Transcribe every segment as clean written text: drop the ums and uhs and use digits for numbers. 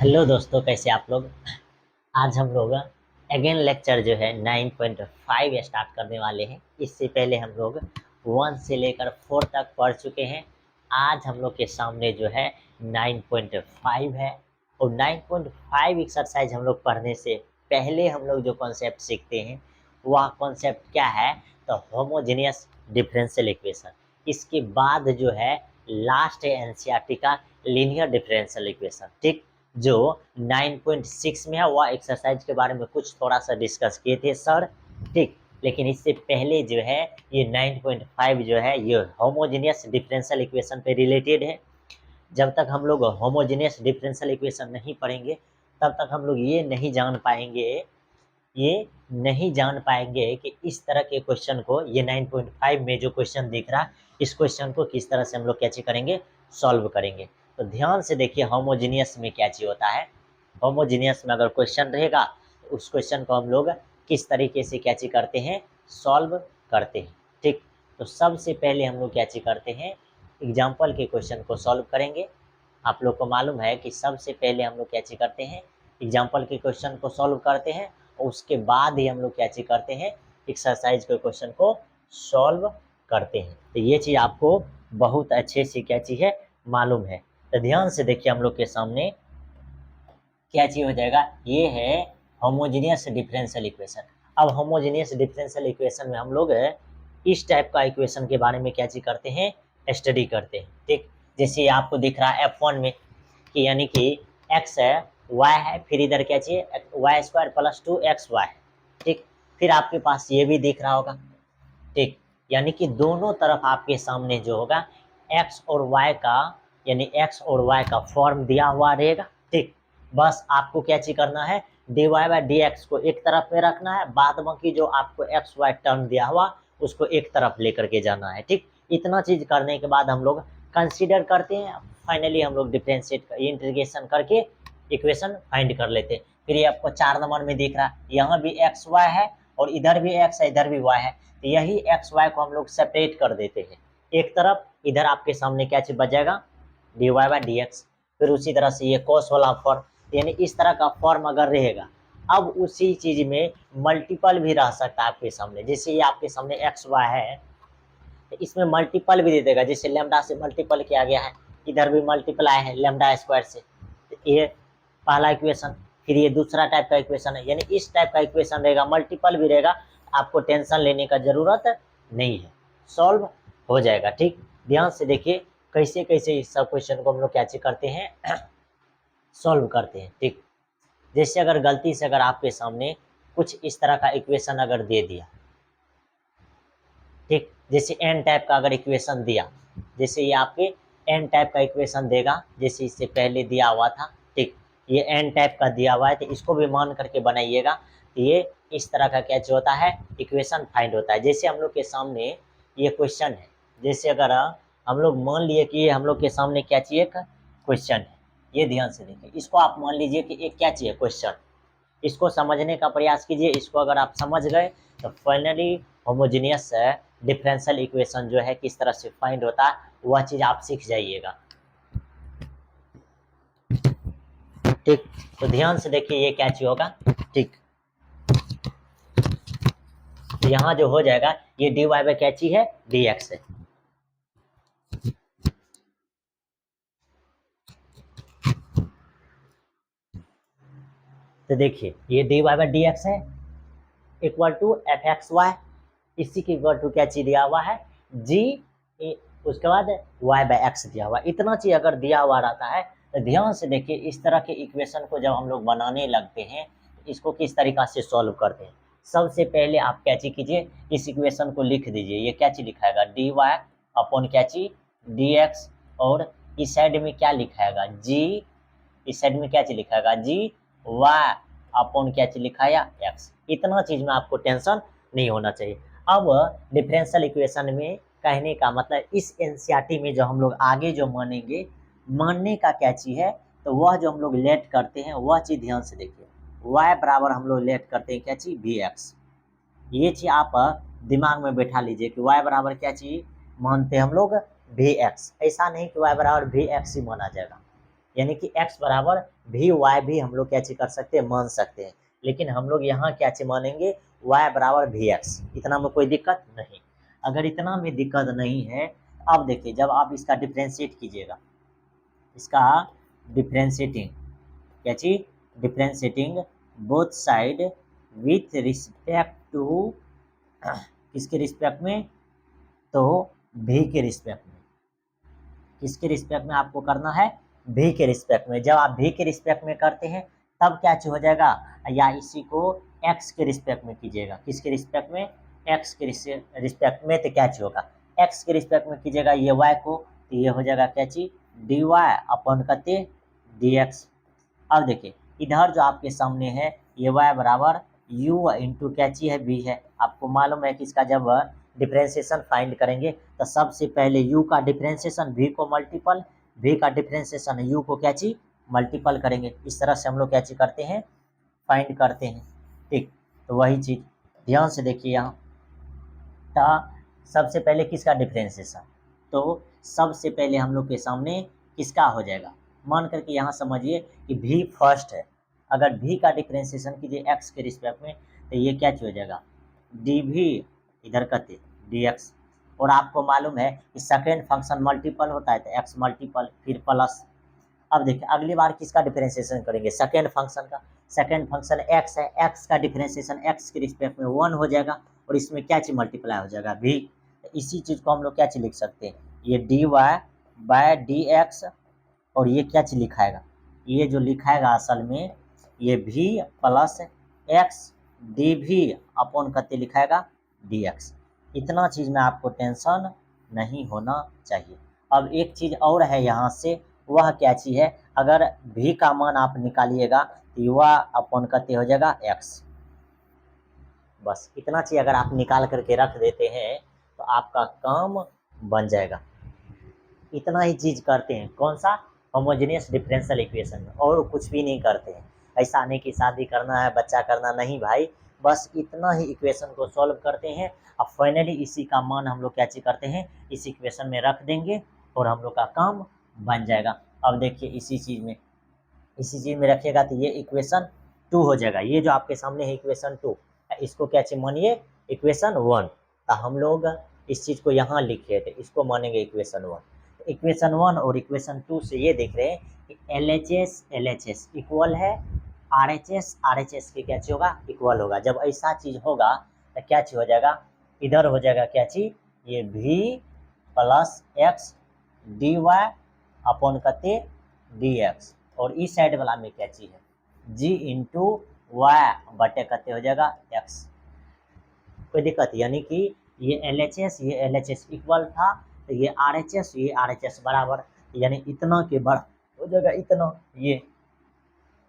Hello दोस्तों, कैसे आप लोग। आज हम लोग अगेन लेक्चर जो है 9.5 स्टार्ट करने वाले हैं। इससे पहले हम लोग 1 से लेकर 4 तक पढ़ चुके हैं। आज हम लोग के सामने जो है 9.5 है। और 9.5 एक्सरसाइज हम लोग पढ़ने से पहले हम लोग जो कॉन्सेप्ट सीखते हैं वह कॉन्सेप्ट क्या है, तो होमोजेनियस डिफरेंशियल इक्वेशन। इसके बाद जो है लास्ट है एनसीईआरटी का लीनियर डिफरेंशियल इक्वेशन। ठीक, जो 9.6 में है वह एक्सरसाइज के बारे में कुछ थोड़ा सा डिस्कस किए थे सर। ठीक, लेकिन इससे पहले जो है ये 9.5 जो है ये होमोजेनियस डिफरेंशियल इक्वेशन पे रिलेटेड है। जब तक हम लोग होमोजेनियस डिफरेंशियल इक्वेशन नहीं पढ़ेंगे तब तक हम लोग ये नहीं जान पाएंगे कि इस तरह के क्वेश्चन को, ये 9.5 में जो क्वेश्चन दिख रहा है इस क्वेश्चन को किस तरह से हम लोग कैसे करेंगे, सॉल्व करेंगे। तो ध्यान से देखिए होमोजेनियस में क्या चीज होता है। होमोजेनियस में अगर क्वेश्चन रहेगा तो उस क्वेश्चन को हम लोग किस तरीके से क्या चीज करते हैं, सॉल्व करते हैं। ठीक, तो सबसे पहले हम लोग क्या चीज करते हैं, एग्जाम्पल के क्वेश्चन को सॉल्व करेंगे। आप लोग को मालूम है कि सबसे पहले हम लोग क्या चीज करते हैं, एग्जाम्पल के क्वेश्चन को सॉल्व करते हैं और उसके बाद ही हम लोग क्या चीज करते हैं, एक्सरसाइज के क्वेश्चन को सॉल्व करते हैं। तो ये चीज आपको बहुत अच्छे से क्या चीज है, मालूम है। तो ध्यान से देखिए हम लोग के सामने क्या चीज हो जाएगा, ये है होमोजेनियस डिफरेंशियल इक्वेशन। अब होमोजेनियस डिफरेंशियल इक्वेशन में हम लोग इस टाइप का इक्वेशन के बारे में क्या चीज करते हैं, स्टडी करते हैं। ठीक, जैसे आपको दिख रहा है F1 में कि यानी कि x है, y है, फिर इधर क्या चाहिए y² + 2xy है। ठीक, फिर आपके पास ये भी दिख रहा होगा। ठीक, यानी कि दोनों तरफ आपके सामने जो होगा x और y का, यानी x और y का फॉर्म दिया हुआ रहेगा। ठीक, बस आपको क्या चीज करना है, dy/dx को एक तरफ में रखना है, बाद बाकी जो आपको x y टर्म दिया हुआ उसको एक तरफ लेकर के जाना है। ठीक, इतना चीज करने के बाद हम लोग कंसीडर करते हैं, फाइनली हम लोग डिफरेंशिएट इंटीग्रेशन करके इक्वेशन फाइंड कर लेते हैं। फिर ये आपको 4 नंबर में दिख रहा है, यहाँ भी एक्स वाई है और इधर भी x है इधर भी y है। तो यही एक्स वाई को हम लोग सेपरेट कर देते हैं एक तरफ, इधर आपके सामने क्या चीज बचेगा, dy/dx। फिर उसी तरह से ये cos वाला फॉर्म, यानी इस तरह का फॉर्म अगर रहेगा, अब उसी चीज में मल्टीपल भी रह सकता है आपके सामने। जैसे ये आपके सामने एक्स वाई है तो इसमें मल्टीपल भी दे देगा, जैसे लेमडा से मल्टीपल किया गया है, इधर भी मल्टीप्लाई है λ² से। तो ये पहला इक्वेशन। फिर ये दूसरा टाइप का इक्वेशन है, यानी इस टाइप का इक्वेशन रहेगा, मल्टीपल भी रहेगा, आपको टेंशन लेने का जरूरत नहीं है, सॉल्व हो जाएगा। ठीक, ध्यान से देखिए कैसे कैसे इस सब क्वेश्चन को हम लोग क्या करते हैं, सॉल्व करते हैं। ठीक, जैसे अगर गलती से अगर आपके सामने कुछ इस तरह का इक्वेशन अगर दे दिया, ठीक, जैसे एन टाइप का अगर इक्वेशन दिया, जैसे ये आपके एन टाइप का इक्वेशन देगा, जैसे इससे पहले दिया हुआ था। ठीक, ये एन टाइप का दिया हुआ है तो इसको भी मान करके बनाइएगा। तो ये इस तरह का क्या होता है, इक्वेशन फाइंड होता है। जैसे हम लोग के सामने ये क्वेश्चन है, जैसे अगर हम लोग मान लिए कि ये हम लोग के सामने क्या चाहिए, क्वेश्चन है, ये ध्यान से देखिए, इसको आप मान लीजिए कि एक क्या चाहिए, क्वेश्चन। इसको समझने का प्रयास कीजिए, इसको अगर आप समझ गए तो फाइनली होमोजेनियस डिफरेंशियल इक्वेशन जो है किस तरह से फाइंड होता है वह चीज आप सीख जाइएगा। ठीक, तो ध्यान से देखिए ये क्या चीज होगा। ठीक, तो यहाँ जो हो जाएगा ये dy बाय क्या चीज है, dx है। तो देखिए ये dy बाय dx है इक्वल टू fxy, इसी के इक्वल टू क्या चीज दिया हुआ है, g, उसके बाद y/x दिया हुआ। इतना चीज अगर दिया हुआ रहता है तो ध्यान से देखिए इस तरह के इक्वेशन को जब हम लोग बनाने लगते हैं इसको किस तरीका से सॉल्व करते हैं। सबसे पहले आप क्या चीज कीजिए, इस इक्वेशन को लिख दीजिए। ये क्या चीज लिखाएगा, dy अपॉन क्या चीज, dx, और इस साइड में क्या लिखाएगा, g, इस साइड में क्या चीज लिखाएगा, जी, y अपॉन क्या चीज लिखाया, x। इतना चीज में आपको टेंशन नहीं होना चाहिए। अब डिफरेंशियल इक्वेशन में कहने का मतलब इस एनसीईआरटी में जो हम लोग आगे जो मानेंगे, मानने का क्या चीज है, तो वह जो हम लोग लेट करते हैं वह चीज ध्यान से देखिए, y बराबर हम लोग लेट करते हैं क्या चीज, vx। ये चीज आप दिमाग में बैठा लीजिए कि y बराबर क्या चीज मानते हैं हम लोग, vx। ऐसा नहीं कि y बराबर vx ही माना जाएगा, यानी कि x बराबर भी y भी हम लोग क्या चीज कर सकते हैं, मान सकते हैं। लेकिन हम लोग यहाँ क्या चीज मानेंगे, y बराबर भी x। इतना में कोई दिक्कत नहीं। अगर इतना में दिक्कत नहीं है, अब देखिए जब आप इसका डिफ्रेंशिएट कीजिएगा, इसका डिफ्रेंशिएटिंग क्या चीज, differentiating both side with respect to किसके रिस्पेक्ट में, तो भी के रिस्पेक्ट में। किसके रिस्पेक्ट में आपको करना है, भी के रिस्पेक्ट में। जब आप भी के रिस्पेक्ट में करते हैं तब क्या चीज हो जाएगा, या इसी को एक्स के रिस्पेक्ट में कीजिएगा। किसके रिस्पेक्ट में, एक्स के रिस्पेक्ट में, तो क्या चीज होगा, एक्स के रिस्पेक्ट में कीजिएगा ये वाई को, तो ये हो जाएगा क्या चीज, डी वाई अपन कते डी एक्स। अब देखिए इधर जो आपके सामने है ये y बराबर u इंटू क्या चीज है, v है। आपको मालूम है कि इसका जब डिफ्रेंशिएशन फाइंड करेंगे तो सबसे पहले u का डिफ्रेंशिएशन v को मल्टीपल, v का डिफ्रेंशिएशन u को क्या चीज मल्टीपल करेंगे। इस तरह से हम लोग क्या चीज करते हैं, फाइंड करते हैं। ठीक, तो वही चीज ध्यान से देखिए यहाँ, सबसे पहले किसका डिफ्रेंशिएशन, तो सबसे पहले हम लोग के सामने किसका हो जाएगा, मान करके यहाँ समझिए कि v फर्स्ट है। अगर v का डिफ्रेंशिएशन कीजिए x के रिस्पेक्ट में, तो ये क्या हो जाएगा, dv इधर करते dx। और आपको मालूम है कि सेकेंड फंक्शन मल्टीपल होता है, तो x मल्टीपल फिर प्लस। अब देखिए अगली बार किसका डिफरेंशिएशन करेंगे, सेकेंड फंक्शन का। सेकेंड फंक्शन x है, x का डिफरेंशिएशन x के रिस्पेक्ट में 1 हो जाएगा, और इसमें क्या चीज मल्टीप्लाई हो जाएगा, v। इसी चीज को हम लोग क्या चीज लिख सकते हैं, ये dy बाय dx, और ये क्या चीज लिखाएगा, ये जो लिखाएगा असल में ये v plus x dv upon कते लिखाएगा dx। इतना चीज में आपको टेंशन नहीं होना चाहिए। अब एक चीज और है यहाँ से, वह क्या चीज है, अगर v का मान आप निकालिएगा तो वह अपॉन कते हो जाएगा x। बस इतना चीज अगर आप निकाल करके रख देते हैं तो आपका काम बन जाएगा। इतना ही चीज करते हैं, कौन सा, होमोजेनियस डिफरेंशियल इक्वेशन में, और कुछ भी नहीं करते हैं। ऐसा नहीं कि शादी करना है, बच्चा करना, नहीं भाई, बस इतना ही इक्वेशन को सॉल्व करते हैं। अब फाइनली इसी का मान हम लोग क्या चीज करते हैं, इस इक्वेशन में रख देंगे और हम लोग का काम बन जाएगा। अब देखिए इसी चीज में रखिएगा तो ये इक्वेशन 2 हो जाएगा। ये जो आपके सामने है इक्वेशन 2, इसको क्या चीज मानिए, इक्वेशन 1। तो हम लोग इस चीज को यहाँ लिखे थे, इसको मानेंगे इक्वेशन 1। इक्वेशन 1 और इक्वेशन 2 से ये देख रहे हैं कि LHS इक्वल है RHS के क्या चीज होगा, इक्वल होगा। जब ऐसा चीज होगा तो क्या चीज हो जाएगा, इधर हो जाएगा क्या चीज, ये v plus x dy upon कते dx, और इस साइड वाला में क्या चीज है, g इंटू वाई बटे कते हो जाएगा x। कोई दिक्कत, यानी कि ये LHS इक्वल था, तो ये RHS बराबर, यानी इतना के बड़ा हो जाएगा इतना ये।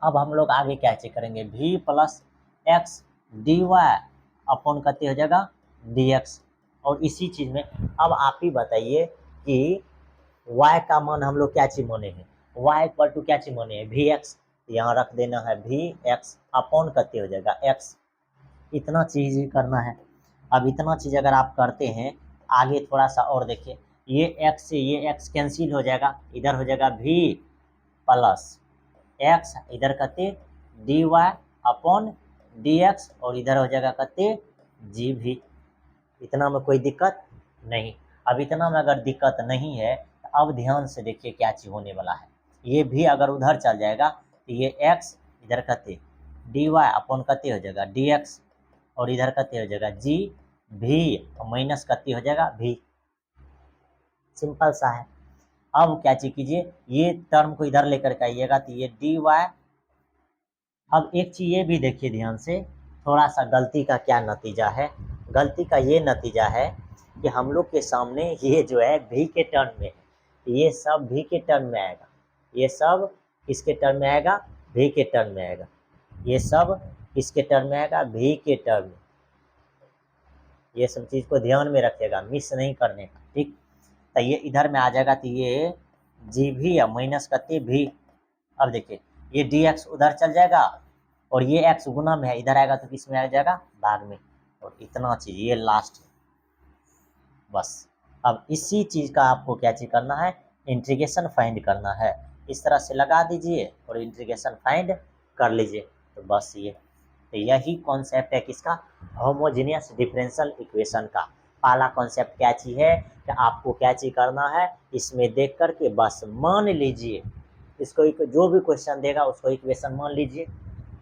अब हम लोग आगे क्या चेक करेंगे, v plus x d y upon कते हो जाएगा dx। और इसी चीज में अब आप ही बताइए कि y का मान हम लोग क्या चीज माने हैं, y इक्वल टू क्या चीज माने हैं, vx। यहाँ रख देना है vx अपॉन कते हो जाएगा x। इतना चीज ही करना है। अब इतना चीज अगर आप करते हैं, आगे थोड़ा सा और देखिए, ये x से ये x कैंसिल हो जाएगा, इधर हो जाएगा v प्लस x इधर कते dy अपॉन dx, और इधर हो जाएगा कते gv। इतना में कोई दिक्कत नहीं। अब इतना में अगर दिक्कत नहीं है तो अब ध्यान से देखिए क्या चीज होने वाला है। ये भी अगर उधर चल जाएगा तो ये x इधर कते dy अपॉन कते हो जाएगा dx, और इधर कते हो जाएगा g v माइनस कते हो जाएगा v। सिंपल सा है। अब क्या चीज कीजिए, ये टर्म को इधर लेकर के आइएगा तो ये dy। अब एक चीज ये भी देखिए ध्यान से, थोड़ा सा गलती का क्या नतीजा है, गलती का ये नतीजा है कि हम लोग के सामने ये जो है v के टर्म में, ये सब v के टर्म में आएगा, ये सब किसके टर्म में आएगा, v के टर्म में आएगा, ये सब किसके टर्म में आएगा, v के टर्म में। ये सब चीज को ध्यान में रखिएगा, मिस नहीं करने का, ठीक। तो ये इधर में आ जाएगा तो ये gv या माइनस कते v। अब देखिए ये dx उधर चल जाएगा, और ये x गुना में है, इधर आएगा तो किस में आ जाएगा, भाग में। और इतना चीज ये लास्ट है बस। अब इसी चीज का आपको क्या चीज करना है, इंटीग्रेशन फाइंड करना है। इस तरह से लगा दीजिए और इंटीग्रेशन फाइंड कर लीजिए। तो बस ये तो यही कॉन्सेप्ट है किसका, होमोजेनियस डिफरेंशियल इक्वेशन का। पहला कॉन्सेप्ट क्या चीज है कि आपको क्या चीज करना है, इसमें देख करके बस मान लीजिए, इसको जो भी क्वेश्चन देगा उसको इक्वेशन मान लीजिए,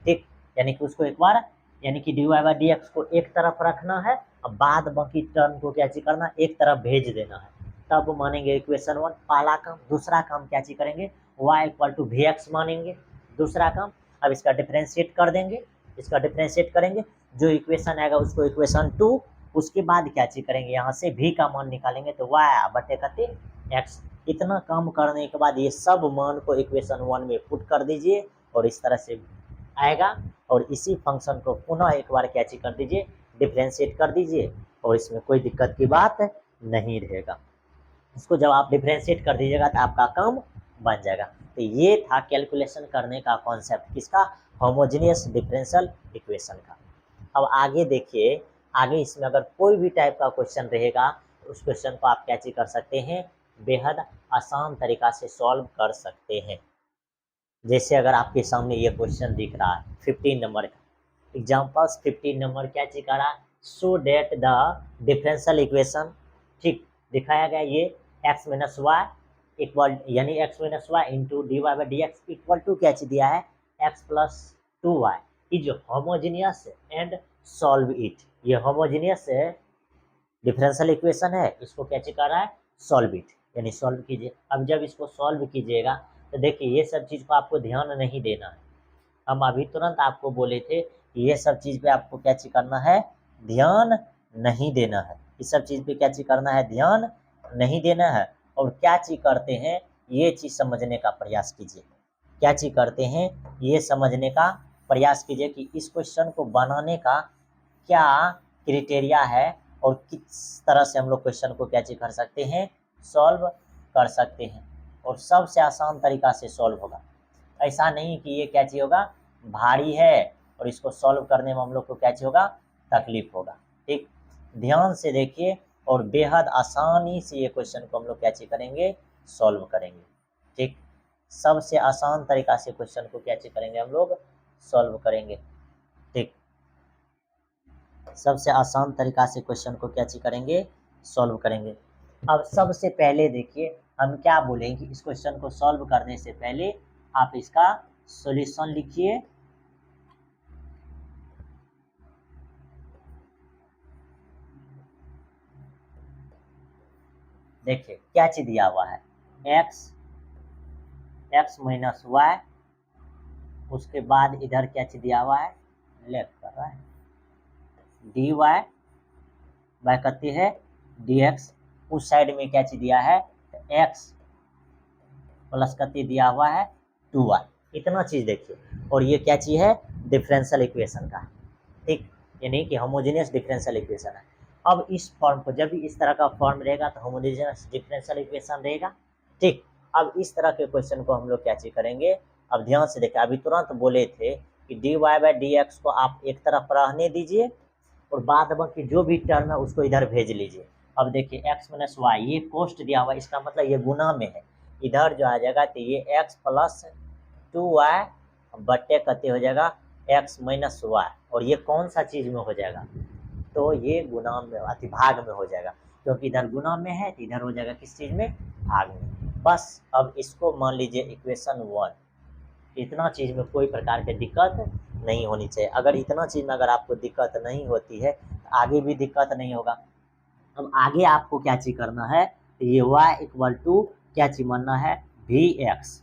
ठीक। यानी कि उसको एक बार, यानी कि dy बाई डी एक्स को एक तरफ रखना है और बाद बाकी टर्म को क्या चीज करना, एक तरफ भेज देना है, तब मानेंगे इक्वेशन 1 पहला काम। दूसरा काम क्या चीज करेंगे, y equal to v x मानेंगे दूसरा काम। अब इसका डिफरेंशिएट कर देंगे, इसका डिफरेंशिएट करेंगे, जो इक्वेशन आएगा उसको इक्वेशन 2। उसके बाद क्या चीज करेंगे, यहाँ से v का मान निकालेंगे तो y बटे कते x। इतना काम करने के बाद ये सब मान को इक्वेशन 1 में पुट कर दीजिए और इस तरह से आएगा। और इसी फंक्शन को पुनः एक बार क्या चीज कर दीजिए, डिफरेंशिएट कर दीजिए और इसमें कोई दिक्कत की बात नहीं रहेगा। इसको जब आप डिफरेंशिएट कर दीजिएगा तो आपका काम बन जाएगा। तो ये था कैलकुलेशन करने का कॉन्सेप्ट किसका, होमोजेनियस डिफरेंशियल इक्वेशन का। अब आगे देखिए, आगे इसमें अगर कोई भी टाइप का क्वेश्चन रहेगा तो उस क्वेश्चन को आप क्या चीज कर सकते हैं, बेहद आसान तरीका से सॉल्व कर सकते हैं। जैसे अगर आपके सामने ये क्वेश्चन दिख रहा है 15 नंबर का, एग्जाम्पल्स 15 नंबर क्या चीज कर रहा है, so that the differential equation, ठीक दिखाया गया ये x माइनस वाई इक्वल, यानी x minus y into d y by d x equal to क्या चीज दिया है, x plus 2y is homogeneous and solve it. ये होमोजेनियस डिफरेंशियल इक्वेशन है, इसको क्या चीज कर रहा है, सॉल्व इट, यानी सॉल्व कीजिए। अब जब इसको सॉल्व कीजिएगा तो देखिए ये सब चीज़ को आपको ध्यान नहीं देना है। हम अभी तुरंत आपको बोले थे कि ये सब चीज़ पे आपको क्या चीज करना है, ध्यान नहीं देना है। इस सब चीज़ पे क्या चीज करना है, ध्यान नहीं देना है। और क्या चीज करते हैं, ये चीज़ समझने का प्रयास कीजिए। क्या चीज करते हैं, ये समझने का प्रयास कीजिए कि इस क्वेश्चन को बनाने का क्या क्रिटेरिया है और किस तरह से हम लोग क्वेश्चन को क्या चीज कर सकते हैं, सॉल्व कर सकते हैं। और सबसे आसान तरीका से सॉल्व होगा। ऐसा नहीं कि ये क्या चीज होगा, भारी है और इसको सॉल्व करने में हम लोग को क्या चीज होगा, तकलीफ होगा। ठीक, ध्यान से देखिए और बेहद आसानी से ये क्वेश्चन को हम लोग क्या चीज करेंगे, सॉल्व करेंगे। ठीक, सबसे आसान तरीका से क्वेश्चन को क्या चीज करेंगे, हम लोग सॉल्व करेंगे। ठीक, सबसे आसान तरीका से क्वेश्चन को क्या चीज करेंगे, सॉल्व करेंगे। अब सबसे पहले देखिए हम क्या बोलेंगे कि इस क्वेश्चन को सॉल्व करने से पहले आप इसका सॉल्यूशन लिखिए। देखिए क्या चीज दिया हुआ है, x माइनस वाई, उसके बाद इधर क्या चीज दिया हुआ है, लेफ्ट कर रहा है dy बाय करती है dx, उस साइड में क्या चीज दिया है, x प्लस करती दिया हुआ है 2y। इतना चीज देखिए, और ये क्या चीज है, डिफरेंशियल इक्वेशन का। ठीक, यानी कि होमोजेनियस डिफरेंशियल इक्वेशन है। अब इस फॉर्म को, जब भी इस तरह का फॉर्म रहेगा तो होमोजेनियस डिफरेंशियल इक्वेशन रहेगा। ठीक, अब इस तरह के क्वेश्चन को हम लोग क्या चीज करेंगे, अब ध्यान से देखिए, अभी तुरंत बोले थे कि dy बाई डी एक्स को आप एक तरफ रहने दीजिए और बाद बाकी जो भी टर्म है उसको इधर भेज लीजिए। अब देखिए x माइनस वाई, ये कोष्ट दिया हुआ, इसका मतलब ये गुना में है, इधर जो आ जाएगा तो ये x प्लस 2y बट्टे कते हो जाएगा x माइनस वाई, और ये कौन सा चीज में हो जाएगा, तो ये गुना में, अति भाग में हो जाएगा, क्योंकि इधर गुना में है तो इधर हो जाएगा किस चीज में, भाग में। बस अब इसको मान लीजिए इक्वेशन 1। इतना चीज में कोई प्रकार की दिक्कत नहीं होनी चाहिए। अगर इतना चीज में अगर आपको दिक्कत नहीं होती है तो आगे भी दिक्कत नहीं होगा। अब आगे आपको क्या चीज करना है, तो ये y इक्वल टू क्या चीज मानना है, vx,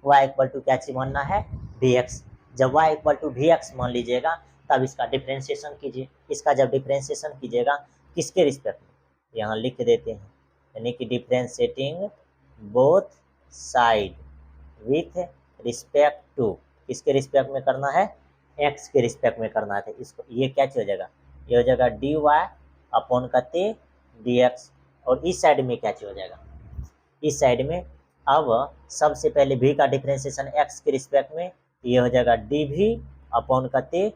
y इक्वल टू क्या चीज मानना है, vx। जब y इक्वल टू vx मान लीजिएगा तब इसका डिफ्रेंशिएशन कीजिए। इसका जब डिफ्रेंशिएशन कीजिएगा किसके रिस्पेक्ट में, यहाँ लिख देते हैं, यानी कि differentiating both side with respect to, किसके रिस्पेक्ट में करना है, x के रिस्पेक्ट में करना है। इसको ये क्या हो जाएगा, ये हो जाएगा dy अपॉन करते dx, और इस साइड में क्या हो जाएगा, इस साइड में अब सबसे पहले v का डिफरेंशिएशन x के रिस्पेक्ट में, ये हो जाएगा dv अपॉन करते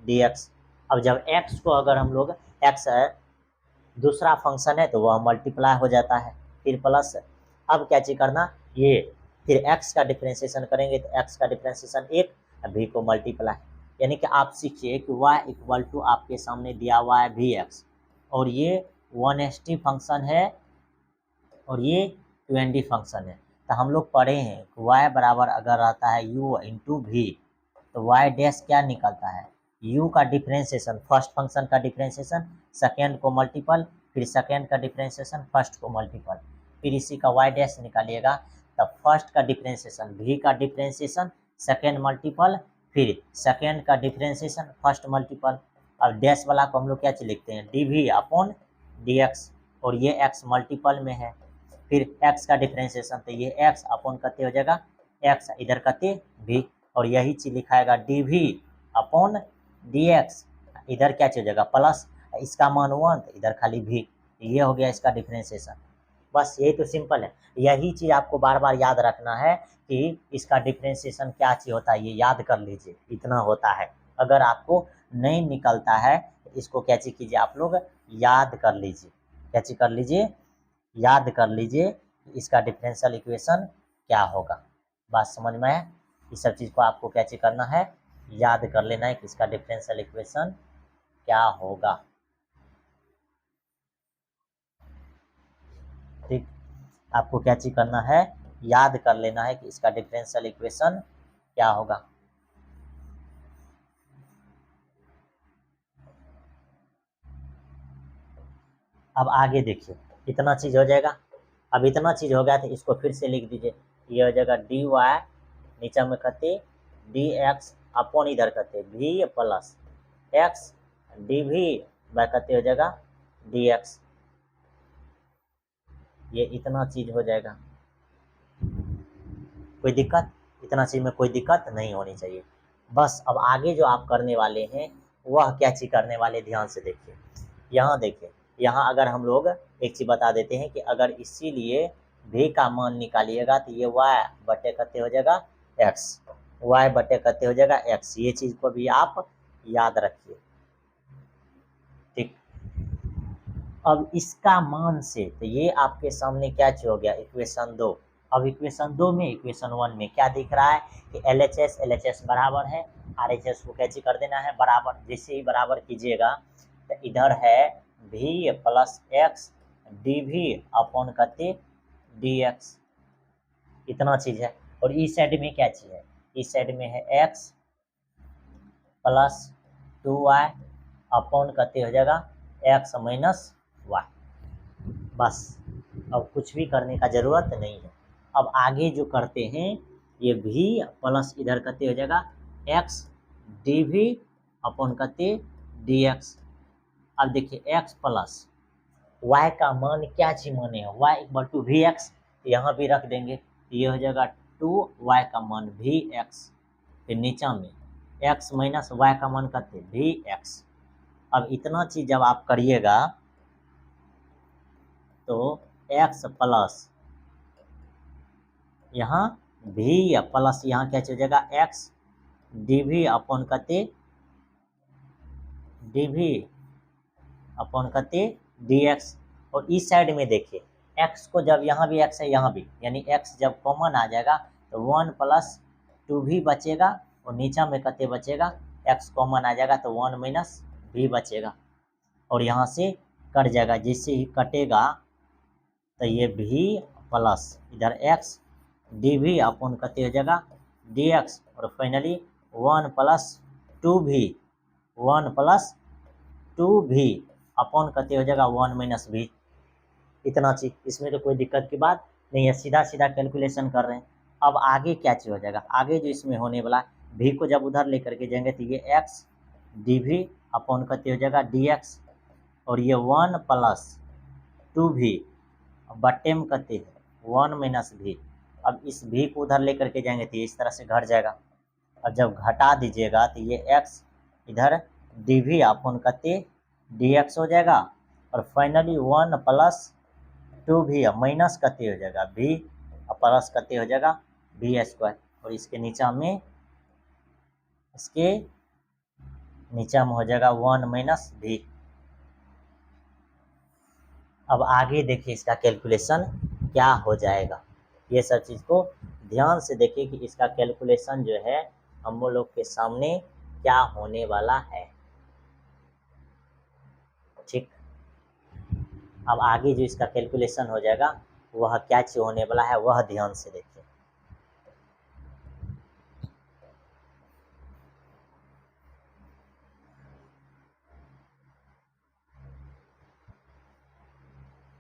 dx। अब जब x को अगर हम लोग, x है दूसरा फंक्शन है तो वह मल्टीप्लाई हो जाता है, फिर प्लस। अब क्या चीज करना, ये फिर x का डिफ्रेंशिएशन करेंगे तो x का डिफ्रेंशिएशन 1, v को मल्टीप्लाई, यानी कि आप सीखिए कि y इक्वल टू आपके सामने दिया हुआ है vx, और ये 1st फंक्शन है और ये 2nd फंक्शन है। तो हम लोग पढ़े हैं कि y बराबर अगर रहता है u इंटू वी, तो y डैश क्या निकलता है, u का डिफ्रेंशिएशन, फर्स्ट फंक्शन का डिफ्रेंशिएशन सेकेंड को मल्टीपल, फिर सेकेंड का डिफ्रेंशिएशन फर्स्ट को मल्टीपल, फिर इसी का y डैश निकालिएगा, तब फर्स्ट का डिफ्रेंशिएशन v का डिफ्रेंशिएशन सेकेंड मल्टीपल, फिर सेकेंड का डिफ्रेंशिएशन फर्स्ट मल्टीपल। अब डैश वाला को हम लोग क्या चीज लिखते हैं, dv अपॉन dx, और ये x मल्टीपल में है, फिर x का डिफ्रेंशिएशन, तो ये x अपॉन कते हो जाएगा x, इधर कते v, और यही चीज लिखाएगा dv अपॉन dx, इधर क्या चीज हो जाएगा प्लस, इसका मान 1 तो इधर खाली v, ये हो गया इसका डिफ्रेंशिएशन। बस यही तो सिंपल है, यही चीज आपको बार बार याद रखना है कि इसका डिफ्रेंशिएशन क्या चीज होता है, ये याद कर लीजिए, इतना होता है। अगर आपको नहीं निकलता है तो इसको क्या चीज कीजिए, आप लोग याद कर लीजिए, क्या चीज कर लीजिए, याद कर लीजिए इसका डिफरेंशियल इक्वेशन क्या होगा। बात समझ में आया, इस सब चीज़ को आपको क्या चीज करना है, याद कर लेना है कि इसका डिफरेंशियल इक्वेशन क्या होगा। ठीक, आपको क्या चीज करना है, याद कर लेना है कि इसका डिफरेंशियल इक्वेशन क्या होगा। अब आगे देखिए, इतना चीज हो जाएगा। अब इतना चीज हो गया तो इसको फिर से लिख दीजिए, ये हो जाएगा dy, नीचे में कहते dx अपॉन इधर कहते v plus x dv by कहते हो जाएगा dx, ये इतना चीज हो जाएगा। कोई दिक्कत, इतना चीज में कोई दिक्कत नहीं होनी चाहिए। बस अब आगे जो आप करने वाले हैं वह क्या चीज करने वाले, ध्यान से देखिए, यहाँ देखिए, यहाँ अगर हम लोग एक चीज बता देते हैं कि अगर इसीलिए v का मान निकालिएगा तो ये y बटे कते हो जाएगा x, y बटे कते हो जाएगा x, ये चीज को भी आप याद रखिए। ठीक, अब इसका मान से तो ये आपके सामने क्या चीज हो गया, इक्वेशन 2। अब इक्वेशन 2 में इक्वेशन 1 में क्या दिख रहा है कि LHS बराबर है, RHS को कैसे कर देना है बराबर, जैसे ही बराबर कीजिएगा तो इधर है v plus x dv upon कते dx, इतना चीज है। और इस साइड में क्या चीज है, इस साइड में है x प्लस 2y अपॉन कते हो जाएगा x माइनस y। बस, अब कुछ भी करने का जरूरत नहीं है। अब आगे जो करते हैं ये v प्लस इधर कते हो जाएगा x dv अपॉन कते dx। अब देखिए x प्लस y का मान क्या चीज माने हैं, y equal to v x, यहाँ भी रख देंगे, ये हो जाएगा 2y का मान वी एक्स, फिर नीचा में x माइनस y का मान करते वी एक्स। अब इतना चीज जब आप करिएगा तो x प्लस यहाँ v प्लस यहाँ क्या हो जाएगा x dv अपॉन कते dv अपॉन कते dx। और इस साइड में देखिए x को जब यहाँ भी x है यहाँ भी, यानी x जब कॉमन आ जाएगा तो 1 प्लस 2v बचेगा, और नीचा में कते बचेगा x कॉमन आ जाएगा तो 1 माइनस v बचेगा, और यहाँ से कट जाएगा, जैसे ही कटेगा तो ये v प्लस इधर x dv अपॉन कते हो जाएगा dx, और फाइनली 1 प्लस 2v अपॉन कते हो जाएगा 1 माइनस v, इतना चीज, इसमें तो कोई दिक्कत की बात नहीं है, सीधा सीधा कैलकुलेशन कर रहे हैं। अब आगे क्या चीज हो जाएगा, आगे जो इसमें होने वाला v को जब उधर लेकर के जाएंगे तो ये x dv अपॉन कते हो जाएगा dx, और ये 1 प्लस 2v बट्टे में कते है 1 माइनस v। अब इस v को उधर लेकर के जाएंगे तो ये इस तरह से घट जाएगा। अब जब घटा दीजिएगा तो ये x इधर dv अपॉन कते dx हो जाएगा, और फाइनली 1 प्लस 2v माइनस कते हो जाएगा v प्लस कते हो जाएगा v स्क्वायर, और इसके नीचा में हो जाएगा 1 माइनस v। अब आगे देखिए इसका कैलकुलेशन क्या हो जाएगा। ये सब चीज़ को ध्यान से देखिए कि इसका कैलकुलेशन जो है हम लोग के सामने क्या होने वाला है। ठीक, अब आगे जो इसका कैलकुलेशन हो जाएगा वह क्या चीज़ होने वाला है वह ध्यान से देखिए।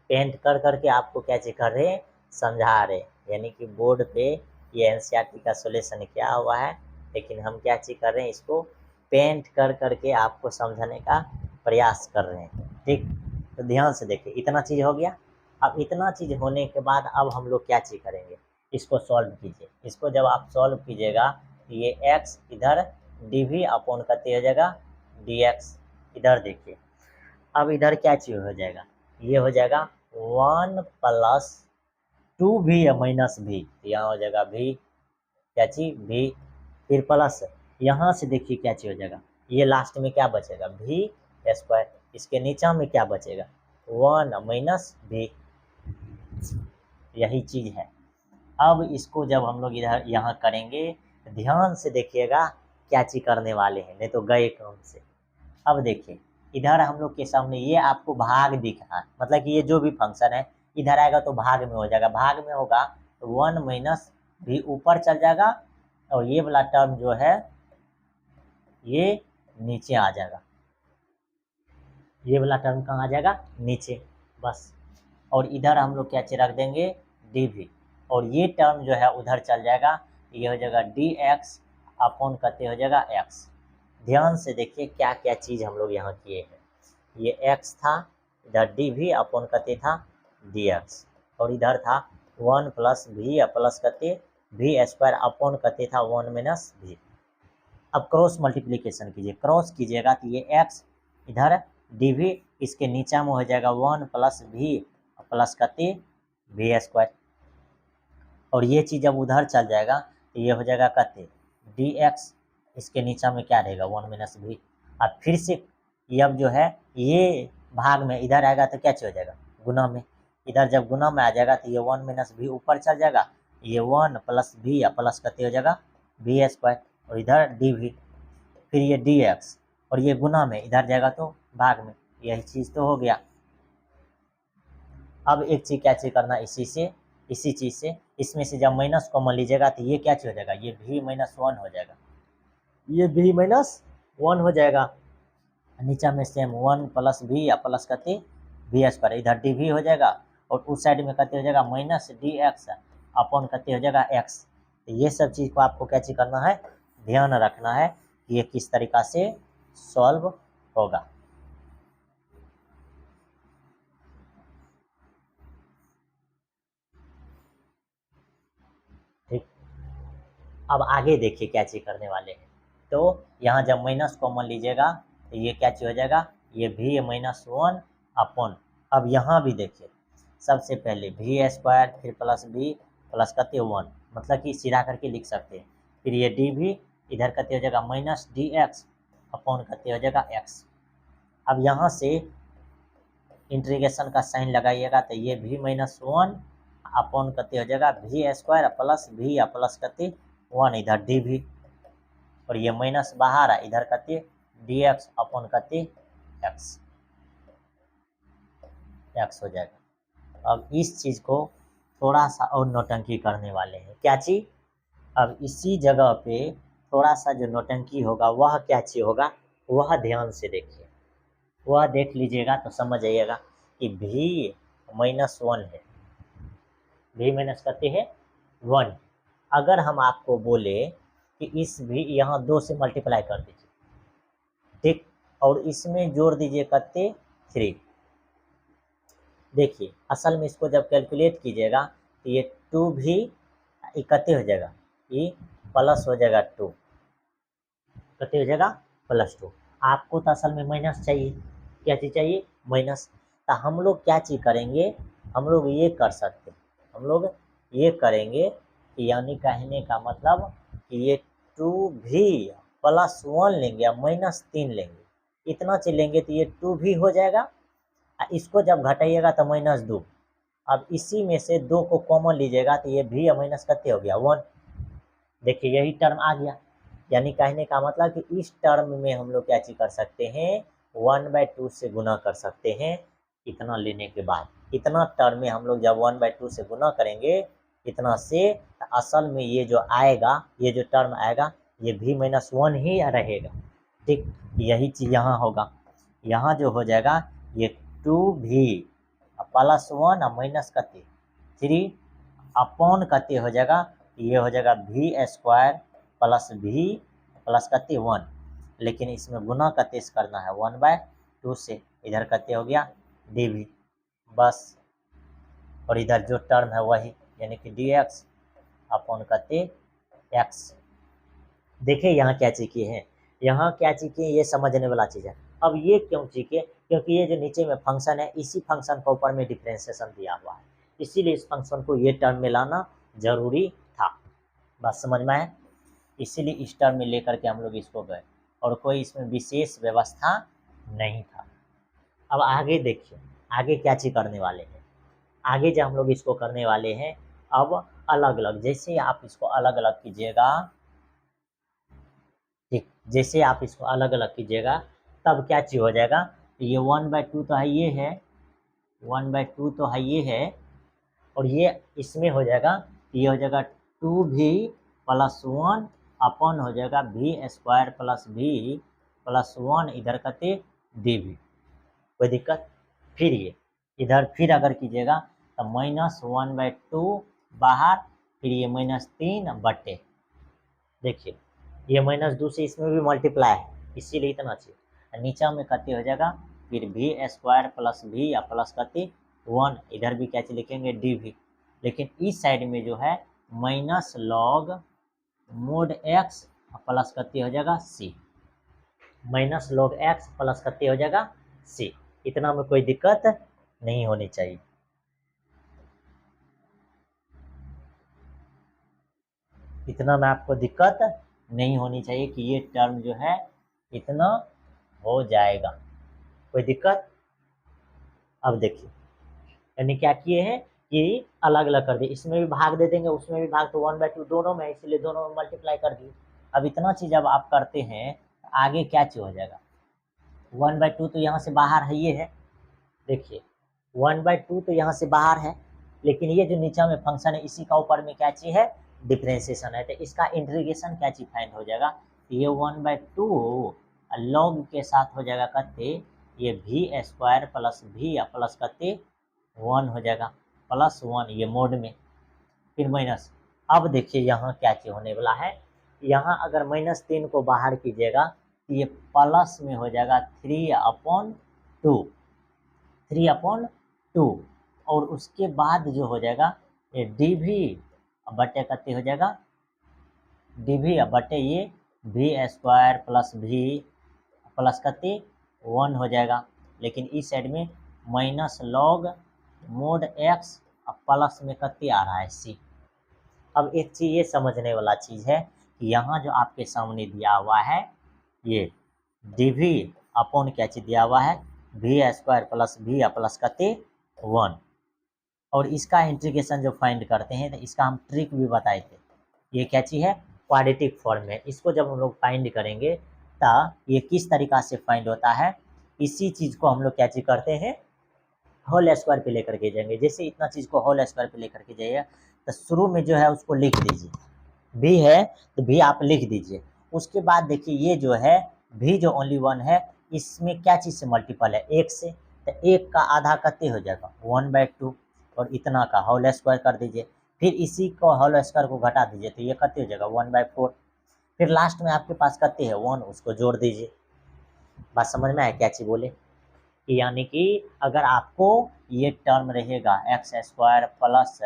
पेंट कर करके आपको क्या चीज कर रहे हैं, समझा रहे हैं, यानी कि बोर्ड पे ये एनसीईआरटी का सॉल्यूशन क्या हुआ है, लेकिन हम क्या चीज कर रहे हैं, इसको पेंट कर करके आपको समझाने का प्रयास कर रहे हैं। ठीक, तो ध्यान से देखिए, इतना चीज हो गया। अब इतना चीज होने के बाद अब हम लोग क्या चीज करेंगे, इसको सॉल्व कीजिए। इसको जब आप सॉल्व कीजिएगा तो ये x इधर dv अपॉन करते हो जाएगा dx। इधर देखिए, अब इधर क्या चीज हो जाएगा, ये हो जाएगा 1 प्लस 2v माइनस v, यहाँ हो जाएगा v, क्या चीज v, फिर प्लस यहाँ से देखिए क्या चीज हो जाएगा, ये लास्ट में क्या बचेगा v स्क्वायर, इसके नीचा में क्या बचेगा 1 माइनस v, यही चीज है। अब इसको जब हम लोग इधर यहाँ करेंगे ध्यान से देखिएगा क्या चीज करने वाले हैं, नहीं तो गए काम से। अब देखिए इधर हम लोग के सामने ये आपको भाग दिख रहा है, मतलब कि ये जो भी फंक्शन है इधर आएगा तो भाग में हो जाएगा, भाग में होगा तो 1 माइनस भी ऊपर चल जाएगा और ये वाला टर्म जो है ये नीचे आ जाएगा, ये वाला टर्म कहाँ आ जाएगा नीचे, बस। और इधर हम लोग क्या चीज रख देंगे dv, और ये टर्म जो है उधर चल जाएगा, ये हो जाएगा dx अपॉन करते हो जाएगा x। ध्यान से देखिए क्या क्या चीज हम लोग यहाँ किए हैं, ये x था, इधर dv अपॉन करते था dx, और इधर था 1 प्लस v प्लस करते v स्क्वायर अपॉन करते था 1 माइनस v। अब क्रॉस मल्टीप्लीकेशन कीजिए, क्रॉस कीजिएगा तो ये x इधर dv, इसके नीचा में हो जाएगा 1 प्लस v प्लस करते v स्क्वायर, और ये चीज़ जब उधर चल जाएगा तो ये हो जाएगा कहते dx, इसके नीचा में क्या रहेगा 1 माइनस v। अब फिर से ये अब जो है ये भाग में इधर आएगा तो क्या चीज हो जाएगा गुना में, इधर जब गुना में आ जाएगा तो ये 1 माइनस v ऊपर चल जाएगा, ये 1 प्लस v या प्लस करते हो जाएगा v स्क्वायर, और इधर dv, फिर ये dx, और ये गुना में इधर जाएगा तो भाग में, यही चीज़ तो हो गया। अब एक चीज क्या चीज करना, इसी चीज से इसमें से जब माइनस कॉमन लीजिएगा तो ये क्या चीज हो जाएगा, ये v माइनस 1 हो जाएगा, ये v माइनस 1 हो जाएगा, नीचा में सेम 1 प्लस v या प्लस करते v स्क्वायर, इधर dv हो जाएगा, और उस साइड में करते हो जाएगा माइनस dx अपॉन करते हो जाएगा x। तो ये सब चीज को आपको क्या चीज करना है, ध्यान रखना है कि ये किस तरीका से सॉल्व होगा। ठीक, अब आगे देखिए क्या चीज करने वाले हैं, तो यहाँ जब माइनस कॉमन लीजिएगा तो ये क्या चीज हो जाएगा, ये v माइनस 1 अपॉन, अब यहाँ भी देखिए सबसे पहले v स्क्वायर फिर प्लस v प्लस करते 1, मतलब कि सीधा करके लिख सकते हैं, फिर ये dv इधर करते हो जाएगा माइनस dx अपॉन करते हो जाएगा x। अब यहाँ से इंटीग्रेशन का साइन लगाइएगा तो ये v माइनस 1 अपॉन करते हो जाएगा v स्क्वायर प्लस v या प्लस करते 1 इधर dv, और ये माइनस बाहर है इधर करते dx अपॉन करते x, x हो जाएगा। अब इस चीज को थोड़ा सा और नौटंकी करने वाले हैं, क्या चीज, अब इसी जगह पे थोड़ा सा जो नौटंकी होगा वह क्या चीज होगा, वह ध्यान से देखिए, वह देख लीजिएगा तो समझ आइएगा कि v माइनस 1 है, v माइनस करते हैं 1, अगर हम आपको बोले कि इस भी यहाँ 2 से मल्टीप्लाई कर दीजिए, ठीक, और इसमें जोड़ दीजिए करते 3, देखिए असल में इसको जब कैलकुलेट कीजिएगा तो ये 2 भी इकट्ठे हो जाएगा, ये प्लस हो जाएगा 2, इकट्ठे हो जाएगा प्लस 2। आपको तो असल में माइनस चाहिए, क्या चीज़ चाहिए माइनस, तो हम लोग क्या चीज़ करेंगे, हम लोग ये कर सकते हैं, हम लोग ये करेंगे कि यानी कहने का मतलब कि ये 2 भी प्लस 1 लेंगे या माइनस 3 लेंगे, इतना चीज लेंगे तो ये 2 भी हो जाएगा, इसको जब घटाइएगा तो माइनस 2, अब इसी में से 2 को कॉमन लीजिएगा तो ये भी माइनस करते हो गया 1। देखिए यही टर्म आ गया, यानी कहने का मतलब कि इस टर्म में हम लोग क्या चीज कर सकते हैं, 1/2 से गुना कर सकते हैं। इतना लेने के बाद इतना टर्म में हम लोग जब 1/2 से गुना करेंगे इतना से, तो असल में ये जो आएगा, ये जो टर्म आएगा ये भी माइनस 1 ही रहेगा। ठीक, यही चीज यहाँ होगा। यहाँ जो हो जाएगा ये 2v प्लस 1 और माइनस कते 3 अपॉन कते हो जाएगा, ये हो जाएगा v square plus v plus कते 1, लेकिन इसमें गुना कते से करना है 1/2 से, इधर कते हो गया dv बस, और इधर जो टर्म है वही यानी कि dx अपॉन कते x। देखिए यहाँ क्या चीज की है, यहाँ क्या चीज की, ये समझने वाला चीज है। अब ये क्यों चीज है, क्योंकि ये जो नीचे में फंक्शन है इसी फंक्शन को ऊपर में डिफरेंशिएशन दिया हुआ है, इसीलिए इस फंक्शन को ये टर्म में लाना जरूरी था। बात समझ में आए, इसीलिए इस टर्म में लेकर के हम लोग इसको गए, और कोई इसमें विशेष व्यवस्था नहीं था। अब आगे देखिए, आगे क्या चीज करने वाले हैं, आगे जो हम लोग इसको करने वाले हैं, अब अलग अलग, जैसे आप इसको अलग अलग कीजिएगा, ठीक, जैसे आप इसको अलग अलग कीजिएगा तब क्या चीज हो जाएगा, ये 1/2 तो है, ये है 1/2 तो है, ये है, और ये इसमें हो जाएगा, ये हो जाएगा 2v प्लस 1 अपॉन हो जाएगा v square plus v plus 1 इधर करते dv। कोई दिक्कत, फिर ये इधर फिर अगर कीजिएगा तो -1/2 बाहर, फिर ये -3/, देखिए ये -2 से इसमें भी मल्टीप्लाई है, इसीलिए इतना चाहिए। नीचा में कते हो जाएगा फिर v स्क्वायर प्लस v या प्लस कते 1, इधर भी क्या चीज लिखेंगे dv, लेकिन इस साइड में जो है minus log mod x plus कते हो जाएगा c, minus log x plus कते हो जाएगा c। इतना में कोई दिक्कत नहीं होनी चाहिए। इतना में आपको दिक्कत नहीं होनी चाहिए कि ये टर्म जो है इतना हो जाएगा, कोई दिक्कत। अब देखिए यानी क्या किए हैं कि अलग अलग कर दिए, इसमें भी भाग दे देंगे उसमें भी भाग, तो 1/2 दोनों में, इसलिए दोनों में मल्टीप्लाई कर दिए। अब इतना चीज जब आप करते हैं आगे क्या चीज हो जाएगा, 1/2 तो यहाँ से बाहर है, ये है, देखिए 1/2 तो यहाँ से बाहर है, लेकिन ये जो नीचे में फंक्शन है इसी का ऊपर में क्या चीज है, डिफरेंशिएशन है, तो इसका इंटीग्रेशन क्या चीज फाइंड हो जाएगा, ये 1/2 लॉग के साथ हो जाएगा कते, ये v square plus v plus कते 1 हो जाएगा प्लस 1 ये मोड में, फिर माइनस। अब देखिए यहाँ क्या चीज होने वाला है, यहाँ अगर -3 को बाहर कीजिएगा तो ये प्लस में हो जाएगा 3/2, 3/2, और उसके बाद जो हो जाएगा ये dv बटे कते हो जाएगा dv बटे ये v square plus v plus कते 1 हो जाएगा, लेकिन इस साइड में minus log mod x plus में कते आ रहा है c। अब एक चीज ये समझने वाला चीज है कि यहाँ जो आपके सामने दिया हुआ है ये dv अपॉन क्या चीज दिया हुआ है, v square plus v plus कते 1, और इसका इंटीग्रेशन जो फाइंड करते हैं तो इसका हम ट्रिक भी बताए थे, ये क्या चीज है, क्वाड्रेटिक फॉर्म में। इसको जब हम लोग फाइंड करेंगे तो ये किस तरीका से फाइंड होता है, इसी चीज को हम लोग क्या चीज करते हैं, होल स्क्वायर पे लेकर के जाएंगे। जैसे इतना चीज को होल स्क्वायर पे लेकर के जाइए तो शुरू में जो है उसको लिख दीजिए, भी है तो भी आप लिख दीजिए, उसके बाद देखिए ये जो है भी जो ओनली 1 है इसमें क्या चीज से मल्टीपल है, 1 से, तो 1 का आधा कते हो जाएगा 1/2, और इतना का होल स्क्वायर कर दीजिए, फिर इसी को होल स्क्वायर को घटा दीजिए तो ये कते हो जाएगा 1/4, फिर लास्ट में आपके पास कते है 1, उसको जोड़ दीजिए। बात समझ में आया क्या चीज बोले, यानी कि अगर आपको ये टर्म रहेगा x square plus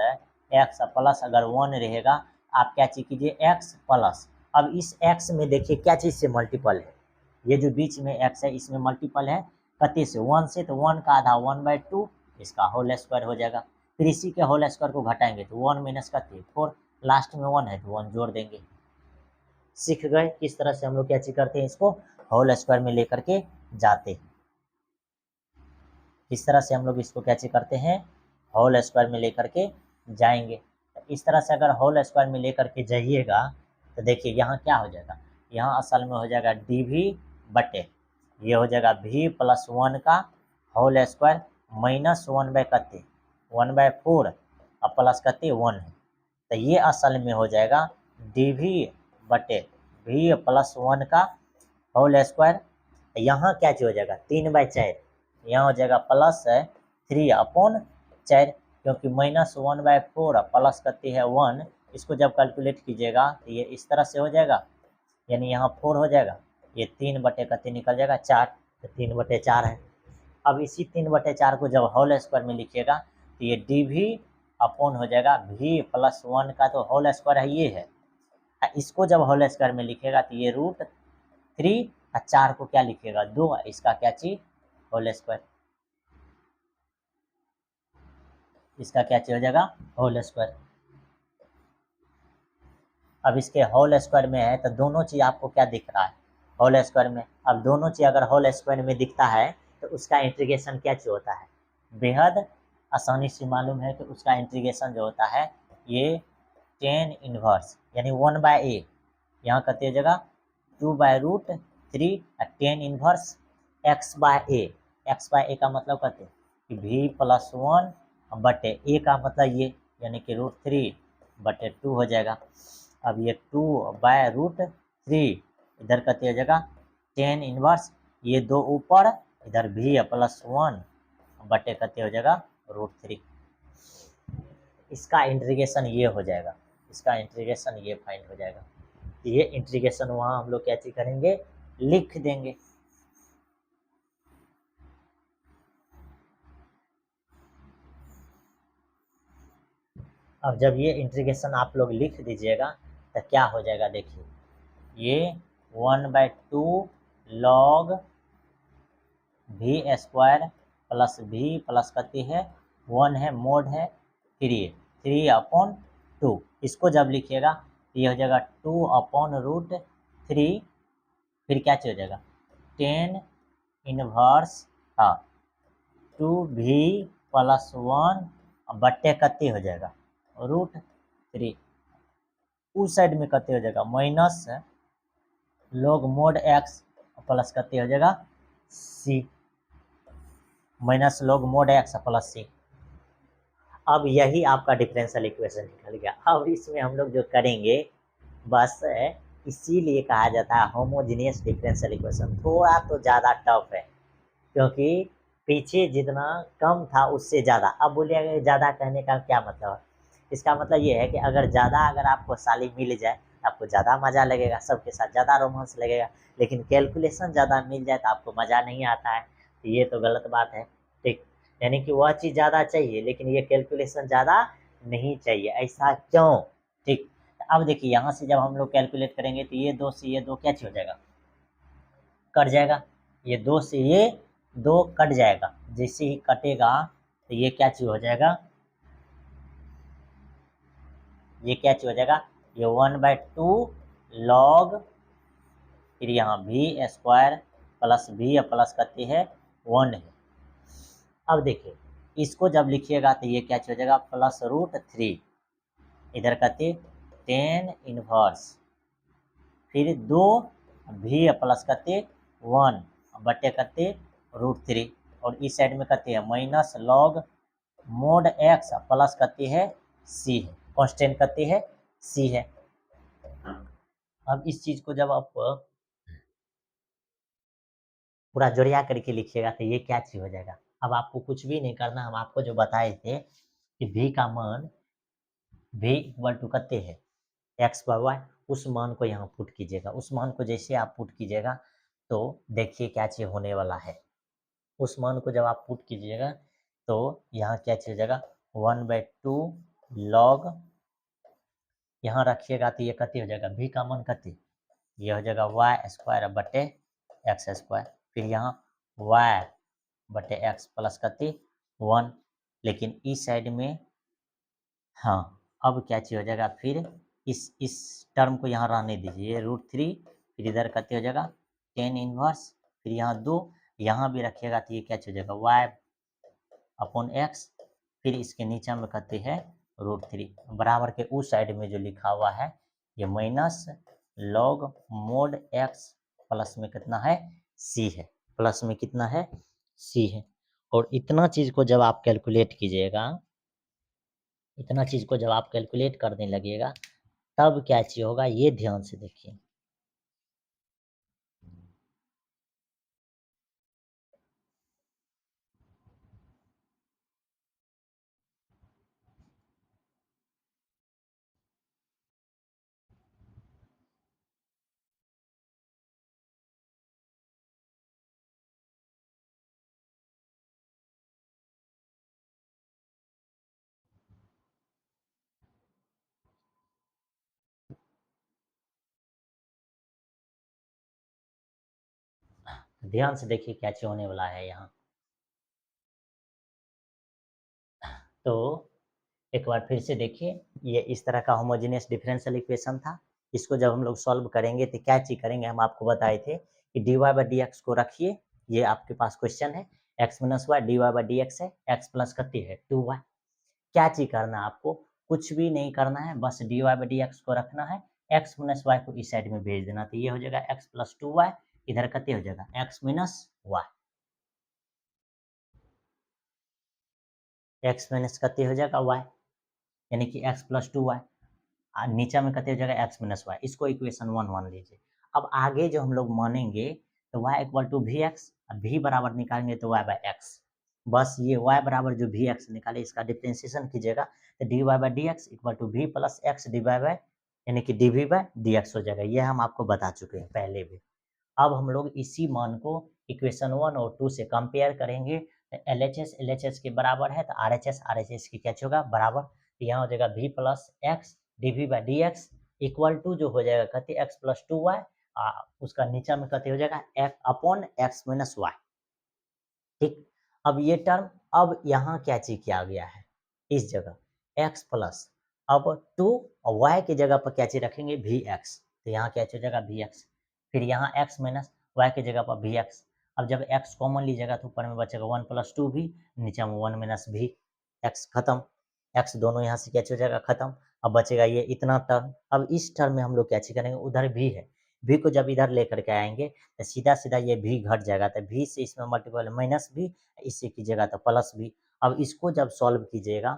x plus अगर 1 रहेगा, आप क्या चीज कीजिए एक्स प्लस, अब इस एक्स में देखिए क्या चीज से मल्टीपल है, ये जो बीच में एक्स है इसमें मल्टीपल है कते से 1 से, तो 1 का आधा 1/2 इसका होल स्क्वायर हो जाएगा, फिर इसी के होल स्क्वायर को घटाएंगे तो 1 माइनस कते 4, लास्ट में 1 है तो 1 जोड़ देंगे। सीख गए किस तरह से हम लोग क्या चीज करते हैं, इसको होल स्क्वायर में लेकर के जाते हैं, इस तरह से हम लोग इसको क्या चीज करते हैं, होल स्क्वायर में लेकर के जाएंगे। इस तरह से अगर होल स्क्वायर में लेकर के जाइएगा तो देखिए यहाँ क्या हो जाएगा, यहाँ असल में हो जाएगा डी वी बटे, ये हो जाएगा v प्लस 1 का होल स्क्वायर माइनस 1/कते 1/4 और प्लस कते 1 है, तो ये असल में हो जाएगा डी वी बटे v प्लस 1 का होल स्क्वायर। यहाँ क्या चीज हो जाएगा 3/4, यहाँ हो जाएगा प्लस 3/4, क्योंकि माइनस 1/4 प्लस करती है 1, इसको जब कैलकुलेट कीजिएगा तो ये इस तरह से हो जाएगा, यानी यहाँ 4 हो जाएगा, ये 3/3 निकल जाएगा 4, तो 3/4 है। अब इसी 3/4 को जब होल स्क्वायर में लिखिएगा तो ये डी वी अपॉन हो जाएगा v प्लस 1 का तो होल स्क्वायर है ये है, इसको जब होल स्क्वायर में लिखिएगा तो ये √3 और 4 को क्या लिखिएगा 2, इसका क्या चीज होल स्क्वायर, इसका क्या चीज हो जाएगा होल स्क्वायर। अब इसके होल स्क्वायर में है तो दोनों चीज आपको क्या दिख रहा है होल स्क्वायर में, अब दोनों चीज अगर होल स्क्वायर में दिखता है तो उसका इंटीग्रेशन क्या चीज होता है, बेहद आसानी से मालूम है कि उसका इंटीग्रेशन जो होता है ये टेन इनवर्स यानी 1/a, यहाँ कहते हैं जगह 2/√3 टेन इनवर्स x/a, x/a का मतलब कहते हैं कि v प्लस 1 बटे a का मतलब ये यानी कि √3/2 हो जाएगा। अब ये 2/√3 इधर कहते हैं जगह टेन इनवर्स, ये दो ऊपर इधर v प्लस 1 बटे कहते हो जाएगा √3, इसका इंटीग्रेशन ये हो जाएगा, इसका इंटीग्रेशन ये फाइंड हो जाएगा, ये इंटीग्रेशन वहाँ हम लोग क्या चीज करेंगे लिख देंगे। अब जब ये इंटीग्रेशन आप लोग लिख दीजिएगा तो क्या हो जाएगा देखिए, ये 1/2 log v square plus v plus करती है 1 है मोड है 3/2, इसको जब लिखिएगा तो ये हो जाएगा 2/√3, फिर क्या चीज हो जाएगा टेन इनवर्स, हाँ 2v प्लस 1 बट्टे कत्ती हो जाएगा √3, उस साइड में कत्ती हो जाएगा minus log mod x plus कत्ती हो जाएगा c, minus log mod x plus c। अब यही आपका डिफरेंशियल इक्वेशन निकल गया। अब इसमें हम लोग जो करेंगे बस इसीलिए कहा जाता है होमोजीनियस डिफरेंशियल इक्वेशन, थोड़ा तो ज़्यादा टफ है क्योंकि पीछे जितना कम था उससे ज़्यादा। अब बोलिएगा ज़्यादा कहने का क्या मतलब है, इसका मतलब ये है कि अगर आपको साली मिल जाए तो आपको ज़्यादा मज़ा लगेगा, सबके साथ ज़्यादा रोमांस लगेगा, लेकिन कैलकुलेशन ज़्यादा मिल जाए तो आपको मज़ा नहीं आता है, तो ये तो गलत बात है। ठीक, यानी कि वह चीज़ ज़्यादा चाहिए लेकिन ये कैलकुलेशन ज़्यादा नहीं चाहिए, ऐसा क्यों। ठीक, अब देखिए यहाँ से जब हम लोग कैलकुलेट करेंगे तो ये 2 से ये 2 क्या चीज हो जाएगा कट जाएगा, ये 2 से ये 2 कट जाएगा, जैसे ही कटेगा तो ये क्या चीज हो जाएगा, ये क्या चीज हो जाएगा, ये 1/2 लॉग, फिर यहाँ v square plus v plus करती है 1 है। अब देखिए इसको जब लिखिएगा तो ये क्या चीज हो जाएगा +√3, इधर करती 10 इनवर्स, फिर 2 v प्लस करते 1 बटे करते √3, और इस साइड में करते हैं minus log mod x plus करती है c है, कांस्टेंट करती है c है। अब इस चीज को जब आप पूरा जोड़िया करके लिखिएगा तो ये क्या चीज हो जाएगा। अब आपको कुछ भी नहीं करना, हम आपको जो बताए थे कि v का मान v इक्वल टू करते हैं x/y, उस मान को यहाँ पुट कीजिएगा, उस मान को जैसे आप पुट कीजिएगा तो देखिए क्या चीज होने वाला है। उस मान को जब आप पुट कीजिएगा तो यहाँ क्या चीज हो जाएगा 1/2 लॉग, यहाँ रखिएगा तो ये कति हो जाएगा v का मान कति, ये हो जाएगा y स्क्वायर बटे x स्क्वायर, फिर यहाँ y बटे x प्लस कति 1, लेकिन इस साइड में हाँ अब क्या चीज हो जाएगा, फिर इस टर्म को यहाँ रहने दीजिए √3, फिर इधर कति हो जाएगा 10 इनवर्स, फिर यहाँ 2, यहाँ भी रखिएगा तो ये क्या चीज हो जाएगा y अपॉन x फिर इसके नीचे में कहते हैं √3 बराबर के उस साइड में जो लिखा हुआ है ये minus log mode x plus में कितना है सी है, प्लस में कितना है सी है। और इतना चीज को जब आप कैलकुलेट कीजिएगा, इतना चीज को जब आप कैलकुलेट करने लगिएगा तब क्या चीज होगा ये ध्यान से देखिए। ध्यान से देखिए क्या चीज होने वाला है यहाँ। तो एक बार फिर से देखिए, ये इस तरह का होमोजेनियस डिफरेंशियल इक्वेशन था। इसको जब हम लोग सॉल्व करेंगे तो क्या चीज करेंगे, हम आपको बताए थे कि dy बाई डी एक्स को रखिए, ये आपके पास क्वेश्चन है x minus y dy by d x है, x प्लस कितनी है 2y। क्या चीज करना है आपको, कुछ भी नहीं करना है, बस dy बाई डी एक्स को रखना है, x माइनस वाई को इस साइड में भेज देना, तो ये हो जाएगा x प्लस 2y, इधर कितने हो जाएगा x minus y, x minus कितने हो जाएगा y, यानी कि x प्लस 2y, नीचे में कहते हो जाएगा x माइनस वाई, इसको इक्वेशन 1 मान लीजिए। अब आगे जो हम लोग मानेंगे तो y equal to v x, v बराबर निकालेंगे तो y बाई एक्स, बस ये y बराबर जो वी एक्स निकाले इसका डिफ्रेंसिएशन कीजिएगा तो d y by d x equal to v plus x d y by यानी कि d v by d x हो जाएगा। ये हम आपको बता चुके हैं पहले भी। अब हम लोग इसी मान को इक्वेशन 1 और 2 से कंपेयर करेंगे, एल एच एस के बराबर है तो आर एच एस की क्या होगा बराबर, तो यहाँ हो जाएगा v plus x d v by d x equal to जो हो जाएगा कहते एक्स प्लस 2y, उसका नीचे में कहते हो जाएगा f upon x minus y. ठीक, अब ये टर्म, अब यहाँ क्या चीज किया गया है इस जगह x प्लस, अब 2 और y की जगह पर क्या चीज रखेंगे वी एक्स, तो यहाँ क्या चीज हो जाएगा वी एक्स, फिर यहाँ x माइनस वाई की जगह पर वी एक्स। अब जब x कॉमन लीजिएगा तो ऊपर में बचेगा 1 प्लस 2v, नीचे में 1 माइनस वी एक्स, खत्म, x दोनों यहाँ से क्या चीज हो जाएगा खत्म। अब बचेगा ये इतना टर्म, अब इस टर्म में हम लोग क्या चीज करेंगे, उधर भी है, v को जब इधर लेकर के आएंगे तो सीधा सीधा ये भी घट जाएगा, तो v से इसमें मल्टीपल माइनस भी, इससे कीजिएगा तो प्लस भी। अब इसको जब सॉल्व कीजिएगा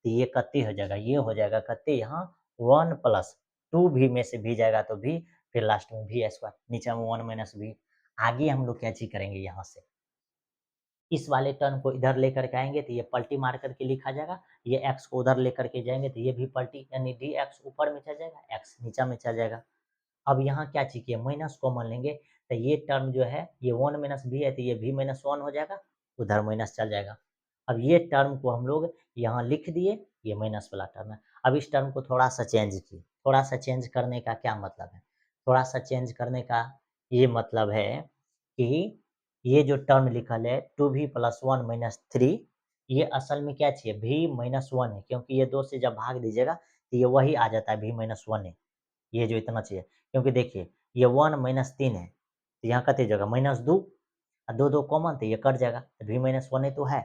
तो ये कत्ते हो जाएगा, ये हो जाएगा कत्ते यहाँ 1 प्लस 2v में से भी जाएगा तो v, फिर लास्ट में v स्क्वायर, नीचे में 1 माइनस v। आगे हम लोग क्या चीज करेंगे, यहाँ से इस वाले टर्म को इधर लेकर के आएंगे तो ये पलटी मार करके लिखा जाएगा, ये x को उधर लेकर के जाएंगे तो ये भी पलटी, यानी dx ऊपर में चल जाएगा, x नीचे में चल जाएगा। अब यहाँ क्या चाहिए माइनस कॉमन लेंगे तो ये टर्म जो है ये 1 माइनस भी है तो ये भी माइनस 1 हो जाएगा, उधर माइनस चल जाएगा। अब ये टर्म को हम लोग यहाँ लिख दिए, ये माइनस वाला टर्म है। अब इस टर्म को थोड़ा सा चेंज किए, थोड़ा सा चेंज करने का क्या मतलब है, थोड़ा सा चेंज करने का ये मतलब है कि ये जो टर्म लिखल है 2v प्लस 1 माइनस 3, ये असल में क्या चाहिए v माइनस 1 है, क्योंकि ये 2 से जब भाग दीजिएगा तो ये वही आ जाता है v माइनस 1 है, ये जो इतना चाहिए, क्योंकि देखिए ये 1 माइनस 3 है तो यहाँ कते जगह माइनस 2, और 2 2 कॉमन तो ये कट जाएगा, तो v माइनस 1 है तो है।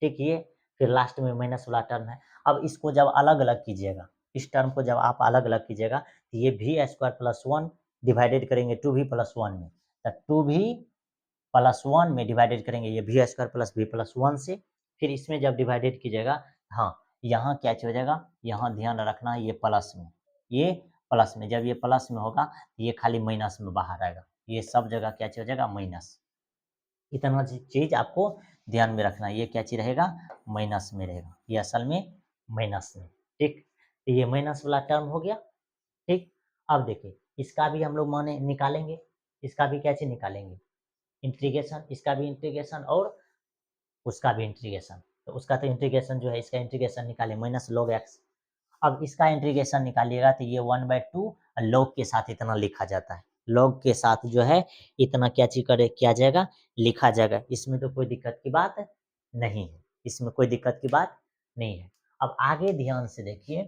ठीक, ये फिर लास्ट में माइनस वाला टर्म है। अब इसको जब अलग अलग कीजिएगा, इस टर्म को जब आप अलग अलग कीजिएगा तो ये वी स्क्वायर प्लस 1 डिवाइडेड करेंगे 2v प्लस 1 में, तो 2v प्लस 1 में डिवाइडेड करेंगे ये v square plus v plus 1 से, फिर इसमें जब डिवाइडेड कीजिएगा, हाँ यहाँ क्या हो जाएगा, यहाँ ध्यान रखना ये प्लस में, ये प्लस में, जब ये प्लस में होगा ये खाली माइनस में बाहर आएगा, ये सब जगह क्या हो जाएगा माइनस। इतना चीज आपको ध्यान में रखना, ये क्या चीज रहेगा माइनस में रहेगा, ये असल में माइनस में। ठीक, तो ये माइनस वाला टर्म हो गया। ठीक, अब देखिए इसका भी हम लोग माने निकालेंगे, इसका भी क्या चीज निकालेंगे इंटीग्रेशन, इसका भी इंटीग्रेशन और उसका भी इंटीग्रेशन, तो उसका तो इंटीग्रेशन जो है इसका इंटीग्रेशन निकाले माइनस लॉग एक्स। अब इसका इंटीग्रेशन निकालिएगा तो ये 1/2 लॉग के साथ इतना लिखा जाता है, लॉग के साथ जो है इतना क्या चीज करे किया जाएगा लिखा जाएगा, इसमें तो कोई दिक्कत की बात नहीं है, इसमें कोई दिक्कत की बात नहीं है। अब आगे ध्यान से देखिए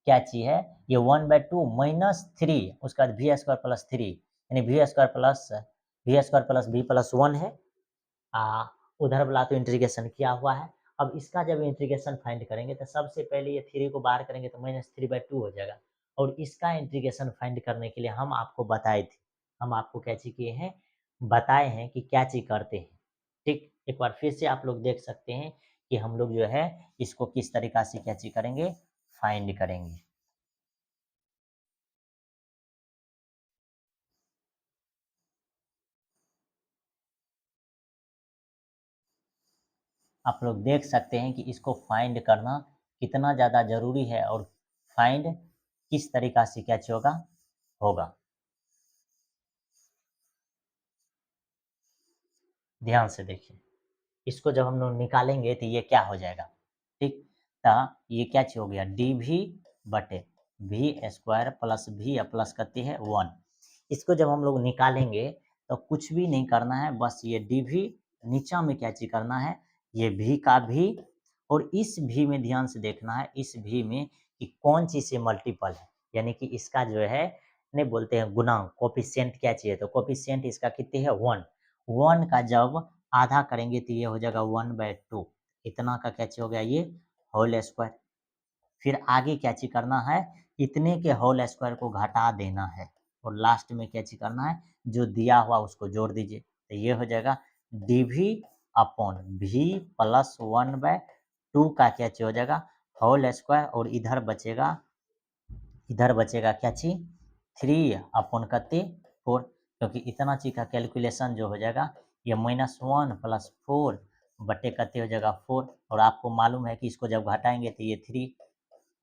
क्या चीज है, ये 1/2 माइनस 3, उसका बाद वी स्क्वायर प्लस 3, यानी v square plus v plus 1 है, उधर वाला तो इंटीग्रेशन किया हुआ है। अब इसका जब इंटीग्रेशन फाइंड करेंगे तो सबसे पहले ये 3 को बाहर करेंगे तो -3/2 हो जाएगा। और इसका इंटीग्रेशन फाइंड करने के लिए हम आपको बताए थे, हम आपको क्या चीज़ किए हैं, बताए हैं कि क्या चीज़ करते हैं। ठीक, एक बार फिर से आप लोग देख सकते हैं कि हम लोग जो है इसको किस तरीका से क्या चीज़ करेंगे, फाइंड करेंगे। आप लोग देख सकते हैं कि इसको फाइंड करना कितना ज़्यादा ज़रूरी है और फाइंड किस तरीका से क्या चीज़ होगा, होगा। ध्यान से देखिए, इसको जब हम लोग निकालेंगे तो ये क्या हो जाएगा, ठीक। तो ये क्या चीज हो गया, डी भी बटे v square plus v plus करते हैं 1। इसको जब हम लोग निकालेंगे तो कुछ भी नहीं करना है, बस ये डी भी नीचा में क्या चीज करना है, ये भी का भी, और इस भी में ध्यान से देखना है, इस भी में कि कौन चीज से मल्टीपल है, यानी कि इसका जो है नहीं बोलते हैं गुणांक, कोफिशिएंट क्या चाहिए, तो कोफिशिएंट इसका कितने है 1। 1 का जब आधा करेंगे तो ये हो जाएगा 1/2, इतना का क्या चीज हो गया, ये होल स्क्वायर। फिर आगे क्या चीज करना है, इतने के होल स्क्वायर को घटा देना है, और लास्ट में क्या चीज करना है, जो दिया हुआ उसको जोड़ दीजिए, तो ये हो जाएगा डीवी अपॉन वी प्लस 1/2 का क्या चीज हो जाएगा, होल स्क्वायर, और इधर बचेगा क्या चीज, 3/4, क्योंकि इतना चीज का कैलकुलेशन जो हो जाएगा, ये -1 + 4 बटे कते हो जाएगा 4, और आपको मालूम है कि इसको जब घटाएंगे तो ये 3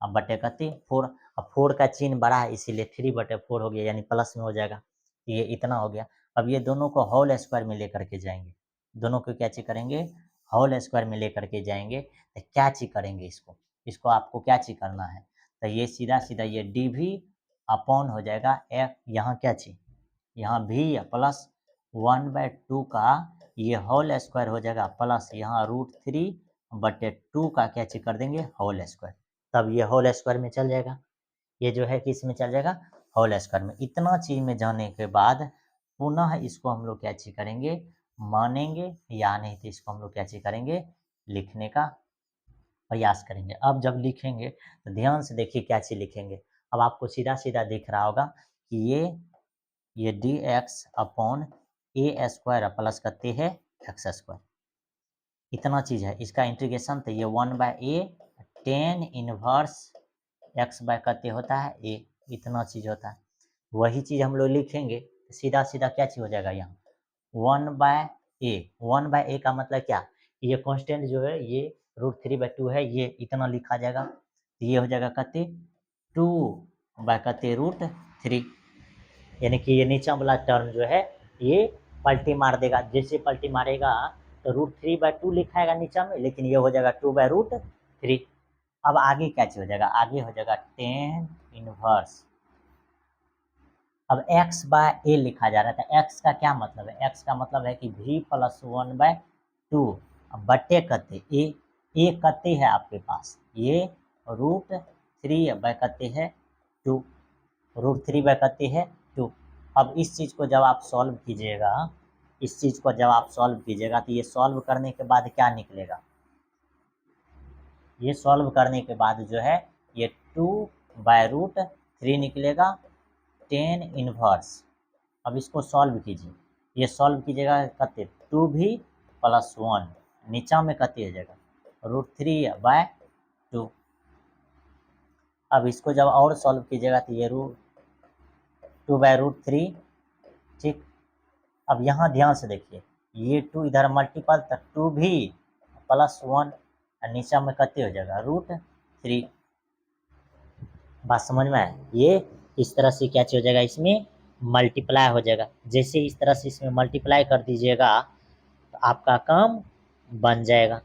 अब बटे कते 4, अब 4 का चिन्ह बड़ा है इसीलिए 3/4 हो गया, यानी प्लस में हो जाएगा, ये इतना हो गया। अब ये दोनों को होल स्क्वायर में लेकर के जाएंगे, दोनों को क्या चीज करेंगे, होल स्क्वायर में लेकर के जाएंगे, तो क्या चीज करेंगे, इसको इसको आपको क्या चीज करना है, तो ये सीधा सीधा ये डी भी अपॉन हो जाएगा एफ, यहाँ क्या चीज, यहाँ भी प्लस 1/2 का ये होल स्क्वायर हो जाएगा, प्लस यहाँ √3/2 का क्या चीज कर देंगे, होल स्क्वायर, तब ये होल स्क्वायर में चल जाएगा, ये जो है किस में चल जाएगा, होल स्क्वायर में। इतना चीज में जाने के बाद पुनः इसको हम लोग क्या चीज करेंगे, मानेंगे, या नहीं तो इसको हम लोग क्या चीज करेंगे, लिखने का प्रयास करेंगे। अब जब लिखेंगे तो ध्यान से देखिए क्या चीज लिखेंगे, अब आपको सीधा सीधा दिख रहा होगा कि ये डी एक्स अपॉन ए स्क्वायर प्लस करते हैं एक्स स्क्वायर, इतना चीज है, इसका इंटीग्रेशन तो ये 1/a tan inverse x bye करते होता है ए, इतना चीज होता है, वही चीज हम लोग लिखेंगे, सीधा सीधा क्या चीज हो जाएगा, यहाँ 1/a, 1/a का मतलब क्या, ये कांस्टेंट जो है ये √3/2 है, ये इतना लिखा जाएगा, तो ये हो जाएगा कते 2/कते √3, यानी कि ये नीचा वाला टर्म जो है ये पलटी मार देगा, जैसे पलटी मारेगा तो √3/2 लिखाएगा नीचा में, लेकिन ये हो जाएगा 2/√3। अब आगे क्या चीज हो जाएगा, आगे हो जाएगा टेन इनवर्स, अब x/a लिखा जा रहा था, x का क्या मतलब है, x का मतलब है कि v + 1/2, अब बटे कते ए कते है आपके पास, ये √3/कते है 2, √3/कते है 2। अब इस चीज को जब आप सॉल्व कीजिएगा, इस चीज को जब आप सॉल्व कीजिएगा तो ये सॉल्व करने के बाद क्या निकलेगा, ये सॉल्व करने के बाद जो है ये 2/√3 निकलेगा, टेन इनवर्स। अब इसको सॉल्व कीजिए, ये सॉल्व कीजिएगा कते 2v + 1, नीचा में कते हो जाएगा √3/2। अब इसको जब और सॉल्व कीजिएगा तो ये 2/√3, ठीक। अब यहाँ ध्यान से देखिए, ये 2 इधर मल्टीपल तो 2v + 1, और नीचा में कते हो जाएगा √3, बात समझ में आए, ये इस तरह से क्या हो जाएगा, इसमें मल्टीप्लाई हो जाएगा, जैसे इस तरह से इसमें मल्टीप्लाई कर दीजिएगा तो आपका काम बन जाएगा।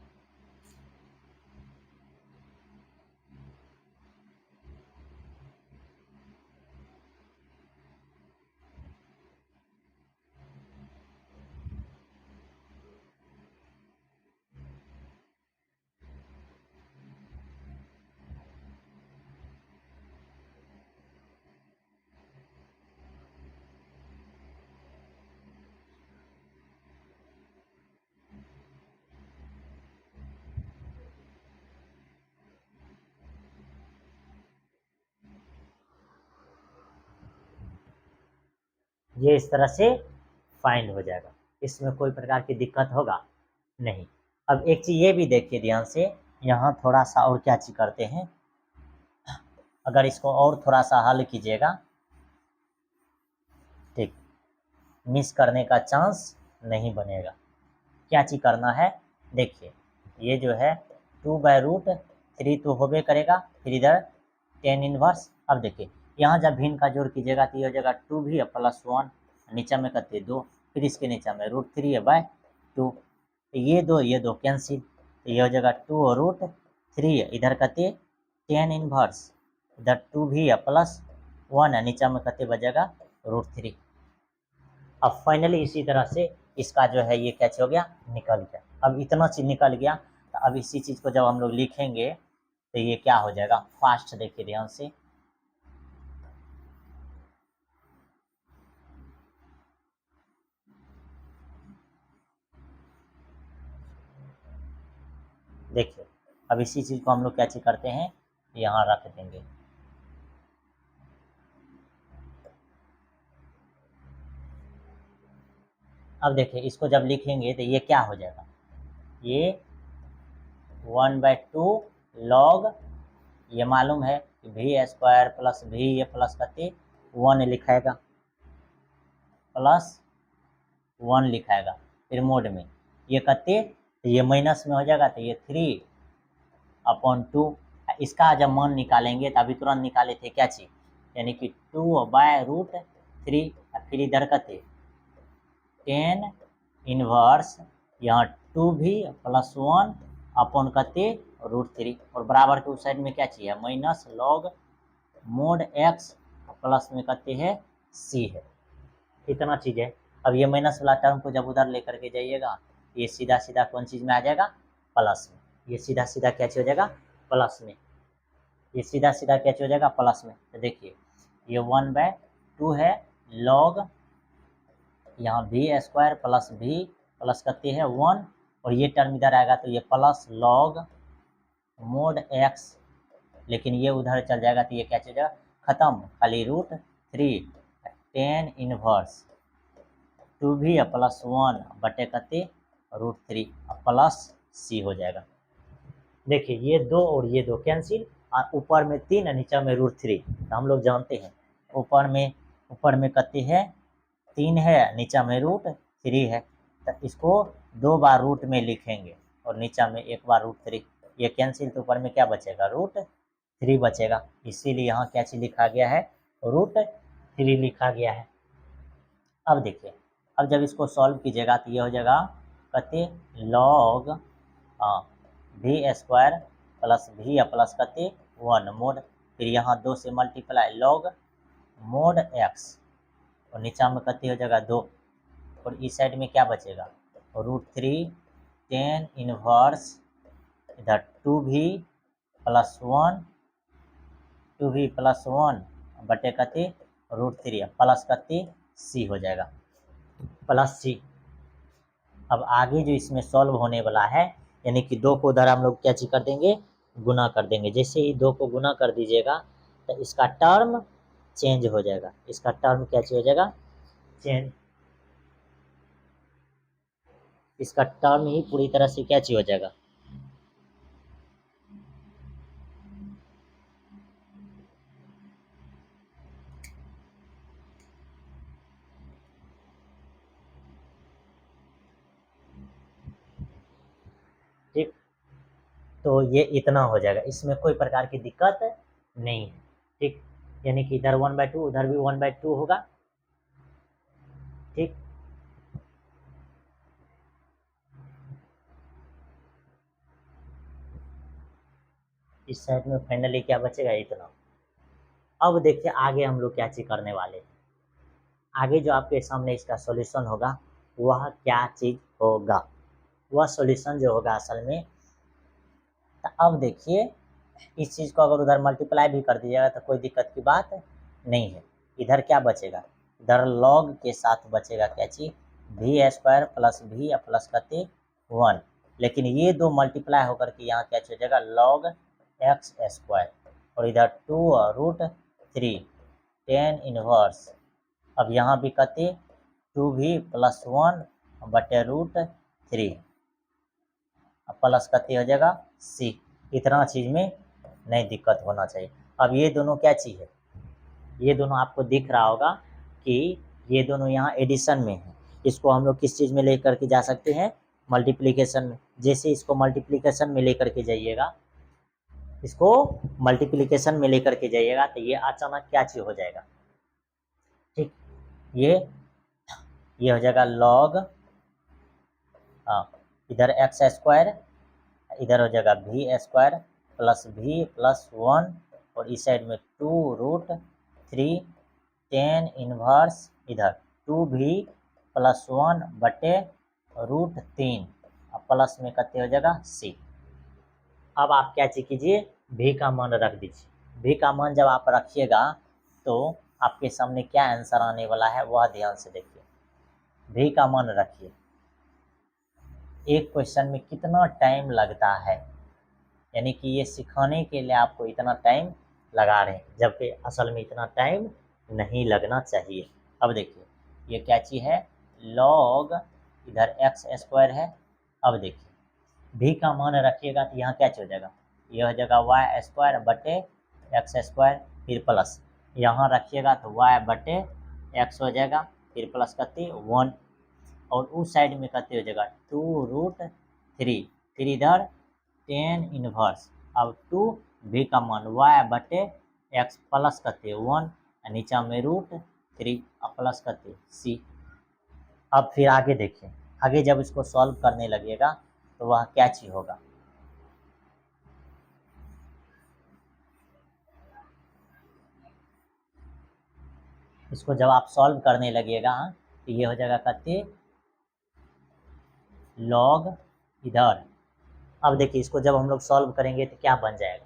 ये इस तरह से फाइंड हो जाएगा, इसमें कोई प्रकार की दिक्कत होगा नहीं। अब एक चीज़ ये भी देखिए ध्यान से, यहाँ थोड़ा सा और क्या चीज़ करते हैं, अगर इसको और थोड़ा सा हल कीजिएगा, ठीक, मिस करने का चांस नहीं बनेगा। क्या चीज़ करना है, देखिए ये जो है 2/√3 तो होबे करेगा, फिर इधर 10 इनवर्स। अब देखिए यहाँ जब भिन्न का जोड़ कीजिएगा तो ये हो जाएगा 2 भी प्लस 1, नीचे में करते 2, फिर इसके नीचे में √3 है बाय 2, ये दो कैंसिल, तो ये हो जाएगा 2 और √3, इधर करते 10 इनवर्स, इधर 2 भी है प्लस 1 है, नीचे में करते बचेगा √3। अब फाइनली इसी तरह से इसका जो है ये कैच हो गया, निकल गया। अब इतना चीज निकल गया, तो अब इसी चीज को जब हम लोग लिखेंगे तो ये क्या हो जाएगा, फास्ट देखिए ध्यान से, देखिए अब इसी चीज को हम लोग क्या चीज करते हैं, यहाँ रख देंगे। अब देखिए इसको जब लिखेंगे तो ये क्या हो जाएगा, ये 1/2 लॉग, ये मालूम है v² प्लस v, ये प्लस करते 1 लिखाएगा, प्लस 1 लिखाएगा, फिर मोड में ये करते, ये माइनस में हो जाएगा, तो ये 3/2। इसका जब मान निकालेंगे तो अभी तुरंत निकाले थे क्या चीज, यानी कि 2/√3, फिर इधर करते 10 इनवर्स, यहाँ 2 भी प्लस 1 अपॉन करते √3, और बराबर के उस साइड में क्या चाहिए, minus log mod x plus में करते हैं c है, इतना चीज है। अब ये माइनस वाला टर्म को जब उधर लेकर के जाइएगा, ये सीधा सीधा कौन चीज में आ जाएगा, प्लस में, ये सीधा सीधा क्या हो जाएगा, प्लस में, ये सीधा सीधा क्या हो जाएगा, प्लस में। तो देखिए ये 1/2 है लॉग, यहाँ v² प्लस v प्लस करते हैं 1, और ये टर्म इधर आएगा तो ये प्लस लॉग मोड x, लेकिन ये उधर चल जाएगा तो ये क्या चल जाएगा, खत्म, खाली √3, 10 इनवर्स 2 भी प्लस 1 बटे करते √3 प्लस c हो जाएगा। देखिए ये 2 और ये 2 कैंसिल, और ऊपर में 3 और नीचे में √3, तो हम लोग जानते हैं ऊपर में करते हैं 3 है, नीचे में √3 है, तो इसको 2 बार रूट में लिखेंगे और नीचे में 1 बार √3, ये कैंसिल, तो ऊपर में क्या बचेगा, √3 बचेगा, इसीलिए यहाँ क्या चीज लिखा गया है, √3 लिखा गया है। अब देखिए अब जब इसको सॉल्व कीजिएगा तो ये हो जाएगा कहते log v² plus v plus कहते 1 मोड, फिर यहाँ 2 से मल्टीप्लाई लॉग मोड x, और नीचा में कहते हो जाएगा 2, और इस साइड में क्या बचेगा, √3, 10 इनवर्स, इधर 2v प्लस 1 बटे कहते √3 प्लस कहते c हो जाएगा, प्लस c। अब आगे जो इसमें सॉल्व होने वाला है, यानी कि 2 को उधर हम लोग क्या चीज कर देंगे, गुना कर देंगे, जैसे ही 2 को गुना कर दीजिएगा तो इसका टर्म चेंज हो जाएगा, इसका टर्म क्या चीज हो जाएगा, चेंज, इसका टर्म ही पूरी तरह से क्या चीज हो जाएगा, ठीक, तो ये इतना हो जाएगा, इसमें कोई प्रकार की दिक्कत नहीं है, ठीक, यानी कि इधर 1/2 उधर भी 1/2 होगा, ठीक। इस साइड में फाइनली क्या बचेगा, इतना। अब देखिए आगे हम लोग क्या चीज करने वाले हैं, आगे जो आपके सामने इसका सॉल्यूशन होगा वह क्या चीज होगा, वह सॉल्यूशन जो होगा असल में, तो अब देखिए इस चीज को अगर उधर मल्टीप्लाई भी कर दीजिएगा तो कोई दिक्कत की बात नहीं है, इधर क्या बचेगा, इधर लॉग के साथ बचेगा क्या चीज, v² प्लस v प्लस करते 1, लेकिन ये 2 मल्टीप्लाई होकर के यहाँ क्या हो जाएगा, लॉग x², और इधर 2 √3, 10 इनवर्स, अब यहाँ भी कते 2v प्लस 1 बटे रूट 3 अब प्लस कते हो जाएगा c। इतना चीज़ में नहीं दिक्कत होना चाहिए। अब ये दोनों क्या चीज़ है, ये दोनों आपको दिख रहा होगा कि ये दोनों यहाँ एडिशन में है। इसको हम लोग किस चीज़ में लेकर के जा सकते हैं, मल्टीप्लिकेशन में। जैसे इसको मल्टीप्लिकेशन में लेकर के जाइएगा, इसको मल्टीप्लिकेशन में लेकर के जाइएगा तो ये अचानक क्या चीज़ हो जाएगा, ठीक, ये हो जाएगा लॉग, इधर एक्स स्क्वायर, इधर हो जाएगा भी स्क्वायर प्लस भी प्लस 1 और इस साइड में 2 रूट 3 tan इनवर्स इधर 2v प्लस 1 बटे रूट 3 प्लस में कते हो जाएगा c। अब आप क्या चीज कीजिए, v का मान रख दीजिए। v का मान जब आप रखिएगा तो आपके सामने क्या आंसर आने वाला है वह ध्यान से देखिए। v का मान रखिए। एक क्वेश्चन में कितना टाइम लगता है, यानी कि ये सिखाने के लिए आपको इतना टाइम लगा रहे हैं, जबकि असल में इतना टाइम नहीं लगना चाहिए। अब देखिए ये क्या चीज़ है, लॉग इधर एक्स स्क्वायर है। अब देखिए भी का मान रखिएगा तो यहाँ क्या हो जाएगा, यह हो जाएगा वाई स्क्वायर बटे एक्स स्क्वायर, फिर प्लस यहाँ रखिएगा तो वाई बटे एक्स हो जाएगा, फिर प्लस करते 1 और उस साइड में करते हो जाएगा 2 रूट 3, फिर इधर tan इनवर्स। अब 2 v का मान y बटे x प्लस करते 1 नीचा में रूट 3 अब प्लस करते c। अब फिर आगे देखिए, आगे जब इसको सॉल्व करने लगेगा तो वह क्या चीज़ होगा, इसको जब आप सॉल्व करने लगेगा तो ये हो जाएगा करते लॉग इधर। अब देखिए इसको जब हम लोग सॉल्व करेंगे तो क्या बन जाएगा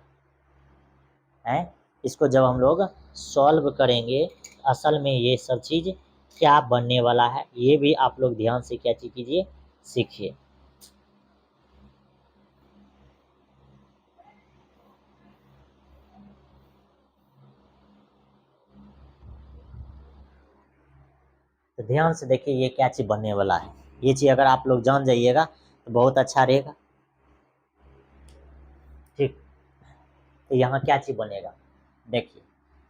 है, इसको जब हम लोग सॉल्व करेंगे असल में ये सब चीज़ क्या बनने वाला है ये भी आप लोग ध्यान से क्या चीज़ कीजिए, सीखिए। तो ध्यान से देखिए ये क्या चीज़ बनने वाला है। ये चीज़ अगर आप लोग जान जाइएगा तो बहुत अच्छा रहेगा, ठीक। तो यहाँ क्या चीज़ बनेगा देखिए,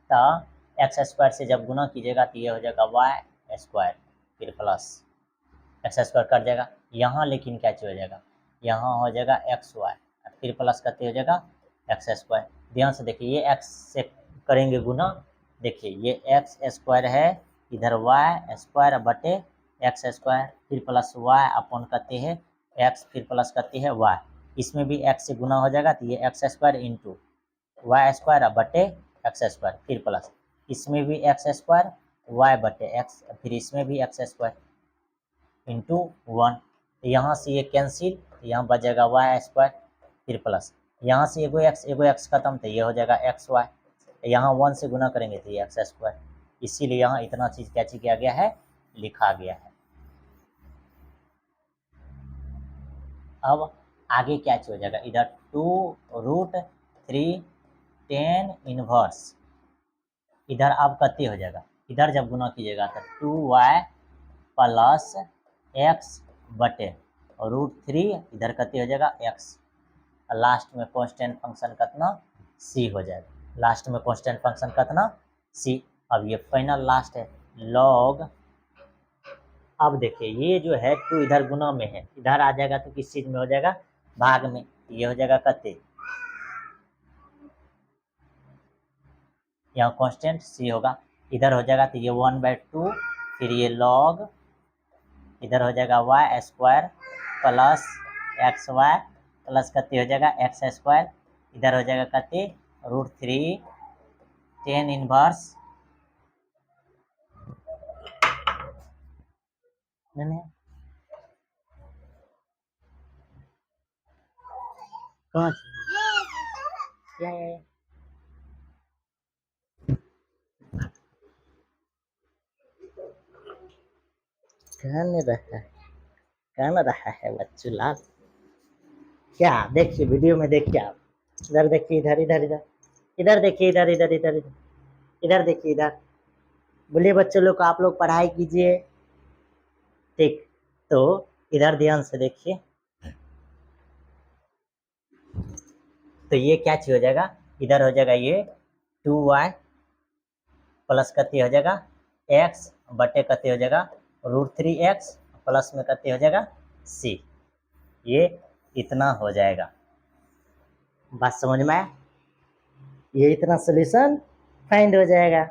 तो एक्स स्क्वायर से जब गुना कीजिएगा तो ये हो जाएगा वाई स्क्वायर, फिर प्लस एक्स स्क्वायर कट जाएगा यहाँ, लेकिन क्या चीज़ हो जाएगा, यहाँ हो जाएगा एक्स वाई, फिर प्लस करते हो जाएगा एक्स स्क्वायर। ध्यान से देखिए ये एक्स से करेंगे गुना, देखिए ये एक्स स्क्वायर है, इधर वाई स्क्वायर बटे एक्स स्क्वायर, फिर प्लस वाई अपन करते हैं एक्स, फिर प्लस करते हैं वाई, इसमें भी एक्स से गुना हो जाएगा तो ये x square into y square बटे एक्स स्क्वायर, फिर प्लस इसमें भी एक्स स्क्वायर वाई बटे एक्स, फिर इसमें भी एक्स स्क्वायर इंटू 1। यहाँ से ये कैंसिल, यहाँ बच जाएगा वाई स्क्वायर, फिर प्लस यहाँ से एगो एक्स खत्म तो ये हो जाएगा एक्स वाई, यहाँ 1 से गुना करेंगे तो ये एक्स स्क्वायर। इसीलिए यहाँ इतना चीज़ क्या चीज़ किया गया है, लिखा गया है। अब आगे क्या चीज़ हो जाएगा, इधर 2 रूट 3 tan इनवर्स, इधर अब कते हो जाएगा, इधर जब गुना कीजिएगा तो 2y प्लस एक्स बटे रूट 3 इधर कते हो जाएगा x, लास्ट में कांस्टेंट फंक्शन कितना c हो जाएगा, लास्ट में कांस्टेंट फंक्शन कितना c। अब ये फाइनल लास्ट है लॉग। अब देखिए ये जो है 2 इधर गुना में है, इधर आ जाएगा तो किस चीज़ में हो जाएगा, भाग में, ये हो जाएगा कते, यहाँ कांस्टेंट c होगा, इधर हो जाएगा तो ये 1/2, फिर ये लॉग इधर हो जाएगा y square plus x y plus कते हो जाएगा एक्स स्क्वायर, इधर हो जाएगा कते रूट 3 tan इनवर्स, कहाँ क्या है कहने रहा है बच्चू लाल, क्या देखिए वीडियो में देखिए आप, इधर देखिए, इधर इधर इधर इधर देखिए, इधर इधर इधर इधर इधर देखिए, इधर बोलिए बच्चों लोग को, आप लोग पढ़ाई कीजिए। ठीक, तो इधर ध्यान से देखिए, तो ये क्या चीज हो जाएगा, इधर हो जाएगा ये 2y प्लस कते हो जाएगा x बटे कते हो जाएगा √3x प्लस में कते हो जाएगा c। ये इतना हो जाएगा। बात समझ में आया? ये इतना सोल्यूशन फाइंड हो जाएगा।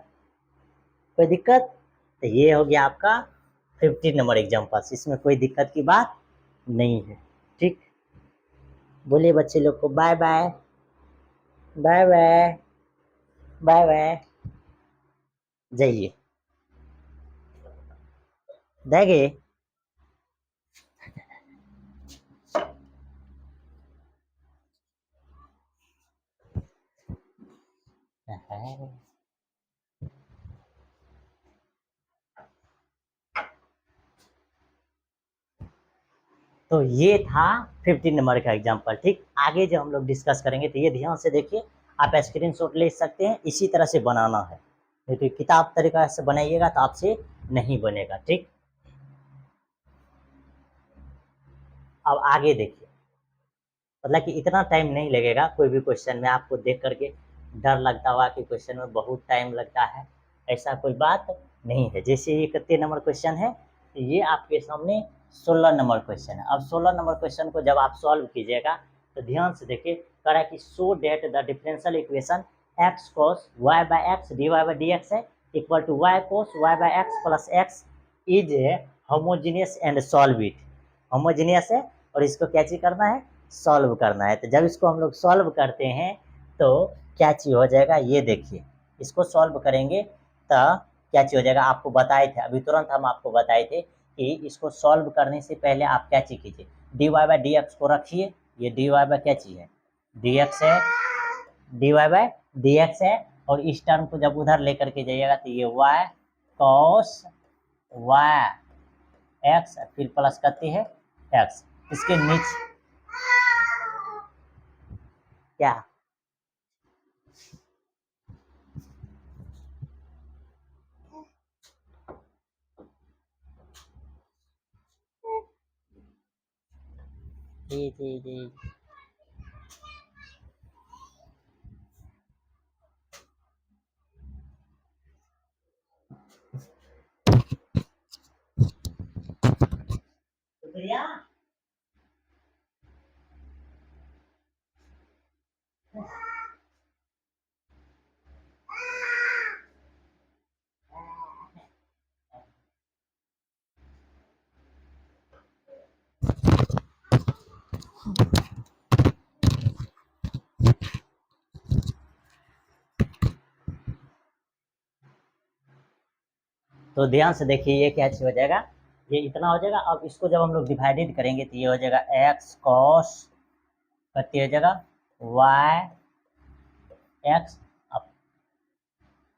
कोई दिक्कत? तो ये हो गया आपका 15 नंबर एग्जाम्पल, इसमें कोई दिक्कत की बात नहीं है। ठीक, बोलिए बच्चे लोग को bye bye. Bye bye. Bye bye. जाइए देंगे। तो ये था 15 नंबर का एग्जाम्पल। ठीक, आगे जो हम लोग डिस्कस करेंगे तो ये ध्यान से देखिए, आप स्क्रीनशॉट ले सकते हैं, इसी तरह से बनाना है, नहीं तो किताब तरीका से बनाइएगा तो आपसे नहीं बनेगा। ठीक, अब आगे देखिए, मतलब कि इतना टाइम नहीं लगेगा कोई भी क्वेश्चन में आपको देख करके डर लगता हुआ कि क्वेश्चन में बहुत टाइम लगता है, ऐसा कोई बात नहीं है। जैसे ये कितने नंबर क्वेश्चन है, ये आपके सामने 16 नंबर क्वेश्चन है। अब 16 नंबर क्वेश्चन को जब आप सॉल्व कीजिएगा तो ध्यान से देखिए, कह रहा है कि so that the differential equation x cos y by x d y by d x है equal to y cos y by x plus x is homogeneous and solve it. Homogeneous है और इसको क्या चीज करना है, सॉल्व करना है। तो जब इसको हम लोग सॉल्व करते हैं तो क्या चीज हो जाएगा, ये देखिए, इसको सॉल्व करेंगे तो क्या चीज हो जाएगा, आपको बताए थे अभी तुरंत, हम आपको बताए थे कि इसको सॉल्व करने से पहले आप क्या चीज कीजिए, d y by d x को रखिए। ये डी वाई बाई क्या चीज है, डी एक्स है, d y by d x है। और इस टर्म को जब उधर लेकर के जाइएगा तो ये वाई कॉस वाई एक्स फिर प्लस करती है एक्स, इसके नीचे क्या, जी जी जी, शुक्रिया। तो ध्यान से देखिए, ये क्या चीज हो जाएगा, ये इतना हो जाएगा। अब इसको जब हम लोग डिवाइडेड करेंगे तो ये हो जाएगा एक्स कॉस कितनी हो जाएगा वाई एक्स। अब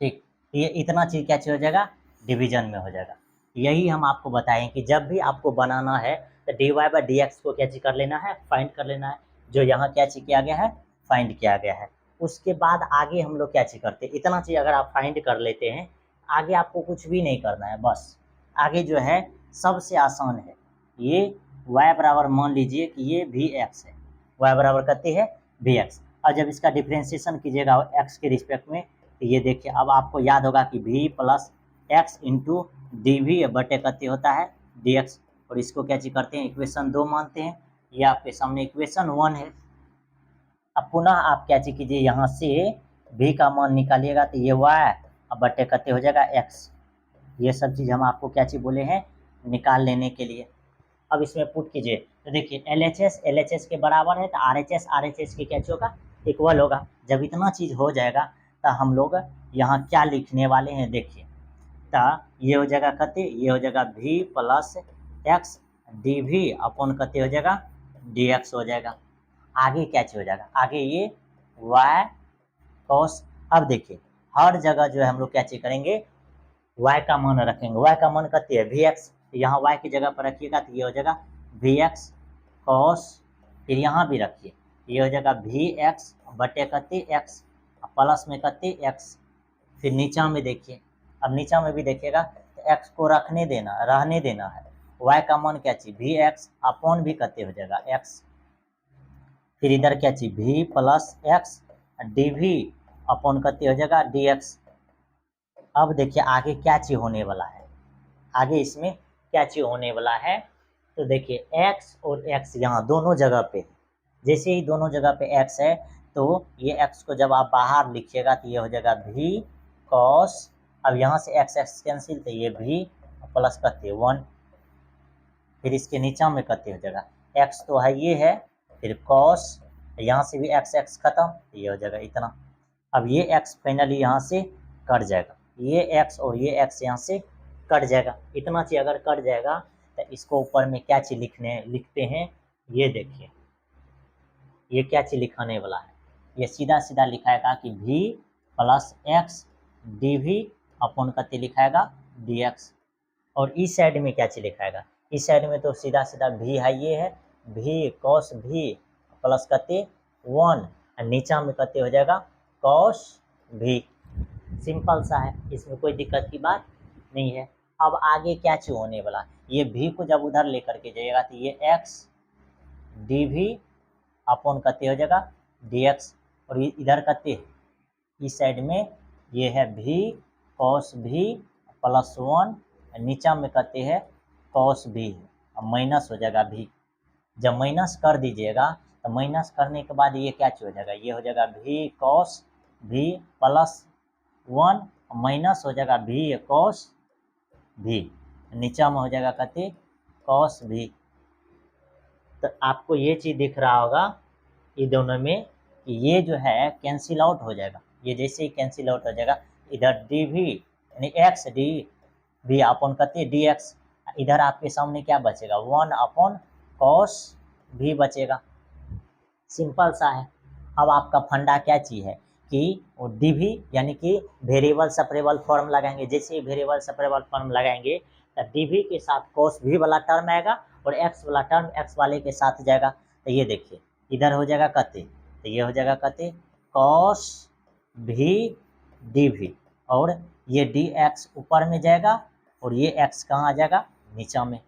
ठीक, ये इतना चीज क्या चीज हो जाएगा, डिवीजन में हो जाएगा। यही हम आपको बताएं कि जब भी आपको बनाना है तो d y by d x को क्या चीज कर लेना है, फाइंड कर लेना है, जो यहाँ क्या चीज किया गया है, फाइंड किया गया है। उसके बाद आगे हम लोग क्या चीज करते हैं, इतना चीज अगर आप फाइंड कर लेते हैं, आगे आपको कुछ भी नहीं करना है, बस आगे जो है सबसे आसान है। ये y बराबर मान लीजिए कि ये वी एक्स है, y बराबर करती है वी एक्स, और जब इसका डिफ्रेंसिएशन कीजिएगा x के रिस्पेक्ट में तो ये देखिए, अब आपको याद होगा कि v plus x into d v बटे कते होता है डी एक्स, और इसको क्या चीज करते हैं, इक्वेशन 2 मानते हैं। ये आपके सामने इक्वेशन 1 है। अब पुनः आप क्या चीज कीजिए, यहाँ से v का मान निकालिएगा तो ये y अब बटे कते हो जाएगा x। ये सब चीज हम आपको क्या चीज बोले हैं, निकाल लेने के लिए। अब इसमें पुट कीजिए तो देखिए एल एच एस के बराबर है तो आर एच एस के क्या चीज होगा, इक्वल होगा। जब इतना चीज हो जाएगा तो हम लोग यहाँ क्या लिखने वाले हैं, देखिए, तो ये हो जाएगा कते, ये हो जाएगा v plus x d v upon कते हो जाएगा डी एक्स हो जाएगा। आगे क्या चीज हो जाएगा, आगे ये y cos। अब देखिए हर जगह जो है हम लोग क्या चीज करेंगे, y का मान रखेंगे, y का मान कितनी है वी एक्स, यहाँ y की जगह पर रखिएगा तो ये हो जाएगा वी एक्स कॉस, फिर यहाँ भी रखिए, ये हो जाएगा वी एक्स बटे कते एक्स प्लस में कते एक्स, फिर नीचा में देखिए अब नीचा में भी देखिएगा तो एक्स को रहने देना है, वाई का मान क्या चाहिए वी एक्स अपॉन भी कते हो जाएगा एक्स, फिर इधर क्या चाहिए v plus x d v upon कते हो जाएगा डी एक्स। अब देखिए आगे क्या चीज होने वाला है, आगे इसमें क्या चीज होने वाला है, तो देखिए x और x यहाँ दोनों जगह पे, जैसे ही दोनों जगह पे x है तो ये x को जब आप बाहर लिखिएगा तो ये हो जाएगा v cos, अब यहाँ से x x कैंसिल तो ये v प्लस कते 1, फिर इसके नीचा में कते हो जाएगा x तो है ये है, फिर cos यहाँ से भी x x खत्म तो ये हो जाएगा इतना। अब ये x फाइनली यहाँ से कट जाएगा, ये x और ये x यहाँ से कट जाएगा, इतना चीज अगर कट जाएगा तो इसको ऊपर में क्या चीज लिखते हैं, ये देखिए ये क्या चीज लिखाने वाला है, ये सीधा सीधा लिखाएगा कि v plus x d v upon कते लिखाएगा डी एक्स। और इस साइड में क्या चीज लिखाएगा, इस साइड में तो सीधा सीधा v है, ये है v cos v प्लस कते 1, नीचा में कते हो जाएगा cos v, सिंपल सा है, इसमें कोई दिक्कत की बात नहीं है। अब आगे क्या चीज होने वाला, ये v को जब उधर लेकर के जाइएगा तो ये x डी वी अपॉन कते हो जाएगा डी एक्स, और इधर कते इस साइड में ये है v cos v प्लस 1, नीचा में कते है cos v, माइनस हो जाएगा v, जब माइनस कर दीजिएगा तो माइनस करने के बाद ये क्या चीज हो जाएगा, ये हो जाएगा v cos v plus 1 minus हो जाएगा v cos v, नीचा में हो जाएगा कते cos v। तो आपको ये चीज दिख रहा होगा ये दोनों में कि ये जो है कैंसिल आउट हो जाएगा, ये जैसे ही कैंसिल आउट हो जाएगा इधर डी वी यानी एक्स डी वी अपॉन कते डी एक्स, इधर आपके सामने क्या बचेगा 1 अपॉन cos v बचेगा, सिंपल सा है। अब आपका फंडा क्या चीज है कि वो डी वी यानी कि वेरिएबल सेपरेबल फॉर्म लगाएंगे, जैसे ही वेरिएबल सेपरेबल फॉर्म लगाएंगे तो डी वी के साथ cos v वाला टर्म आएगा और x वाला टर्म x वाले के साथ जाएगा, तो ये देखिए इधर हो जाएगा कते, तो ये हो जाएगा कते cos v डी वी, और ये डी एक्स ऊपर में जाएगा और ये x कहाँ आ जाएगा नीचा में।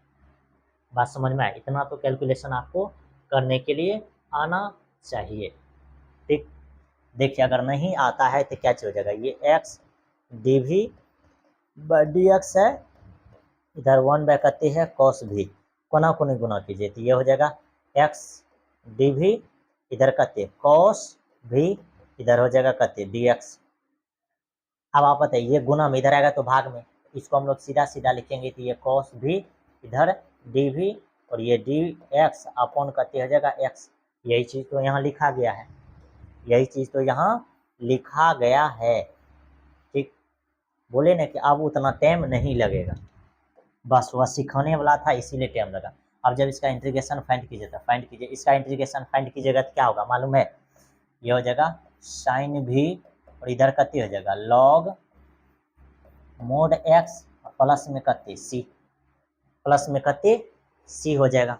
बात समझ में आए, इतना तो कैलकुलेशन आपको करने के लिए आना चाहिए, ठीक। देखिए अगर नहीं आता है तो क्या हो जाएगा, ये x d v by d x है, इधर 1 बाय कते है cos v, कोना कोने गुना कीजिए तो ये हो जाएगा x डी वी, इधर कते cos v, इधर हो जाएगा कते dx। अब आप बताइए ये गुना में इधर आएगा तो भाग में, इसको हम लोग सीधा सीधा लिखेंगे तो ये cos v इधर डी वी और ये डी एक्स अपॉन कते हो जाएगा x, यही चीज़ तो यहाँ लिखा गया है, यही चीज़ तो यहाँ लिखा गया है, ठीक। बोले ना कि अब उतना टाइम नहीं लगेगा, बस वह सिखाने वाला था इसीलिए टाइम लगा। अब जब इसका इंटीग्रेशन फाइंड कीजिए तो फाइंड कीजिए, इसका इंटीग्रेशन फाइंड कीजिएगा तो क्या होगा मालूम है, ये हो जाएगा साइन भी और इधर कते हो जाएगा लॉग मोड एक्स प्लस में कते सी, प्लस में कते सी हो जाएगा,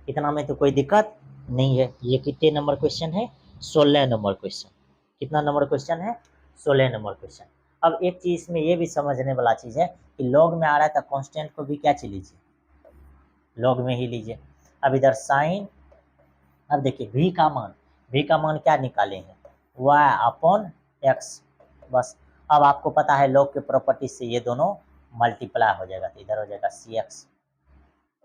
इतना में तो कोई दिक्कत नहीं है। ये कितने नंबर क्वेश्चन है 16 नंबर क्वेश्चन, कितना नंबर क्वेश्चन है 16 नंबर क्वेश्चन। अब एक चीज में ये भी समझने वाला चीज है कि लॉग में आ रहा है तो कांस्टेंट को भी क्या चीज लीजिए लॉग में ही लीजिए। अब इधर साइन, अब देखिए v का मान क्या निकाले हैं y अपॉन एक्स, बस। अब आपको पता है लॉग के प्रॉपर्टी से ये दोनों मल्टीप्लाई हो जाएगा तो इधर हो जाएगा सी एक्स,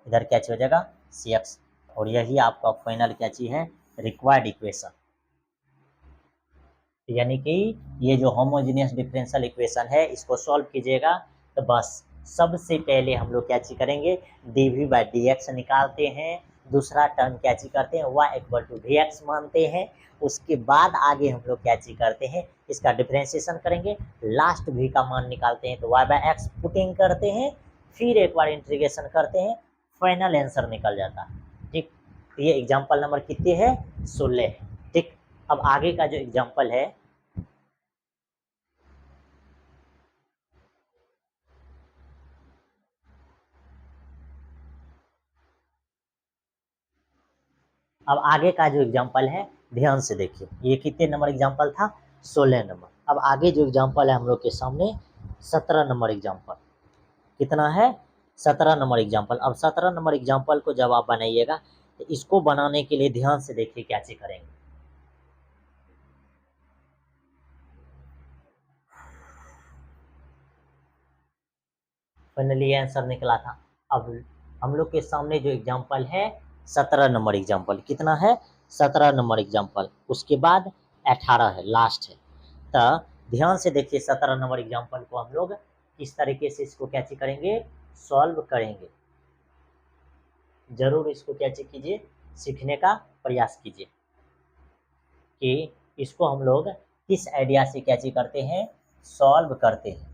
इधर क्या चीज हो जाएगा सी एक्स, और यही आपका फाइनल क्या चीज है रिक्वायर्ड इक्वेशन, यानी कि ये जो होमोजेनियस डिफरेंशियल इक्वेशन है इसको सॉल्व कीजिएगा तो बस सबसे पहले हम लोग क्या चीज करेंगे d v by d x निकालते हैं, दूसरा टर्म क्या चीज करते हैं y equal to v x मानते हैं, उसके बाद आगे हम लोग क्या चीज करते हैं इसका डिफरेंशिएशन करेंगे, लास्ट v का मान निकालते हैं तो y बाई एक्स पुटिंग करते हैं, फिर एक बार इंटीग्रेशन करते हैं, फाइनल आंसर निकल जाता है, ठीक। ये एग्जाम्पल नंबर कितने है 16 है, ठीक। अब आगे का जो एग्जाम्पल है अब आगे का जो एग्जाम्पल है ध्यान से देखिए, ये कितने नंबर एग्जाम्पल था 16 नंबर। अब आगे जो एग्जाम्पल है हम लोग के सामने 17 नंबर एग्जाम्पल। कितना है? 17 नंबर एग्जाम्पल। अब 17 नंबर एग्जाम्पल को जब आप बनाइएगा तो इसको बनाने के लिए ध्यान से देखिए क्या चीज करेंगे। फाइनली आंसर निकला था। अब हम लोग के सामने जो एग्जाम्पल है 17 नंबर एग्जाम्पल, कितना है? 17 नंबर एग्जाम्पल। उसके बाद 18 है, लास्ट है। तो ध्यान से देखिए 17 नंबर एग्जाम्पल को हम लोग किस तरीके से इसको कैसे करेंगे, सॉल्व करेंगे। जरूर इसको कैसे कीजिए, सीखने का प्रयास कीजिए कि इसको हम लोग किस आइडिया से कैसे करते हैं, सॉल्व करते हैं।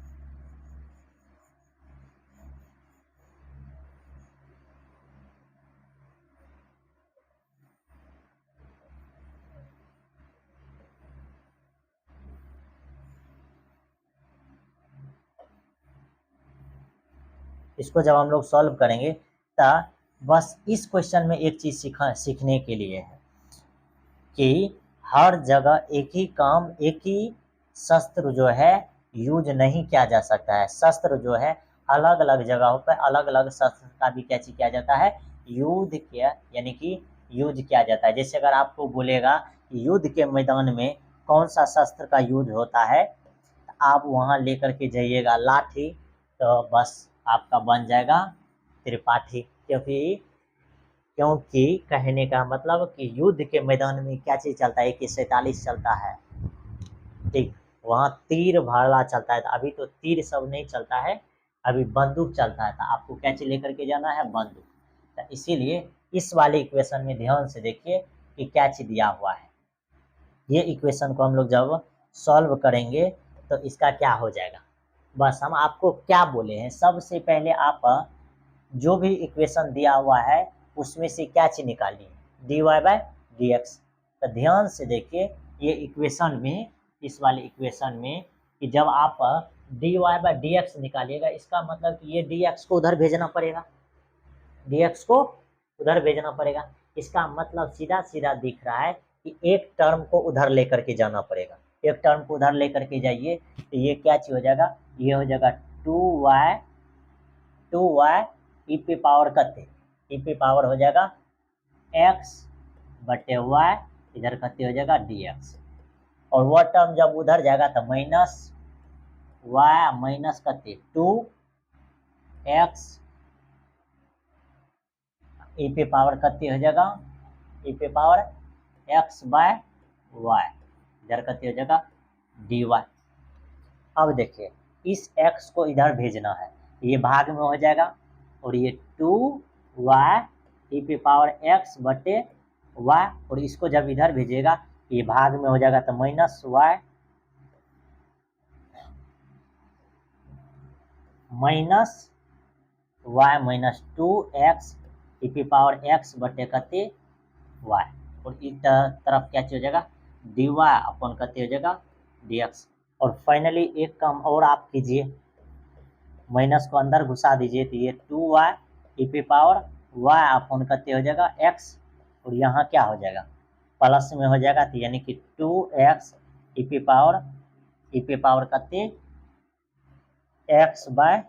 इसको जब हम लोग सॉल्व करेंगे तो बस इस क्वेश्चन में एक चीज सीखने के लिए है कि हर जगह एक ही काम, एक ही शस्त्र जो है यूज नहीं किया जा सकता है। शस्त्र जो है अलग अलग जगहों पर अलग अलग शस्त्र का भी कैसे किया जाता है, युद्ध किया, यानी कि यूज किया जाता है। जैसे अगर आपको बोलेगा कि युद्ध के मैदान में कौन सा शस्त्र का यूज होता है, आप वहां लेकर के जाइएगा लाठी, तो बस आपका बन जाएगा त्रिपाठी। क्योंकि कहने का मतलब कि युद्ध के मैदान में क्या चीज चलता है, AK-47 चलता है, ठीक। वहाँ तीर भाला चलता है। तो अभी तो तीर सब नहीं चलता है, अभी बंदूक चलता है। तो आपको क्या चीज लेकर के जाना है, बंदूक। तो इसीलिए इस वाले इक्वेशन में ध्यान से देखिए कि क्या चीज दिया हुआ है। ये इक्वेशन को हम लोग जब सॉल्व करेंगे तो इसका क्या हो जाएगा। बस हम आपको क्या बोले हैं, सबसे पहले आप जो भी इक्वेशन दिया हुआ है उसमें से क्या चीज निकालिए, dy/dx। तो ध्यान से देखिए ये इक्वेशन में, इस वाले इक्वेशन में कि जब आप dy/dx निकालिएगा, इसका मतलब कि ये dx को उधर भेजना पड़ेगा, dx को उधर भेजना पड़ेगा। इसका मतलब सीधा सीधा दिख रहा है कि एक टर्म को उधर लेकर के जाना पड़ेगा। एक टर्म को उधर लेकर के जाइए तो ये क्या चीज हो जाएगा, ये हो जाएगा 2y ई पे पावर कते, ई पे पावर हो जाएगा x बटे y, इधर कते हो जाएगा dx। और वह टर्म जब उधर जाएगा तो माइनस y माइनस कते 2x ई पे पावर कते हो जाएगा, ई पे पावर x/y, इधर कते हो जाएगा dy। अब देखिए इस x को इधर भेजना है, ये भाग में हो जाएगा, और ये 2y ई पे पावर x बटे y, और इसको जब इधर भेजिएगा ये भाग में हो जाएगा तो minus y minus y minus 2x e पे पावर x बटे कते y, और इस तरफ क्या हो जाएगा dy अपन कते हो जाएगा dx। और फाइनली एक काम और आप कीजिए, माइनस को अंदर घुसा दीजिए तो ये 2y ई पे पावर y अपन कते हो जाएगा x, और यहाँ क्या हो जाएगा प्लस में हो जाएगा, तो यानी कि 2x ई पे पावर कते x/y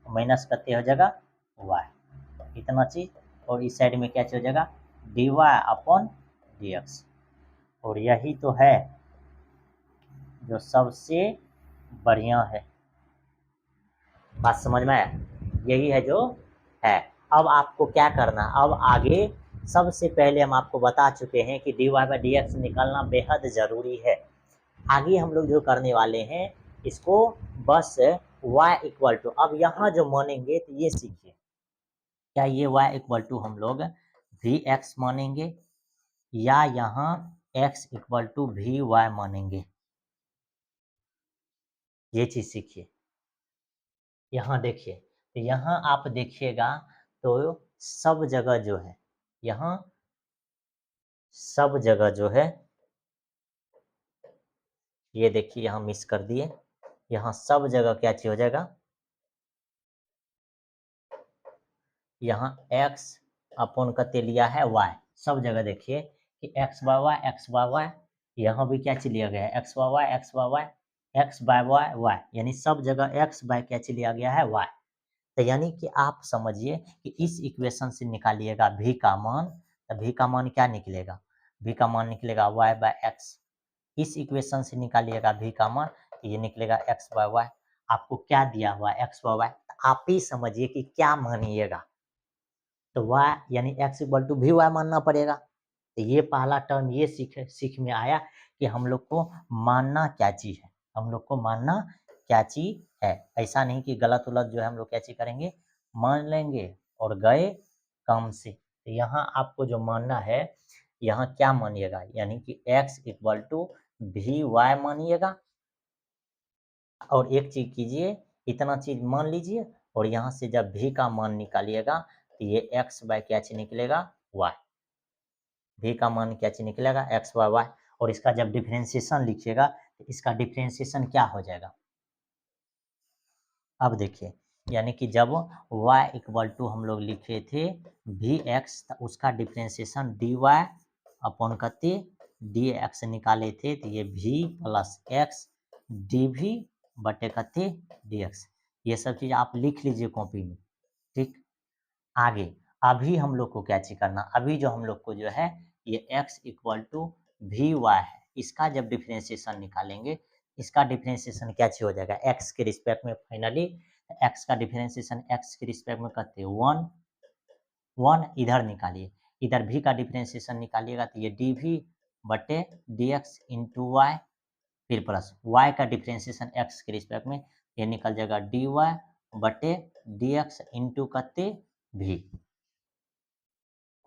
माइनस कते हो जाएगा y, इतना चीज। और इस साइड में क्या हो जाएगा dy/dx। और यही तो है जो सबसे बढ़िया है। बात समझ में आया, यही है जो है। अब आपको क्या करना, अब आगे सबसे पहले हम आपको बता चुके हैं कि dy/dx निकालना बेहद जरूरी है। आगे हम लोग जो करने वाले हैं इसको बस y इक्वल टू, अब यहाँ जो मानेंगे तो ये सीखिए, क्या ये y इक्वल टू हम लोग vx मानेंगे या यहाँ x इक्वल टू vy मानेंगे, ये चीज सीखिए। यहाँ देखिए, तो यहाँ आप देखिएगा तो सब जगह जो है, यहाँ सब जगह जो है, ये देखिए यहाँ मिस कर दिए, यहाँ सब जगह क्या चीज हो जाएगा, यहाँ x अपन कते लिया है y, सब जगह देखिए कि x/y, यहाँ भी क्या चीज लिया गया है x/y, x bye Y Y, यानी सब जगह एक्स बाय क्या चीज लिया गया है वाई। तो यानी कि आप समझिए कि इस इक्वेशन से निकालिएगा v का मान, तो v का मान क्या निकलेगा, v का मान निकलेगा y बाय एक्स। इस इक्वेशन से निकालिएगा v का मान, तो ये निकलेगा x बाय वाई। आपको क्या दिया हुआ है x बाय वाई, आप ही समझिए कि क्या मानिएगा। तो y यानी x equal to v y मानना पड़ेगा। तो ये पहला टर्म ये सीख में आया कि हम लोग को मानना क्या चीज है, हम लोग को मानना क्या चीज है। ऐसा नहीं कि गलत उलट जो है हम लोग क्या चीज करेंगे, मान लेंगे और गए काम से। तो यहाँ आपको जो मानना है, यहाँ क्या मानिएगा, यानी कि x equal to v y मानिएगा। और एक चीज कीजिए, इतना चीज मान लीजिए, और यहाँ से जब v का मान निकालिएगा तो ये x बाय क्या चीज निकलेगा y, v का मान क्या चीज निकलेगा x बाय y। और इसका जब डिफरेंशिएशन लिखिएगा तो इसका डिफरेंशिएशन क्या हो जाएगा, अब देखिए, यानी कि जब y इक्वल टू हम लोग लिखे थे वी एक्स, उसका डिफरेंशिएशन डी वाई अपॉन कते डी एक्स निकाले थे, तो ये v plus x d v बटे कते डी एक्स। ये सब चीज आप लिख लीजिए कॉपी में, ठीक। आगे अभी हम लोग को क्या चीज करना, अभी जो हम लोग को जो है ये x equal to v y है, इसका जब डिफरेंशिएशन निकालेंगे, इसका डिफरेंशिएशन क्या चीज हो जाएगा x के रिस्पेक्ट में। फाइनली x का डिफरेंशिएशन x के रिस्पेक्ट में करते हैं 1 1, इधर निकालिए, इधर v का डिफरेंशिएशन निकालिएगा तो ये डी वी बटे डी एक्स इंटू वाई, फिर प्लस y का डिफरेंशिएशन x के रिस्पेक्ट में, ये निकल जाएगा डी वाई बटे डी एक्स इंटू कते v।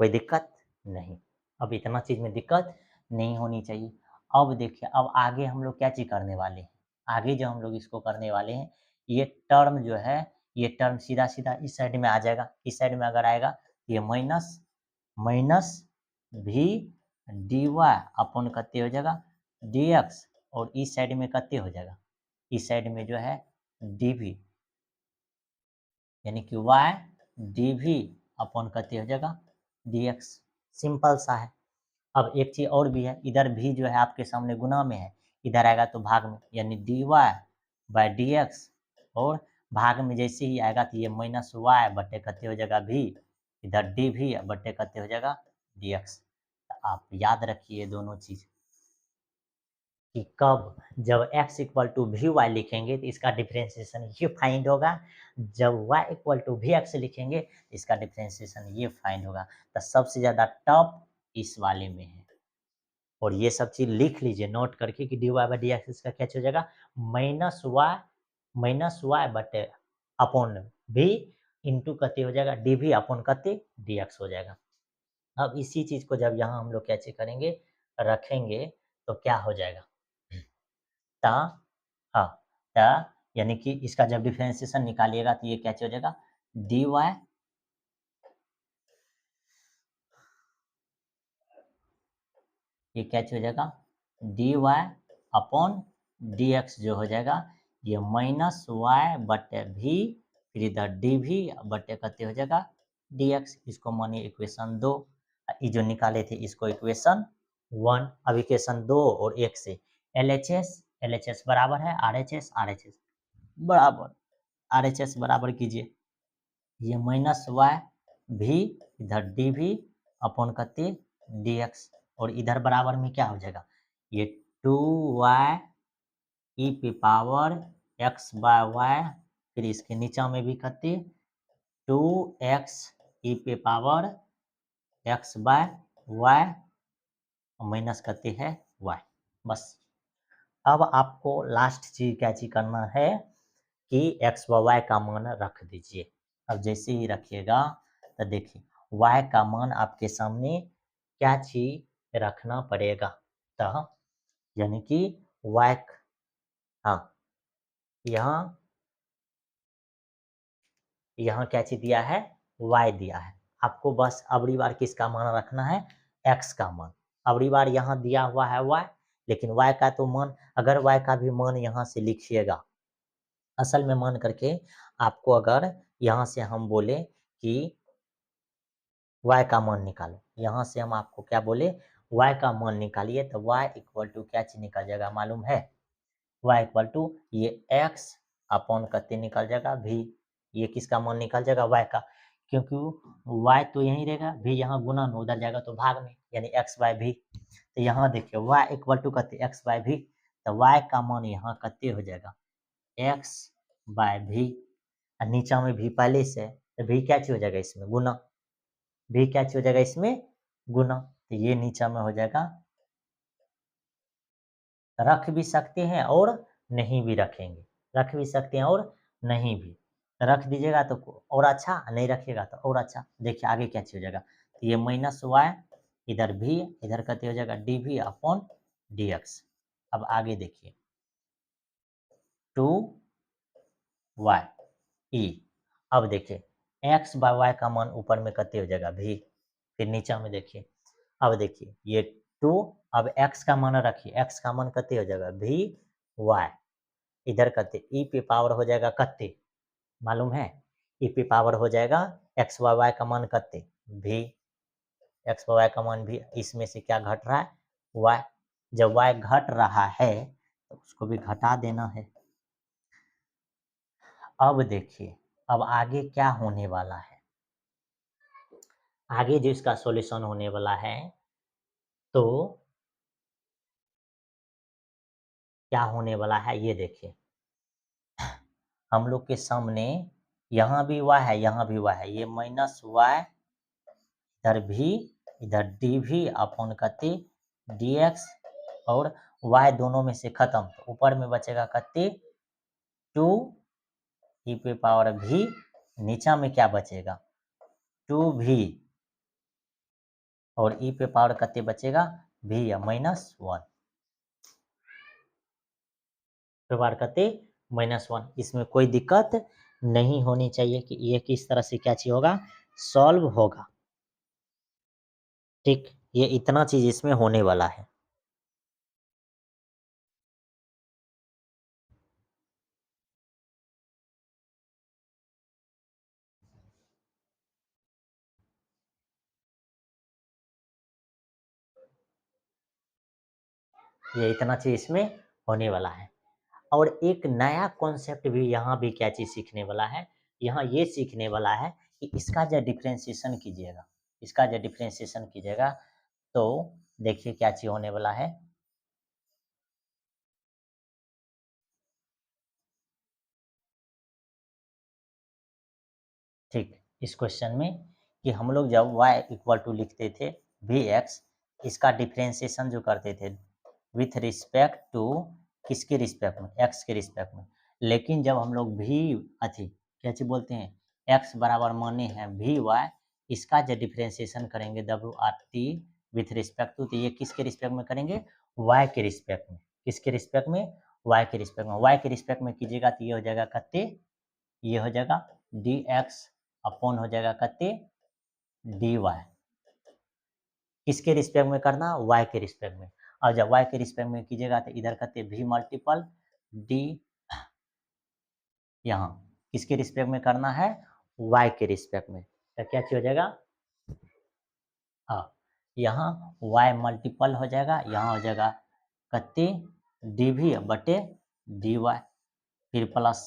कोई दिक्कत नहीं, अब इतना चीज में दिक्कत नहीं होनी चाहिए। अब देखिए, अब आगे हम लोग क्या चीज करने वाले हैं, आगे जो हम लोग इसको करने वाले हैं, ये टर्म जो है, ये टर्म सीधा सीधा इस साइड में आ जाएगा। इस साइड में अगर आएगा तो ये माइनस माइनस भी डी वाई अपॉन कते हो जाएगा डी एक्स, और इस साइड में कते हो जाएगा, इस साइड में जो है डी वी, यानी कि वाई डी वी अपॉन कते हो जाएगा डी एक्स। सिंपल सा है। अब एक चीज और भी है, इधर भी जो है आपके सामने गुना में है, इधर आएगा तो भाग में, यानी d y by d x, और भाग में जैसे ही आएगा तो ये माइनस वाई बटे कते हो जाएगा भी, इधर डी भी बटे कते हो जाएगा डी एक्स। तो आप याद रखिए दोनों चीज कि कब जब x equal to v y लिखेंगे तो इसका डिफरेंशिएशन ये फाइंड होगा, जब y equal to v x लिखेंगे तो इसका डिफरेंशिएशन ये फाइंड होगा। तो सबसे ज्यादा टफ इस वाले में है। और ये सब चीज लिख लीजिए नोट करके कि d y by d x इसका क्या हो जाएगा, माइनस वाई बटे अपॉन भी इंटू कते हो जाएगा डी भी अपॉन कते डी एक्स हो जाएगा। अब इसी चीज को जब यहाँ हम लोग क्या चीज करेंगे, रखेंगे, तो क्या हो जाएगा, ता हाँ ता, यानी कि इसका जब डिफरेंशिएशन निकालिएगा तो ये क्या हो जाएगा डी वाई, ये क्या हो जाएगा d y upon d x जो हो जाएगा ये माइनस वाई बटे भी, फिर इधर डी भी बटे कते हो जाएगा डी एक्स। इसको मानिए इक्वेशन 2, ये जो निकाले थे इसको इक्वेशन 1। अब इक्वेशन 2 और 1 से एल एच एस बराबर है आर एच एस बराबर, आर एच एस बराबर कीजिए, ये माइनस वाई भी, इधर डी भी अपॉन कते डी एक्स, और इधर बराबर में क्या हो जाएगा ये 2y ई पे पावर x बाय वाई, फिर इसके नीचा में भी कते 2x ई पे power x by y minus करते हैं y। बस अब आपको लास्ट चीज क्या चीज करना है कि x व y का मान रख दीजिए। अब जैसे ही रखिएगा तो देखिए y का मान आपके सामने क्या चीज रखना पड़ेगा, तो यानी कि y, हाँ यहाँ यहाँ क्या चीज दिया है y दिया है, आपको बस अबरी बार किसका मान रखना है x का मान। अबरी बार यहाँ दिया हुआ है y, लेकिन y का तो मान, अगर y का भी मान यहाँ से लिखिएगा, असल में मान करके आपको अगर यहाँ से हम बोले कि y का मान निकालो, यहाँ से हम आपको क्या बोले y का मान निकालिए, तो y इक्वल टू क्या चीज निकल जाएगा मालूम है, y इक्वल टू ये x अपॉन कते निकल जाएगा v, ये किसका मान निकल जाएगा y का, क्योंकि y तो यहीं रहेगा, v यहाँ गुना में उधर जाएगा तो भाग में, यानी x बाय v। तो यहाँ देखिए y इक्वल टू कते x बाय v, तो y का मान यहाँ कते हो जाएगा x बाय v, और नीचा में v पहले से है तो v क्या चीज हो जाएगा इसमें गुना, v क्या चीज हो जाएगा इसमें गुना, तो ये नीचा में हो जाएगा, रख भी सकते हैं और नहीं भी रखेंगे, रख भी सकते हैं और नहीं भी, रख दीजिएगा तो और अच्छा, नहीं रखिएगा तो और अच्छा। देखिए आगे क्या चीज हो जाएगा, तो ये माइनस वाई, इधर भी, इधर कहते हो जाएगा डी भी अपॉन डी एक्स। अब आगे देखिए 2y ई, अब देखिए x बाय वाई का मान ऊपर में कहते हो जाएगा भी, फिर नीचा में देखिए, अब देखिए ये 2, अब x का मान रखिए, x का मान कहते हो जाएगा भी y, इधर कते ई पे पावर हो जाएगा कते मालूम है, ई पे पावर हो जाएगा एक्स वाई, वाई का मान कते भी, एक्स वाई का मान भी, इसमें से क्या घट रहा है वाई, जब वाई घट रहा है तो उसको भी घटा देना है। अब देखिए अब आगे क्या होने वाला है, आगे जो इसका सॉल्यूशन होने वाला है तो क्या होने वाला है ये देखिए, हम लोग के सामने यहाँ भी y है, यहाँ भी y है, ये माइनस वाई, इधर भी, इधर डी भी अपॉन कते डी एक्स, और y दोनों में से खत्म, तो ऊपर में बचेगा कते 2 ई पे पावर भी, नीचा में क्या बचेगा 2v, और ई पे पावर कते बचेगा v या -1, पे पावर कते -1। इसमें कोई दिक्कत नहीं होनी चाहिए कि ये किस तरह से क्या चीज होगा सॉल्व होगा, ठीक, ये इतना चीज इसमें होने वाला है। ये इतना चीज इसमें होने वाला है। और एक नया कॉन्सेप्ट भी यहाँ भी क्या चीज सीखने वाला है, यहाँ ये सीखने वाला है कि इसका जो डिफ्रेंशिएशन कीजिएगा, इसका जो डिफ्रेंशिएशन कीजिएगा तो देखिए क्या चीज होने वाला है, ठीक, इस क्वेश्चन में कि हम लोग जब y इक्वल टू लिखते थे वी एक्स, इसका डिफ्रेंशिएशन जो करते थे विथ रिस्पेक्ट टू किसके रिस्पेक्ट में x के रिस्पेक्ट में, लेकिन जब हम लोग भी अथी क्या चीज बोलते हैं x बराबर माने हैं वी वाई, इसका जो डिफ्रेंशिएशन करेंगे डब्ल्यू r t with respect to, तो ये किसके रिस्पेक्ट में करेंगे y के रिस्पेक्ट में, किसके रिस्पेक्ट में y के रिस्पेक्ट में, y के रिस्पेक्ट में कीजिएगा तो ये हो जाएगा कते, ये हो जाएगा डी एक्स अपॉन हो जाएगा कते डी वाई, किसके रिस्पेक्ट में करना y के रिस्पेक्ट में, और जब y के रिस्पेक्ट में कीजिएगा तो इधर करते भी मल्टीपल डी, यहाँ किसके रिस्पेक्ट में करना है y के रिस्पेक्ट में, तो क्या चीज हो जाएगा हाँ, यहाँ y मल्टीपल हो जाएगा, यहाँ हो जाएगा कते डी भी बटे डी वाई, फिर प्लस,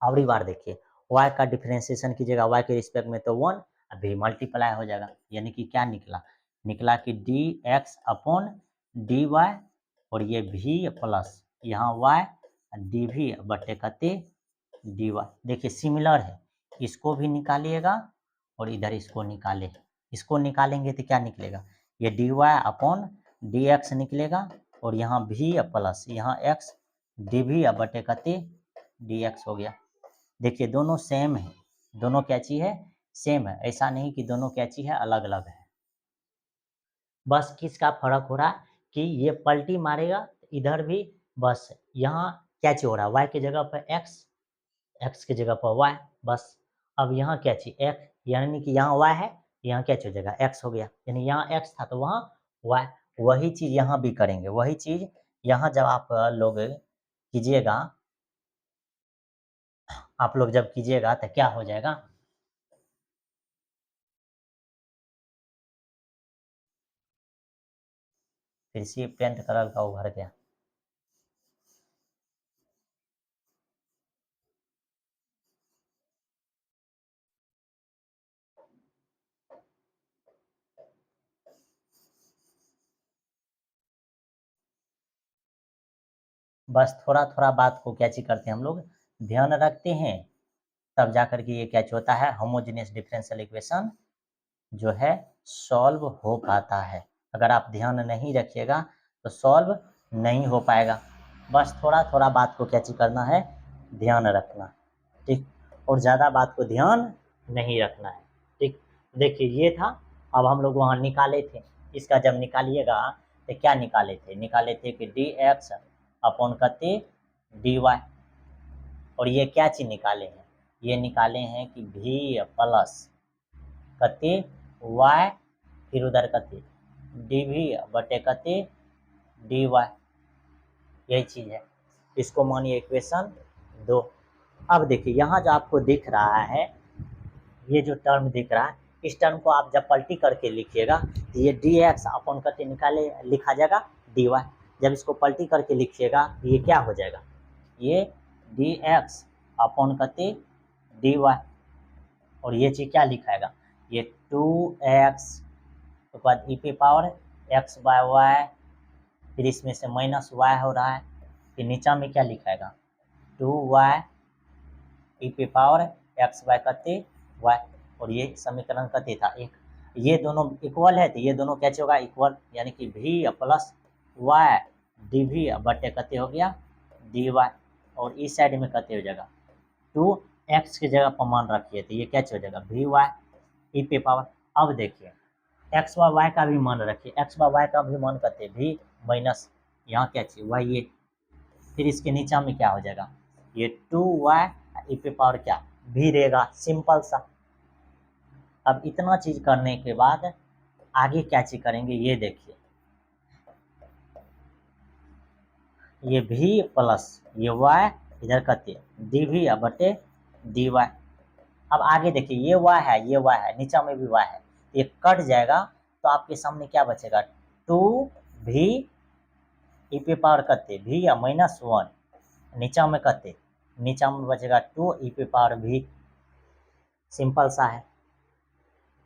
अगली बार देखिए y का डिफरेंशिएशन कीजिएगा y के रिस्पेक्ट में तो 1, अभी मल्टीप्लाई हो जाएगा, यानी कि क्या निकला, निकला कि d x upon d y, और ये भी प्लस यहाँ y डी भी बटे कते डी वाई, देखिए सिमिलर है, इसको भी निकालिएगा और इधर इसको निकाले, इसको निकालेंगे तो क्या निकलेगा, ये d y upon d x निकलेगा, और यहाँ भी प्लस यहाँ एक्स डी भी बटे कते डी एक्स हो गया। देखिए दोनों सेम है, दोनों क्या चीज है सेम है, ऐसा नहीं कि दोनों क्या चीज है अलग अलग है, बस किसका फर्क हो रहा है कि ये पलटी मारेगा इधर भी, बस यहाँ क्या चीज हो रहा है y की जगह पर x, x की जगह पर y, बस अब यहाँ क्या चीज x, यानी कि यहाँ y है, यहाँ क्या चीज हो जाएगा x हो गया, यानी यहाँ x था तो वहाँ y, वही चीज यहाँ भी करेंगे, वही चीज यहाँ जब आप लोग कीजिएगा, आप लोग जब कीजिएगा तो क्या हो जाएगा, फिर से पेंट कलर का उभर गया, बस थोड़ा थोड़ा बात को कैची करते हैं हम लोग, ध्यान रखते हैं, तब जा करके ये कैच होता है, होमोजेनियस डिफरेंशियल इक्वेशन जो है सॉल्व हो पाता है। अगर आप ध्यान नहीं रखिएगा तो सॉल्व नहीं हो पाएगा। बस थोड़ा थोड़ा बात को कैची करना है, ध्यान रखना, ठीक, और ज़्यादा बात को ध्यान नहीं रखना है, ठीक। देखिए ये था, अब हम लोग वहाँ निकाले थे, इसका जब निकालिएगा तो क्या निकाले थे, निकाले थे कि डी एक्स अपॉन कते डी वाई, और ये क्या चीज़ निकाले हैं, ये निकाले हैं कि भी प्लस कते वाई, फिर उधर कते डी भी बटे कते डी वाई, यही चीज़ है। इसको मानिए इक्वेशन 2। अब देखिए यहाँ जो आपको दिख रहा है, ये जो टर्म दिख रहा है, इस टर्म को आप जब पलटी करके लिखिएगा तो ये डी एक्स अपॉन करके निकाले लिखा जाएगा डी वाई, जब इसको पलटी करके लिखिएगा तो ये क्या हो जाएगा, ये डी एक्स अपॉन करके डी वाई, और ये चीज़ क्या लिखाएगा, ये 2x के बाद ई पे पावर x बाय वाई, फिर इसमें से माइनस वाई हो रहा है, फिर नीचा में क्या लिखाएगा 2y ई पे पावर x बाय कते y, और ये समीकरण कते था एक, ये दोनों इक्वल है तो ये दोनों कैसे होगा इक्वल, यानी कि v plus y d v बटे कते हो गया डी वाई, और इस साइड में कते हो जाएगा 2x की जगह पर मान रखिए तो ये कैसे हो जाएगा वी वाई ई पे पावर। अब देखिए एक्स बाय वाई का भी मान रखिए, एक्स बाय वाई का भी मान करते भी माइनस यहाँ क्या चाहिए वाई, ये फिर इसके नीचा में क्या हो जाएगा ये 2y ई पे पावर क्या भी रहेगा, सिंपल सा। अब इतना चीज करने के बाद आगे क्या चीज करेंगे, ये देखिए ये v प्लस ये y इधर करते डी वी बटे डी वाई। अब आगे देखिए ये y है, ये y है, नीचा में भी y है, ये कट जाएगा तो आपके सामने क्या बचेगा 2v ई पे पावर करते v या -1, नीचा में करते नीचा में बचेगा 2 ई पे पावर v, सिंपल सा है।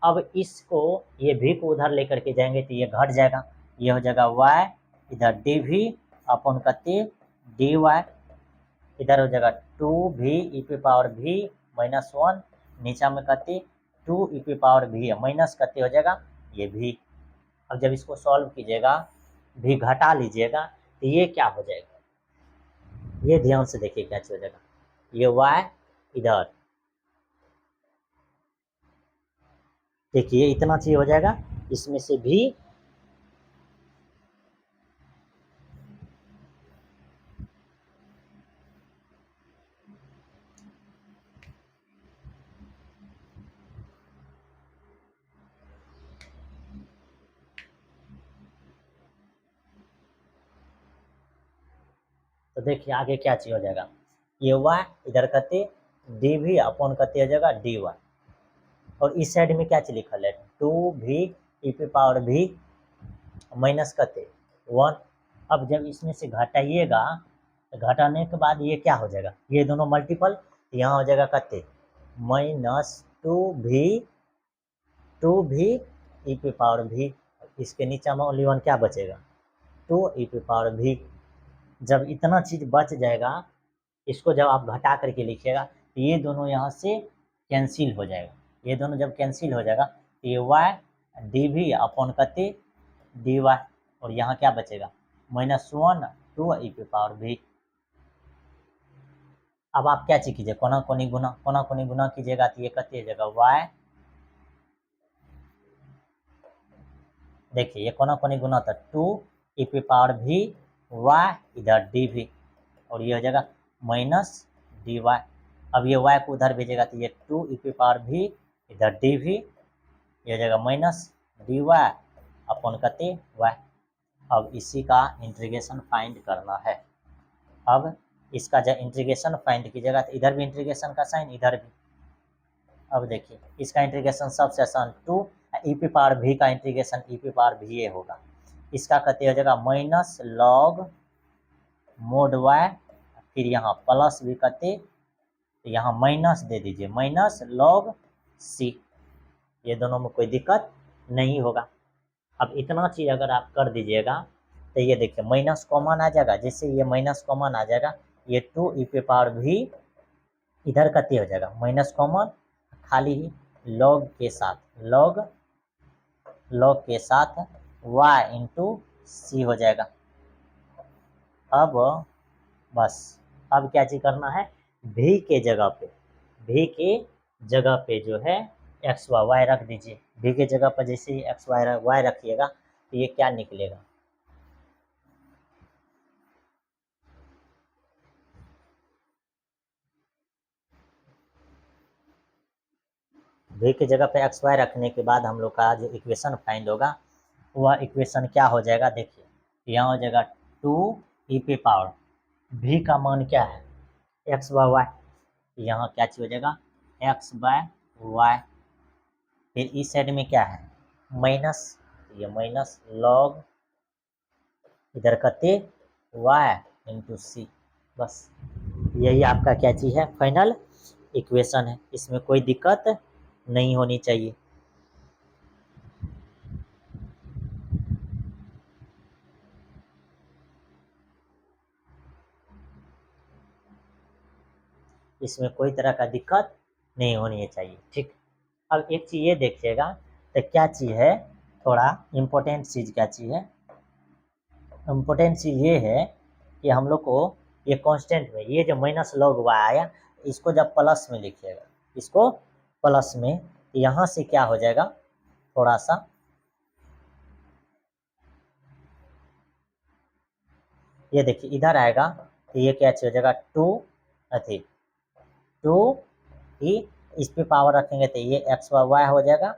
अब इसको ये v को उधर लेकर के जाएंगे तो ये घट जाएगा, ये हो जाएगा y इधर डी वी अपॉन करते डी वाई, इधर हो जाएगा 2v ई पे पावर v -1, नीचा में करते 2 ई पे पावर v माइनस करते हो जाएगा ये v। अब जब इसको सॉल्व कीजिएगा v घटा लीजिएगा तो ये क्या हो जाएगा, ये ध्यान से देखिए क्या हो जाएगा, ये y इधर देखिए इतना चीज हो जाएगा, इसमें से भी तो देखिए आगे क्या चीज हो जाएगा, ये y इधर करते डी वी अपॉन करते हो जाएगा डी वाई, और इस साइड में क्या चीज लिखल है 2v ई पे पावर v माइनस करते 1। अब जब इसमें से घटाइएगा तो घटाने के बाद ये क्या हो जाएगा, ये दोनों मल्टीपल, यहाँ हो जाएगा करते -2v ई पे पावर v, इसके नीचे में ओनली वन क्या बचेगा 2 ई पे पावर v। जब इतना चीज बच जाएगा, इसको जब आप घटा करके लिखिएगा तो ये दोनों यहाँ से कैंसिल हो जाएगा, ये दोनों जब कैंसिल हो जाएगा तो ये y डी वी अपॉन करते डी वाई, और यहाँ क्या बचेगा -1 2 ई पे पावर v। अब आप क्या चीज कीजिए कोना कोनी गुना कीजिएगा तो ये कते हो जाएगा y, देखिए ये कोना कोनी गुना था 2 ई पे पावर v y इधर डी वी, और ये हो जाएगा माइनस डी वाई। अब ये y को उधर भेजेगा तो ये 2 ई पे पावर v इधर डी वी, ये हो जाएगा माइनस डी वाई अपॉन करते y। अब इसी का इंटीग्रेशन फाइंड करना है। अब इसका जब इंटीग्रेशन फाइंड कीजिएगा तो इधर भी इंटीग्रेशन का साइन इधर भी, अब देखिए इसका इंटीग्रेशन सबसे आसान 2 ई पे पावर v का इंटीग्रेशन ई पे पावर v ए होगा, इसका कहते हो जाएगा माइनस लॉग मोड y, फिर यहाँ प्लस भी करते तो यहाँ माइनस दे दीजिए माइनस लॉग c, ये दोनों में कोई दिक्कत नहीं होगा। अब इतना चीज अगर आप कर दीजिएगा तो ये देखिए माइनस कॉमन आ जाएगा, जैसे ये माइनस कॉमन आ जाएगा, ये 2e⁻v इधर कते हो जाएगा माइनस कॉमन, खाली लॉग के साथ, लॉग के साथ y इंटू सी हो जाएगा। अब बस अब क्या चीज करना है, v के जगह पे जो है एक्स वाई रख दीजिए। v के जगह पर जैसे ही एक्स वाई रखिएगा तो ये क्या निकलेगा, v की जगह पे एक्स वाई रखने के बाद हम लोग का जो इक्वेशन फाइंड होगा वह इक्वेशन क्या हो जाएगा, देखिए यहाँ हो जाएगा 2e⁻, v का मान क्या है एक्स बाय वाई, यहाँ क्या चीज हो जाएगा एक्स बाय वाई, फिर इस साइड में क्या है माइनस, ये माइनस लॉग इधर कते y इंटू सी। बस यही आपका क्या चीज है फाइनल इक्वेशन है, इसमें कोई दिक्कत नहीं होनी चाहिए। इसमें कोई तरह का दिक्कत नहीं होनी चाहिए, ठीक। अब एक चीज ये देखिएगा, तो क्या चीज है, थोड़ा इम्पोर्टेंट चीज क्या चीज है, इम्पोर्टेंट चीज ये है कि हम लोग को ये कांस्टेंट में ये जो माइनस लॉग वाई आया, इसको जब प्लस में लिखिएगा, इसको प्लस में, यहाँ से क्या हो जाएगा थोड़ा सा, ये देखिए इधर आएगा तो ये क्या हो जाएगा 2 ही, इस पे पावर रखेंगे तो ये एक्स वाई हो जाएगा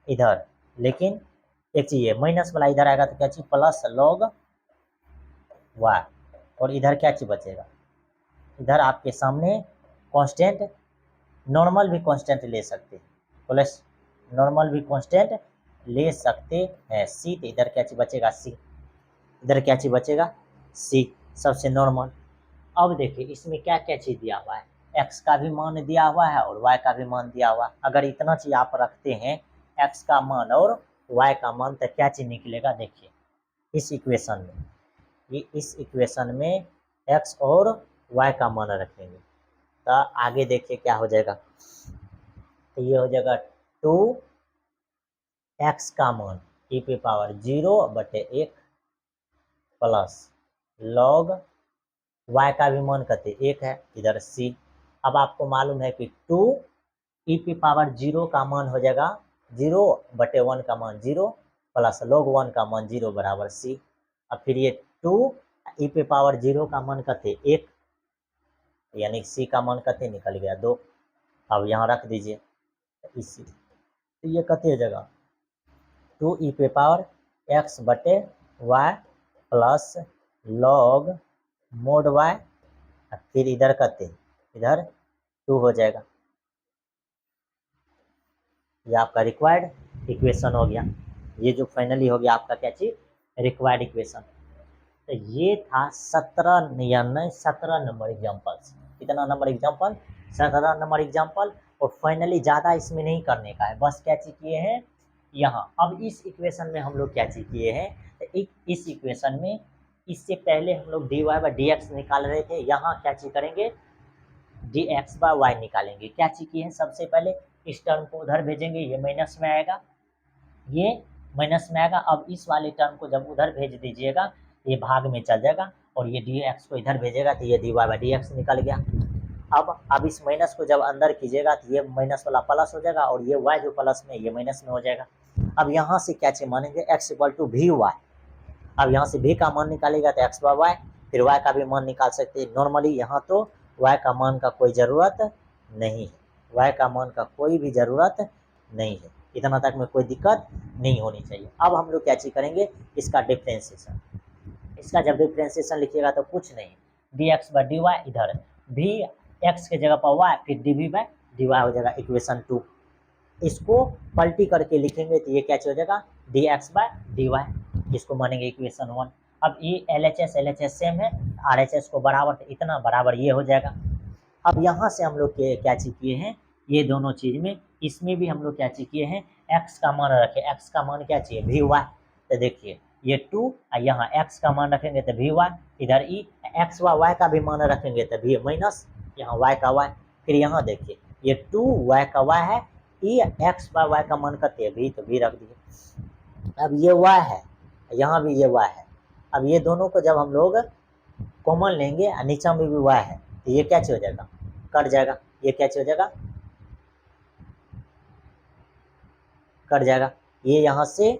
इधर, लेकिन एक चीज है माइनस वाला इधर आएगा तो क्या चीज प्लस लॉग वाई, और इधर क्या चीज बचेगा, इधर आपके सामने कांस्टेंट, नॉर्मल भी कांस्टेंट ले सकते हैं, प्लस नॉर्मल भी कांस्टेंट ले सकते हैं सी, तो इधर क्या चीज बचेगा सी, इधर क्या चीज बचेगा सी, सबसे नॉर्मल। अब देखिए इसमें क्या क्या चीज दिया हुआ है, एक्स का भी मान दिया हुआ है और वाई का भी मान दिया हुआ है। अगर इतना चीज आप रखते हैं एक्स का मान और वाई का मान, तो क्या चीज निकलेगा, देखिए इस इक्वेशन में, ये इस इक्वेशन में एक्स और वाई का मान रखेंगे तो आगे देखिए क्या हो जाएगा, तो ये हो जाएगा 2x का मान e⁻0/1 प्लस लॉग y का भी मान कहते 1 है इधर c। अब आपको मालूम है कि 2e⁻0 का मान हो जाएगा 0/1 का मान 0 प्लस log 1 का मान 0 बराबर c। अब फिर ये 2e⁻0 का मान कहते 1, यानी c का मान कहते निकल गया 2। अब यहाँ रख दीजिए इसी, तो ये कहते हो जाएगा 2e⁻x/y plus log mode y, फिर इधर कहते इधर 2 हो जाएगा। ये आपका रिक्वायर्ड इक्वेशन हो गया, ये जो फाइनली हो गया आपका क्या चीज रिक्वायर्ड इक्वेशन। तो ये था 17 नंबर एग्जाम्पल्स, कितना नंबर एग्जाम्पल 17 नंबर एग्जाम्पल। और फाइनली ज़्यादा इसमें नहीं करने का है, बस क्या चीज किए हैं यहाँ। अब इस इक्वेशन में हम लोग क्या चीज किए हैं, तो इस इक्वेशन में इससे पहले हम लोग dy/dx निकाल रहे थे, यहाँ क्या चीज करेंगे dx/y निकालेंगे। क्या चीज किए हैं, सबसे पहले इस टर्म को उधर भेजेंगे, ये माइनस में आएगा, ये माइनस में आएगा। अब इस वाले टर्म को जब उधर भेज दीजिएगा ये भाग में चल जाएगा, और ये dx को इधर भेजेगा तो ये dy/dx निकल गया। अब इस माइनस को जब अंदर कीजिएगा तो ये माइनस वाला प्लस हो जाएगा, और ये y जो प्लस में ये माइनस में हो जाएगा। अब यहाँ से क्या चीज मानेंगे x = vy। अब यहाँ से v का मान निकालेगा तो x/y, फिर y का भी मान निकाल सकते हैं। नॉर्मली यहाँ तो y का मान का कोई ज़रूरत नहीं है, y का मान का कोई भी ज़रूरत नहीं है, इतना तक में कोई दिक्कत नहीं होनी चाहिए। अब हम लोग क्या चीज करेंगे, इसका डिफ्रेंसिएशन। इसका जब डिफ्रेंसिएशन लिखिएगा तो कुछ नहीं, dx/dy इधर भी x के जगह पर y, फिर dv/dy हो जाएगा इक्वेशन 2। इसको पलटी करके लिखेंगे तो ये क्या हो जाएगा dx/dy, इसको मानेंगे इक्वेशन 1। अब ये LHS सेम है, RHS को बराबर, तो इतना बराबर ये हो जाएगा। अब यहाँ से हम लोग क्या चीज किए हैं, ये दोनों चीज में, इसमें भी हम लोग क्या चीज किए हैं, x का मान रखे, x का मान क्या चाहिए vy। तो देखिए ये 2 और यहाँ x का मान रखेंगे तो वी वाई, इधर ई एक्स व वाई का भी मान रखेंगे तो वी माइनस यहाँ y का y। फिर यहाँ देखिए ये 2 y का y है, ई एक्स बाय वाई का मान करते हैं वी, तो वी रख दिए। अब ये y है, यहाँ भी ये y है। अब ये दोनों को जब हम लोग कॉमन लेंगे और नीचा में भी y है तो ये क्या हो जाएगा, कट जाएगा। ये क्या हो जाएगा, कट जाएगा। ये यहाँ से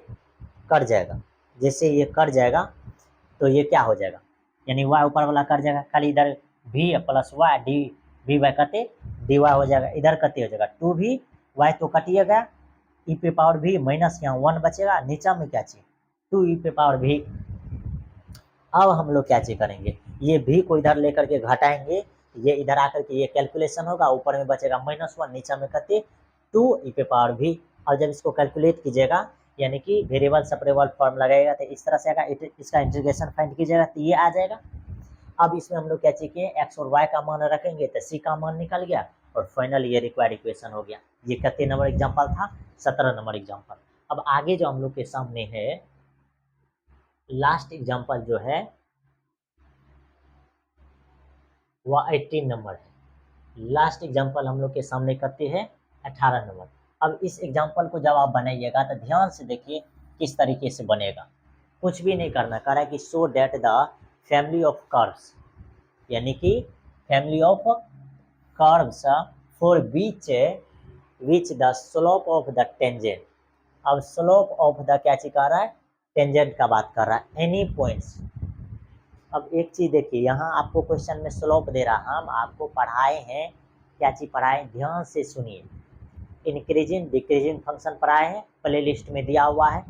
कट जाएगा, जैसे ये कट जाएगा तो ये क्या हो जाएगा, यानी y ऊपर वाला कट जाएगा, खाली इधर v plus y d v y कते डी वाई हो जाएगा, इधर कते हो जाएगा 2v y तो कटिए गया, ई पे पावर v माइनस यहाँ 1 बचेगा, नीचा में क्या चाहिए 2 पे पावर v। अब हम लोग क्या चीज करेंगे, ये v को इधर लेकर के घटाएंगे, ये इधर आकर के ये कैलकुलेशन होगा, ऊपर में बचेगा -1, नीचा में कते 2 पे पावर v। और जब इसको कैलकुलेट कीजिएगा यानी कि वेरिएबल सेपरेबल फॉर्म लगाएगा तो इस तरह से आएगा, इसका इंटीग्रेशन फाइंड कीजिएगा तो ये आ जाएगा। अब इसमें हम लोग क्या चाहिए, एक्स और वाई का मान रखेंगे तो सी का मान निकल गया और फाइनल ये रिक्वायर्ड इक्वेशन हो गया। ये कितने नंबर एग्जांपल था, 17 नंबर एग्जांपल। अब आगे जो हम लोग के सामने है लास्ट एग्जांपल जो है वह 18 नंबर है। लास्ट एग्जांपल हम लोग के सामने करते हैं 18 नंबर। अब इस एग्जांपल को जब आप बनाइएगा तो ध्यान से देखिए किस तरीके से बनेगा। कुछ भी नहीं करना, कह रहा है कि so that the family of curves, यानी कि family of curves for which the slope of the tangent. अब स्लोप ऑफ द क्या चीज कर रहा है, टेंजेंट का बात कर रहा है, एनी पॉइंट्स। अब एक चीज देखिए, यहाँ आपको क्वेश्चन में स्लोप दे रहा, हम आपको पढ़ाए हैं, क्या चीज पढ़ाए ध्यान से सुनिए, इंक्रीजिंग डिक्रीजिंग फंक्शन पढ़ाए हैं, प्ले लिस्ट में दिया हुआ है।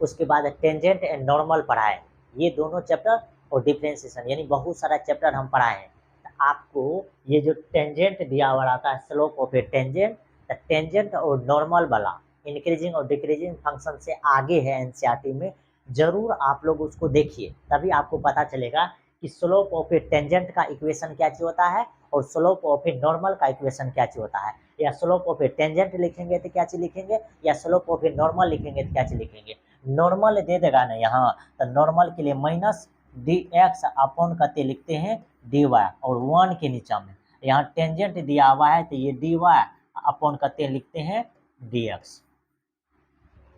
उसके बाद टेंजेंट एंड नॉर्मल पढ़ाए, ये दोनों चैप्टर, और डिफरेंशिएशन, यानी बहुत सारा चैप्टर हम पढ़ाए हैं। तो आपको ये जो टेंजेंट दिया हुआ रहता है, slope of A tangent, tangent और नॉर्मल वाला इंक्रीजिंग और डिक्रीजिंग फंक्शन से आगे है एनसीईआरटी में, जरूर आप लोग उसको देखिए, तभी आपको पता चलेगा कि स्लोप ऑफ ए टेंजेंट का इक्वेशन क्या चीज होता है और स्लोप ऑफ ए नॉर्मल का इक्वेशन क्या चीज होता है। या स्लोप ऑफ ए टेंजेंट लिखेंगे तो क्या चीज लिखेंगे, या स्लोप ऑफ ए नॉर्मल लिखेंगे तो क्या चीज लिखेंगे। नॉर्मल दे देगा ना यहाँ, तो नॉर्मल के लिए माइनस डी एक्स अपॉन कते लिखते हैं डी वाई, और 1 के नीचा में यहाँ टेंजेंट दिया हुआ है तो ये डी वाई अपॉन कते लिखते हैं डी एक्स।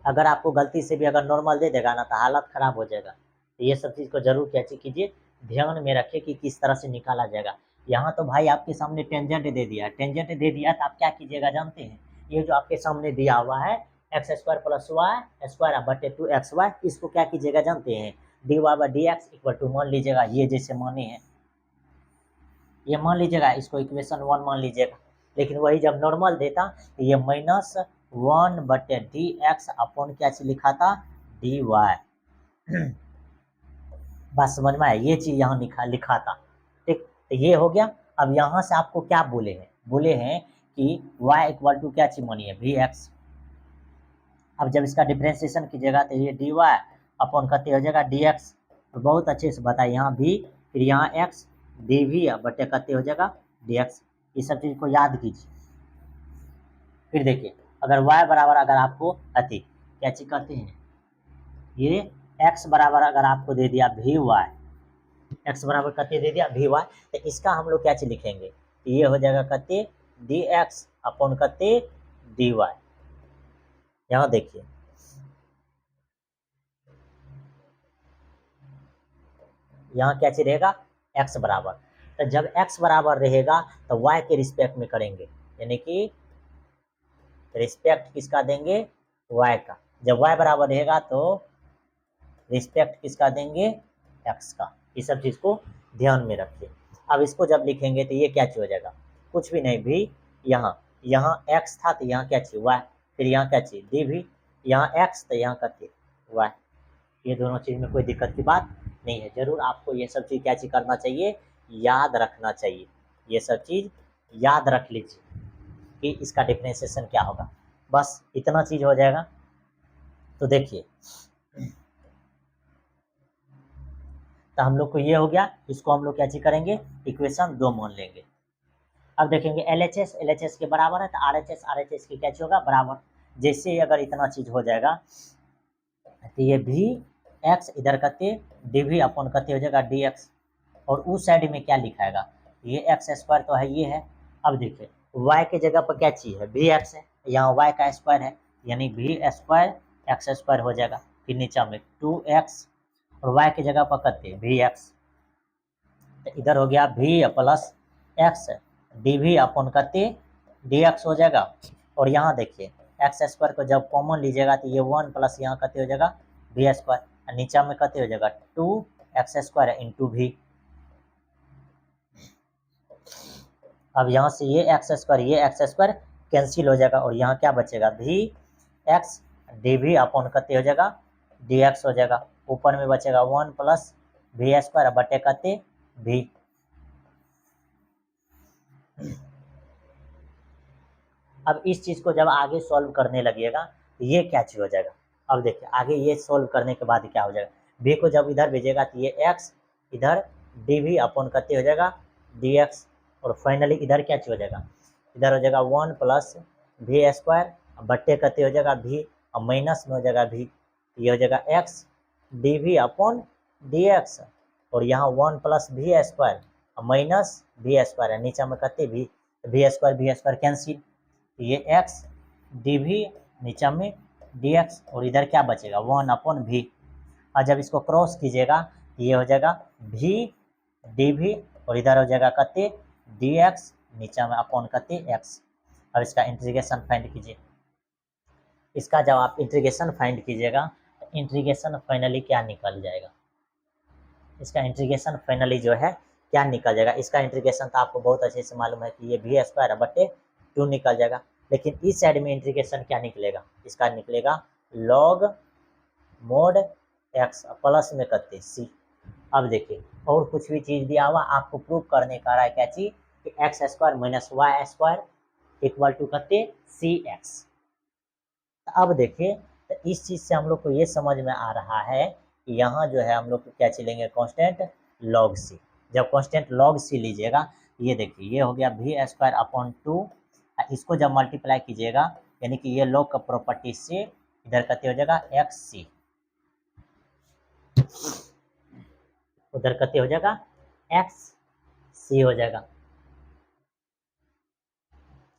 अगर आपको गलती से भी अगर नॉर्मल दे देगा ना तो हालत खराब हो जाएगा। तो ये सब चीज़ को जरूर क्या कीजिए, ध्यान में रखिए कि किस तरह से निकाला जाएगा। यहाँ तो भाई आपके सामने टेंजेंट दे दिया, टेंजेंट दे दिया तो आप क्या कीजिएगा जानते हैं, ये जो आपके सामने दिया हुआ है x square plus y square बटे 2xy, इसको क्या कीजिएगा जानते हैं, d y by d x equal to मान लीजिएगा, ये जैसे माने हैं ये मान लीजिएगा, इसको इक्वेशन 1 मान लीजिएगा। लेकिन वही जब नॉर्मल देता तो ये -1 बटे डी एक्स अपॉन क्या चीज लिखा था डी वाई। बात समझ में आया, ये चीज यहाँ लिखा था, ठीक। तो ये हो गया। अब यहाँ से आपको क्या बोले हैं कि y इक्वल टू क्या चीज मानिए वी एक्स। अब जब इसका डिफ्रेंसिएशन कीजिएगा तो ये डी वाई अपॉन कते हो जाएगा डी एक्स। तो बहुत अच्छे से बताइए, यहाँ भी फिर यहाँ एक्स डी वी बटे कते हो जाएगा डी एक्स। ये सब चीज को याद कीजिए। फिर देखिए अगर y बराबर अगर आपको अति क्या चीज कहते हैं, ये x बराबर अगर आपको दे दिया वी वाई, एक्स बराबर कते दे दिया वी वाई, तो इसका हम लोग क्या चीज लिखेंगे, तो ये हो जाएगा कते डी एक्स अपॉन कते डी वाई। यहाँ देखिए यहाँ क्या चीज रहेगा x बराबर, तो जब x बराबर रहेगा तो y के रिस्पेक्ट में करेंगे, यानी कि रिस्पेक्ट किसका देंगे y का। जब y बराबर रहेगा तो रिस्पेक्ट किसका देंगे x का। ये सब चीज को ध्यान में रखिए। अब इसको जब लिखेंगे तो ये क्या चीज हो जाएगा, कुछ भी नहीं भी, यहाँ x था तो यहाँ क्या चीज y, फिर यहाँ क्या चीज डी भी, यहाँ x तो यहाँ करके y। ये दोनों चीज में कोई दिक्कत की बात नहीं है। जरूर आपको ये सब चीज क्या चीज करना चाहिए, याद रखना चाहिए। ये सब चीज याद रख लीजिए कि इसका डिफरेंशिएशन क्या होगा, बस इतना चीज हो जाएगा। तो देखिए तो हम लोग को ये हो गया, इसको हम लोग क्या चीज करेंगे इक्वेशन 2 मान लेंगे। अब देखेंगे LHS के बराबर है तो RHS की क्या चीज होगा बराबर। जैसे ही अगर इतना चीज हो जाएगा तो ये भी एक्स इधर कते डी वी अपॉन कते हो जाएगा डी एक्स, और उस साइड में क्या लिखाएगा, ये एक्स स्क्वायर तो है ये है। अब देखिए y के जगह पर क्या चीज़ है, भी एक्स है, यहाँ y का स्क्वायर है, यानी भी स्क्वायर एक्स स्क्वायर हो जाएगा। फिर नीचे में 2x और y की जगह पर कते भी एक्स, तो इधर हो गया भी plus x d v upon कते डी एक्स हो जाएगा। और यहाँ देखिए एक्स स्क्वायर को जब कॉमन लीजिएगा तो ये 1 प्लस यहाँ कते हो जाएगा भी स्क्वायर, और नीचे में कते हो जाएगा 2x स्क्वायर इंटू भी। अब यहाँ से ये एक्स स्क्वायर कैंसिल हो जाएगा, और यहाँ क्या बचेगा भी एक्स डी वी अपॉन कते हो जाएगा डी एक्स हो जाएगा। ऊपर में बचेगा 1 प्लस भी स्क्वायर बटे कते भी। अब इस चीज़ को जब आगे सॉल्व करने लगिएगा तो ये क्या चीज़ हो जाएगा, अब देखिए आगे ये सॉल्व करने के बाद क्या हो जाएगा, भी को जब इधर भेजेगा तो ये एक्स इधर डी वी अपॉन कते हो जाएगा डी एक्स, और फाइनली इधर क्या चीज़ हो जाएगा, इधर हो जाएगा 1 प्लस भी स्क्वायर बट्टे कते हो जाएगा भी, और माइनस में हो जाएगा भी, ये हो जाएगा x d v upon d x, और यहाँ 1 प्लस भी स्क्वायर माइनस भी स्क्वायर है, नीचे में कते भी स्क्वायर कैंसिल, ये एक्स डी वी नीचे में डी एक्स, और इधर क्या बचेगा 1 अपॉन भी, और जब इसको क्रॉस कीजिएगा ये हो जाएगा भी डी वी, और इधर हो जाएगा कते डी एक्स नीचे में अपॉन कते एक्स। अब इसका इंटीग्रेशन फाइंड कीजिए, इसका जब आप इंटीग्रेशन फाइंड कीजिएगा तो इंटीग्रेशन फाइनली क्या निकल जाएगा, इसका इंटीग्रेशन फाइनली जो है क्या निकल जाएगा, इसका इंटीग्रेशन तो आपको बहुत अच्छे से मालूम है कि ये भी स्क्वायर बटे 2 निकल जाएगा, लेकिन इस साइड में इंटीग्रेशन क्या निकलेगा, इसका निकलेगा लॉग मोड एक्स प्लस में कते सी। अब देखिए और कुछ भी चीज़ दिया हुआ आपको प्रूव करने का रहा है क्या चीज़ कि x square minus y square equal to कते सी एक्स। अब देखिए तो इस चीज़ से हम लोग को ये समझ में आ रहा है कि यहाँ जो है हम लोग को क्या चलेंगे कांस्टेंट लॉग सी। जब कांस्टेंट लॉग सी लीजिएगा ये देखिए ये हो गया भी स्क्वायर अपॉन 2, इसको जब मल्टीप्लाई कीजिएगा यानी कि ये लॉग का प्रॉपर्टी से इधर कते हो जाएगा एक्स सी, उधर कते हो जाएगा एक्स सी हो जाएगा,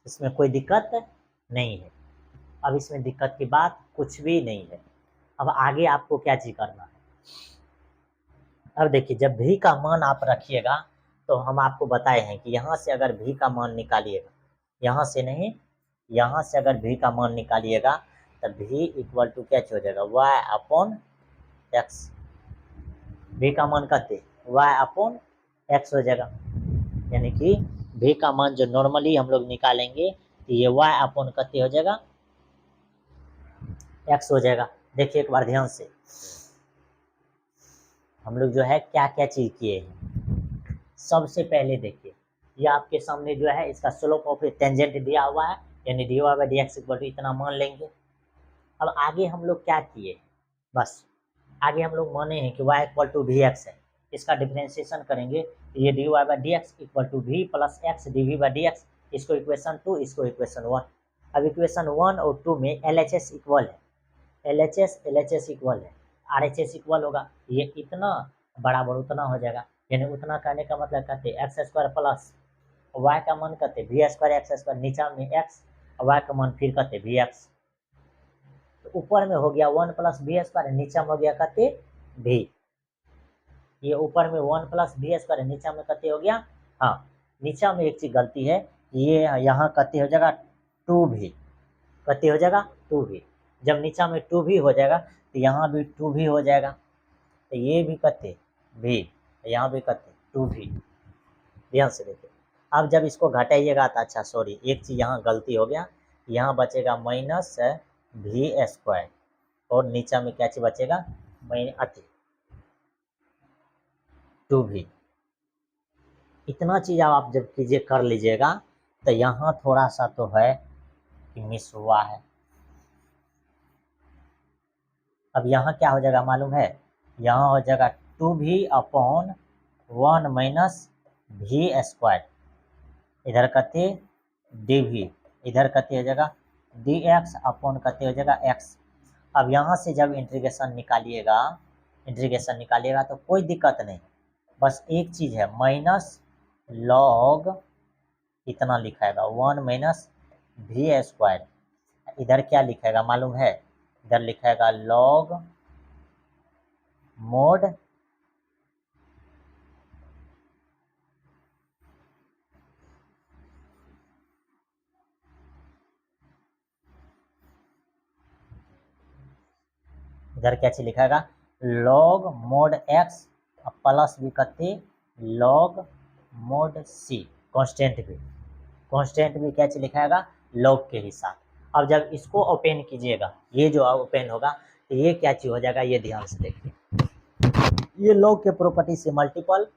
इसमें कोई दिक्कत नहीं है। अब इसमें दिक्कत की बात कुछ भी नहीं है। अब आगे आपको क्या चीज करना है, अब देखिए जब भी का मान आप रखिएगा तो हम आपको बताए हैं कि यहाँ से अगर भी का मान निकालिएगा, यहाँ से नहीं यहाँ से अगर भी का मान निकालिएगा तब भी इक्वल टू क्या हो जाएगा वाई अपॉन एक्स, भी का मान कहते वाई अपॉन एक्स हो जाएगा, यानी कि भी का मान जो नॉर्मली हम लोग निकालेंगे तो ये वाई अपॉन कहते हो जाएगा एक्स हो जाएगा। देखिए एक बार ध्यान से हम लोग जो है क्या क्या चीज़ किए हैं। सबसे पहले देखिए ये आपके सामने जो है इसका स्लोप ऑफ टेंजेंट दिया हुआ है, यानी d y by d x equal to इतना मान लेंगे। अब आगे हम लोग क्या किए, बस आगे हम लोग माने हैं कि y equal to v x है, इसका डिफ्रेंशिएशन करेंगे तो ये d y by d x equal to v plus x d v by d x, इसको इक्वेशन 2 इसको इक्वेशन 1। अब इक्वेशन 1 और 2 में एल एच एस इक्वल है, एल एच एस इक्वल है, आर एच एस इक्वल होगा, ये इतना बराबर उतना हो जाएगा, यानी उतना करने का मतलब कहते एक्स स्क्वायर प्लस वाई का मान कहते वी स्क्वायर एक्स स्क्वायर, नीचा में एक्स वाई का मान फिर कहते वी एक्स, तो ऊपर में हो गया 1 प्लस वी स्क्वायर, नीचा में हो गया कहते भी, ये ऊपर में 1 प्लस वी स्क्वायर नीचा में कहते हो गया, हाँ नीचा में एक चीज गलती है, ये यहाँ कहते हो जाएगा 2 भी, कहते हो जाएगा 2 भी, जब नीचा में 2 भी हो जाएगा तो यहाँ भी 2 भी हो जाएगा, तो ये भी कहते भी यहाँ भी कहते 2 भी। ध्यान से देखिए अब जब इसको घटाइएगा तो अच्छा सॉरी एक चीज़ यहाँ गलती हो गया, यहाँ बचेगा माइनस भी स्क्वायर और नीचा में क्या चीज बचेगा अति 2 भी। इतना चीज़ आप जब कीजिए कर लीजिएगा तो यहाँ थोड़ा सा तो है कि मिस हुआ है। अब यहाँ क्या हो जाएगा मालूम है, यहाँ हो जाएगा 2 भी अपॉन 1 माइनस भी स्क्वायर, इधर कहते डी भी, इधर कहते हो जाएगा डी एक्स अपॉन कहते हो जाएगा एक्स, अब यहाँ से जब इंटीग्रेशन निकालिएगा तो कोई दिक्कत नहीं, बस एक चीज़ है, माइनस लॉग इतना लिखाएगा 1 माइनस वी स्क्वायर। इधर क्या लिखेगा मालूम है, इधर लिखेगा लॉग मोड इधर क्या चीज लिखेगा लॉग मोड एक्स प्लस भी कते लॉग मोड सी कांस्टेंट भी क्या चीज लिखाएगा लॉग के हिसाब। अब जब इसको ओपन कीजिएगा, ये जो ओपन होगा तो ये क्या चीज हो जाएगा, ये ध्यान से देखिए, ये लॉग के प्रॉपर्टी से मल्टीपल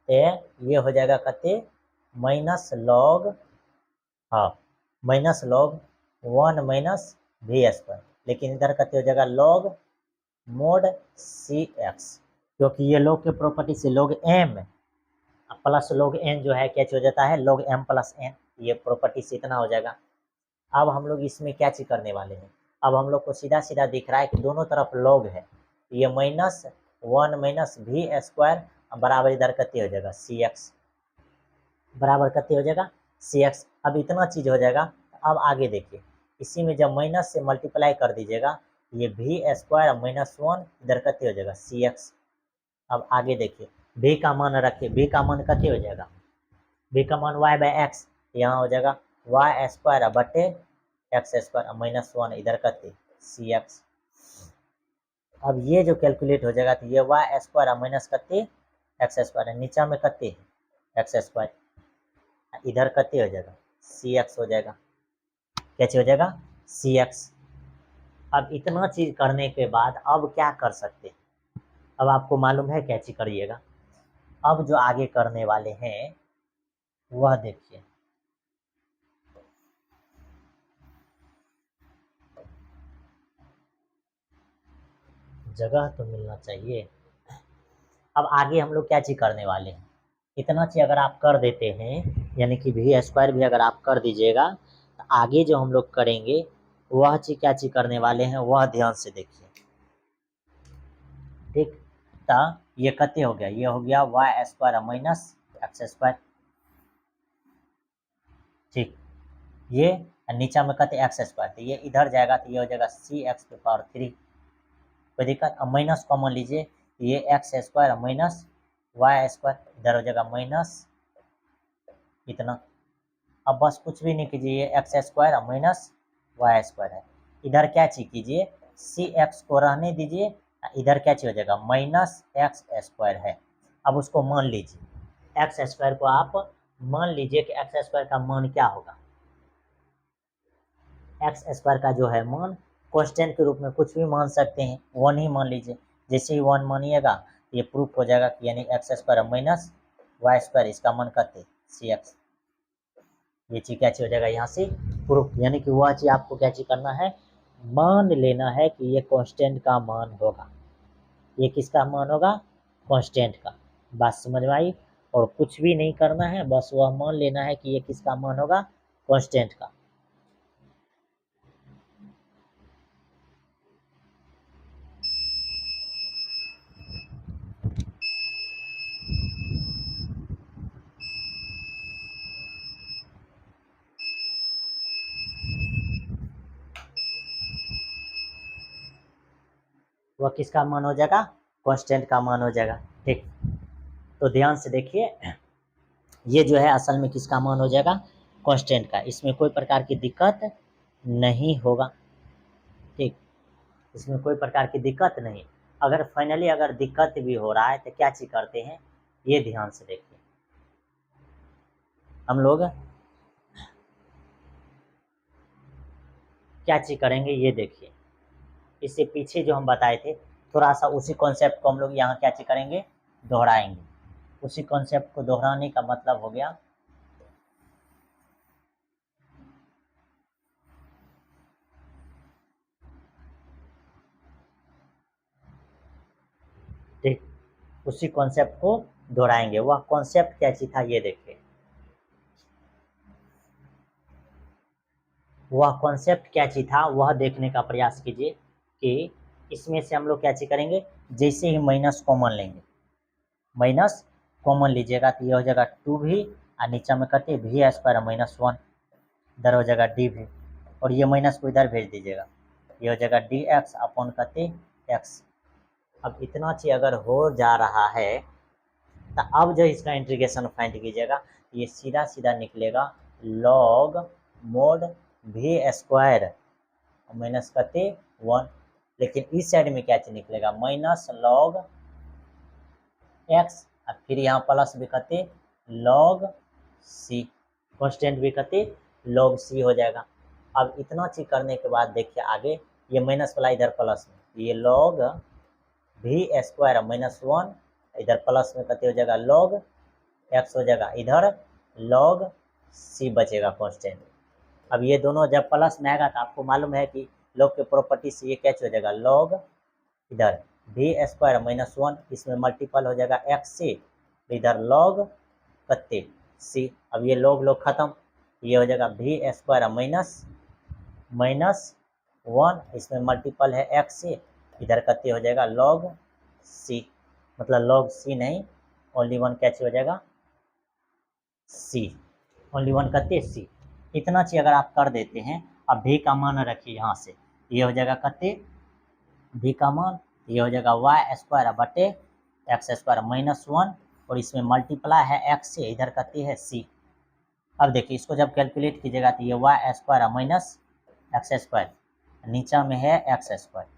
ये हो जाएगा कते माइनस लॉग, हाँ minus log 1 minus v square, लेकिन इधर कते हो जाएगा लॉग मोड सी एक्स, क्योंकि ये लॉग के प्रॉपर्टी से log m plus log n जो है क्या हो जाता है लॉग एम प्लस एन, ये प्रॉपर्टी से इतना हो जाएगा। अब हम लोग इसमें क्या चीज करने वाले हैं, अब हम लोग को सीधा सीधा दिख रहा है कि दोनों तरफ लॉग है, ये माइनस 1 माइनस वी स्क्वायर बराबर इधर कते हो जाएगा सी एक्स, बराबर कते हो जाएगा सी एक्स। अब इतना चीज हो जाएगा। अब आगे देखिए, इसी में जब माइनस से मल्टीप्लाई कर दीजिएगा, ये वी स्क्वायर माइनस 1 इधर कते हो जाएगा सी एक्स। अब आगे देखिए, v का मान रखिए, v का मान कते हो जाएगा, v का मान y बाय एक्स, यहाँ हो जाएगा वाई स्क्वायर बटे एक्स स्क्वायर माइनस 1 इधर कते सी एक्स। अब ये जो कैलकुलेट हो जाएगा तो ये वाई स्क्वायर माइनस कते एक्स स्क्वायर, नीचा में कते एक्स स्क्वायर, इधर कते हो जाएगा सी एक्स हो जाएगा, क्या चीज हो जाएगा सी एक्स। अब इतना चीज करने के बाद अब क्या कर सकते हैं, अब आपको मालूम है क्या चीज करिएगा, अब जो आगे करने वाले हैं वह देखिए, जगह तो मिलना चाहिए। अब आगे हम लोग क्या चीज करने वाले हैं, इतना चीज अगर आप कर देते हैं, यानी कि वी स्क्वायर भी अगर आप कर दीजिएगा, तो आगे जो हम लोग करेंगे वह चीज क्या चीज करने वाले हैं वह ध्यान से देखिए। ठीक, तो ये कते हो गया, ये हो गया y square minus x square, ठीक, ये नीचा में कते एक्स स्क्वायर, तो ये इधर जाएगा तो ये हो जाएगा सी एक्स के पावर 3, कोई दिक्कत। अब माइनस कॉमन लीजिए, ये x square minus y square इधर हो जाएगा माइनस इतना। अब बस कुछ भी नहीं कीजिए, ये x square minus y square है, इधर क्या चीज कीजिए सी एक्स को रहने दीजिए, इधर क्या चीज हो जाएगा माइनस एक्स स्क्वायर है। अब उसको मान लीजिए, एक्स स्क्वायर को आप मान लीजिए कि एक्स स्क्वायर का मान क्या होगा, एक्स स्क्वायर का जो है मान कांस्टेंट के रूप में कुछ भी मान सकते हैं, 1 ही मान लीजिए, जैसे ही 1 मानिएगा ये प्रूफ हो जाएगा कि यानी x square minus y square इसका मान करते सी एक्स, ये चीज क्या चीज हो जाएगा यहाँ से प्रूफ, यानी कि वह चीज आपको क्या चीज करना है, मान लेना है कि ये कांस्टेंट का मान होगा, ये किसका मान होगा कांस्टेंट का, बात समझ में आई। और कुछ भी नहीं करना है, बस वह मान लेना है कि ये किसका मान होगा कांस्टेंट का। वह किसका मान हो जाएगा कांस्टेंट का मान हो जाएगा। ठीक, तो ध्यान से देखिए, ये जो है असल में किसका मान हो जाएगा कांस्टेंट का, इसमें कोई प्रकार की दिक्कत नहीं होगा। ठीक, इसमें कोई प्रकार की दिक्कत नहीं। अगर फाइनली अगर दिक्कत भी हो रहा है तो क्या चीज करते हैं, ये ध्यान से देखिए, हम लोग क्या चीज करेंगे ये देखिए, इससे पीछे जो हम बताए थे थोड़ा सा उसी कॉन्सेप्ट को हम लोग यहाँ क्या चीज करेंगे दोहराएंगे। उसी कॉन्सेप्ट को दोहराने का मतलब हो गया, ठीक, उसी कॉन्सेप्ट को दोहराएंगे। वह कॉन्सेप्ट क्या चीज था ये देखिए, वह कॉन्सेप्ट क्या चीज था वह देखने का प्रयास कीजिए कि इसमें से हम लोग क्या चीज करेंगे, जैसे ही माइनस कॉमन लेंगे, माइनस कॉमन लीजिएगा तो ये हो जाएगा 2v और नीचे में करते v स्क्वायर -1, इधर हो जाएगा dv और ये माइनस को इधर भेज दीजिएगा, ये हो जाएगा dx अपॉन करते x। अब इतना चीज अगर हो जा रहा है तो अब जो इसका इंटीग्रेशन फाइंड कीजिएगा, ये सीधा सीधा निकलेगा log mode v square minus करते 1, लेकिन इस साइड में क्या चीज निकलेगा माइनस log x और फिर यहाँ प्लस भी करते log c, कॉन्स्टेंट भी करते log c हो जाएगा। अब इतना चीज करने के बाद देखिए आगे ये माइनस वाला इधर प्लस में, ये log v स्क्वायर -1 इधर प्लस में करते हो जाएगा log x हो जाएगा, इधर log c बचेगा कॉन्स्टेंट। अब ये दोनों जब प्लस में आएगा तो आपको मालूम है कि log के प्रॉपर्टी से ये कैच हो जाएगा log इधर v स्क्वायर -1 इसमें मल्टीपल हो जाएगा x से, इधर log कत्ते c। अब ये log खत्म, ये हो जाएगा v स्क्वायर -1 इसमें मल्टीपल है x से, इधर कत्ते हो जाएगा log c, मतलब log c नहीं ओनली वन कैच हो जाएगा c, ओनली वन कत्ते c। इतना चीज अगर आप कर देते हैं, अब v का मान रखिए यहाँ से, ये हो जाएगा कत्ते v का मान, ये हो जाएगा y स्क्वायर बटे x स्क्वायर -1 और इसमें मल्टीप्लाई है x से, इधर करती है c। अब देखिए इसको जब कैलकुलेट कीजिएगा तो ये y square minus x square, नीचा में है x स्क्वायर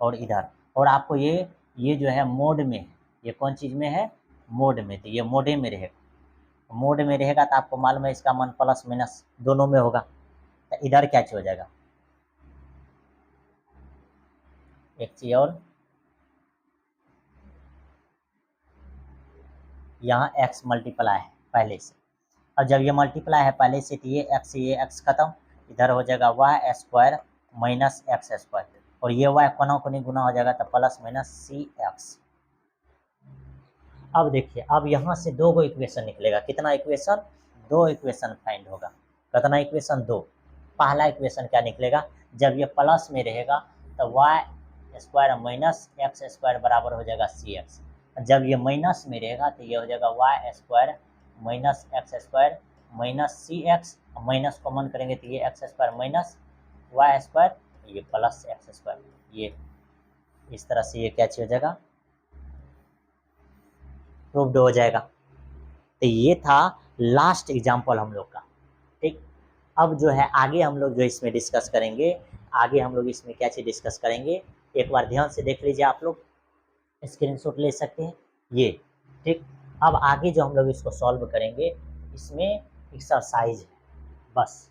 और इधर, और आपको ये जो है मोड में है, ये कौन चीज़ में है मोड में, तो ये मोडे में रहेगा, मोड में रहेगा तो आपको मालूम है इसका मान प्लस माइनस दोनों में होगा, तो इधर क्या हो जाएगा एक चीज और, यहाँ x मल्टीप्लाई है पहले से, और जब ये मल्टीप्लाई है पहले से तो ये x खत्म, इधर हो जाएगा y square minus x square और ये y कोना कोनी गुना हो जाएगा तो प्लस माइनस cx। अब देखिए अब यहाँ से दो गो इक्वेशन निकलेगा, कितना इक्वेशन, दो इक्वेशन फाइंड होगा, कितना इक्वेशन दो। पहला इक्वेशन क्या निकलेगा, जब ये प्लस में रहेगा तो y square minus x square बराबर हो जाएगा cx, जब ये माइनस में रहेगा तो ये हो जाएगा y square minus x square minus cx, minus common करेंगे तो ये x square minus y square, ये प्लस एक्स स्क्वायर, ये इस तरह से ये क्या हो जाएगा प्रूव्ड हो जाएगा। तो ये था लास्ट एग्जाम्पल हम लोग का, ठीक। अब जो है आगे हम लोग जो इसमें डिस्कस करेंगे, आगे हम लोग इसमें क्या चीज़ डिस्कस करेंगे, एक बार ध्यान से देख लीजिए, आप लोग स्क्रीनशॉट ले सकते हैं ये, ठीक। अब आगे जो हम लोग इसको सॉल्व करेंगे इसमें एक्सरसाइज है बस।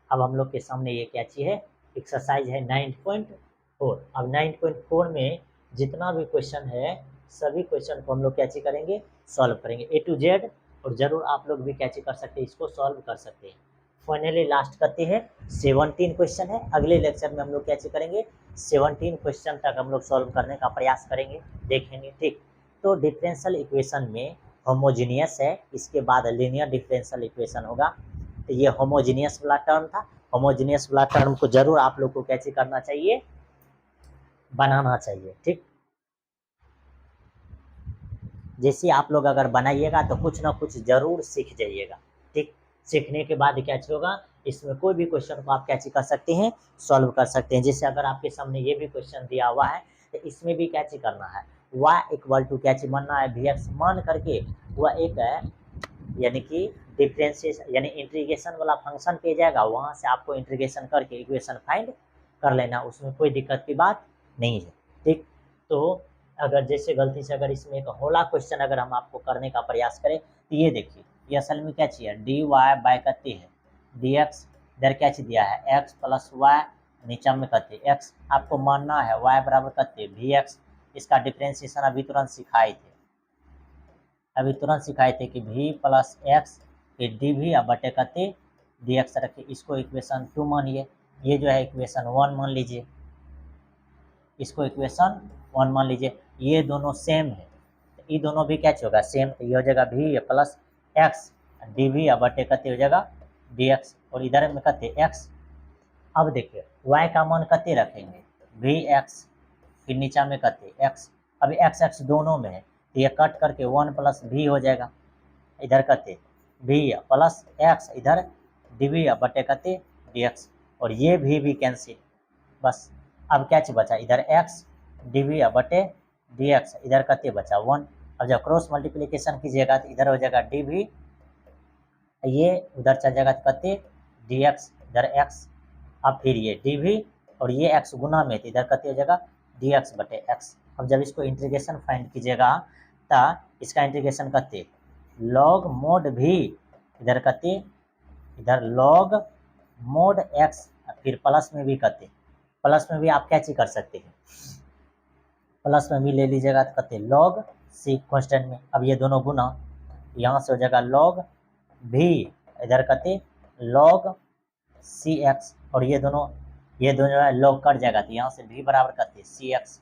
अब हम लोग के सामने ये क्या चीज़ है, एक्सरसाइज है 9.4। अब 9.4 में जितना भी क्वेश्चन है सभी क्वेश्चन को हम लोग क्या चीज करेंगे सॉल्व करेंगे A to Z, और जरूर आप लोग भी क्या चीज कर सकते हैं इसको सॉल्व कर सकते हैं। फाइनली लास्ट करते हैं 17 क्वेश्चन है, अगले लेक्चर में हम लोग क्या चीज करेंगे 17 क्वेश्चन तक हम लोग सॉल्व करने का प्रयास करेंगे, देखेंगे, ठीक। तो डिफरेंशियल इक्वेशन में होमोजीनियस है, इसके बाद लीनियर डिफरेंशियल इक्वेशन होगा, तो ये होमोजीनियस वाला टर्म था, होमोजीनियस वाला टर्म को जरूर आप लोग को क्या चीज करना चाहिए बनाना चाहिए, ठीक। जैसे आप लोग अगर बनाइएगा तो कुछ ना कुछ जरूर सीख जाइएगा, ठीक। सीखने के बाद क्या होगा इसमें कोई भी क्वेश्चन को आप क्या कर सकते हैं सॉल्व कर सकते हैं। जैसे अगर आपके सामने ये भी क्वेश्चन दिया हुआ है तो इसमें भी क्या करना है y इक्वल टू क्या बनना है vx मान करके वह एक है यानी कि डिफरेंशिएशन यानी इंटीग्रेशन वाला फंक्शन पे जाएगा, वहां से आपको इंटीग्रेशन करके इक्वेशन फाइंड कर लेना, उसमें कोई दिक्कत की बात नहीं है, ठीक। तो अगर जैसे गलती से अगर इसमें एक होला क्वेश्चन अगर हम आपको करने का प्रयास करें तो ये देखिए ये असल में क्या चाहिए dy बाय करती है dx, इधर क्या चीज दिया है x प्लस वाई, नीचा में करते x, आपको मानना है y बराबर करते vx, इसका डिफ्रेंसिएशन अभी तुरंत सिखाए थे कि v प्लस एक्स फिर dv अब बटे करते dx रखिए, इसको इक्वेशन 2 मानिए, ये जो है इक्वेशन 1 मान लीजिए, इसको इक्वेशन 1 मान लीजिए, ये दोनों सेम है तो ये दोनों भी क्या होगा सेम, तो ये हो जाएगा v प्लस एक्स dv अब बटे कते हो जाएगा dx, और इधर में कते x अब देखिए y का मान कते रखेंगे, वी एक्स, फिर नीचा में कते x, अब एक्स एक्स दोनों में है तो ये कट करके 1 प्लस भी हो जाएगा, इधर कते भी प्लस एक्स, इधर डी वी बटे कते डी एक्स, और ये भी कैंसिल, बस अब क्या चीज बचा, इधर एक्स डी वी बटे डी एक्स, इधर कते बचा 1। अब जब क्रॉस मल्टीप्लीकेशन कीजिएगा तो इधर हो जाएगा डी वी, ये उधर चल जाएगा तो कते डी एक्स, इधर एक्स, अब फिर ये डी वी और ये एक्स गुना में तो इधर कते हो जाएगा डी एक्स बटे एक्स। अब जब इसको इंटीग्रेशन फाइंड कीजिएगा तो इसका इंटीग्रेशन कते लॉग मोड भी, इधर कते इधर लॉग मोड एक्स, फिर प्लस में भी कते, प्लस में भी आप क्या चीज कर सकते हैं, प्लस में भी ले लीजिएगा तो कते लॉग सी कॉन्स्टेंट में, अब ये दोनों गुना यहाँ से हो जाएगा लॉग भी, इधर कते लॉग सी एक्स, और ये दोनों लॉग कट जाएगा तो यहाँ से भी बराबर कते सी एक्स।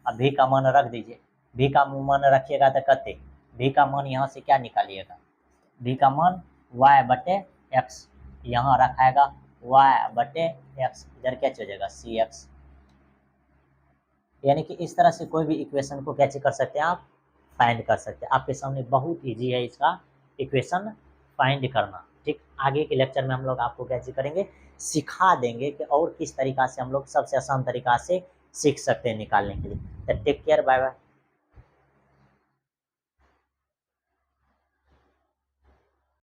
अब भी का मान रख दीजिए, भी का मान रखिएगा तो कते भी का मान यहाँ से क्या निकालिएगा, भी का मान y बटे एक्स, यहाँ रखाएगा y बटे एक्स, इधर क्या हो जाएगा सी एक्स। यानी कि इस तरह से कोई भी इक्वेशन को कैसे कर सकते हैं आप, फाइंड कर सकते हैं। आपके सामने बहुत इजी है इसका इक्वेशन फाइंड करना। ठीक, आगे के लेक्चर में हम लोग आपको कैसे करेंगे, सिखा देंगे कि और किस तरीका से हम लोग सबसे आसान तरीका से सीख सकते हैं निकालने के लिए। तो टेक केयर, बाय बाय।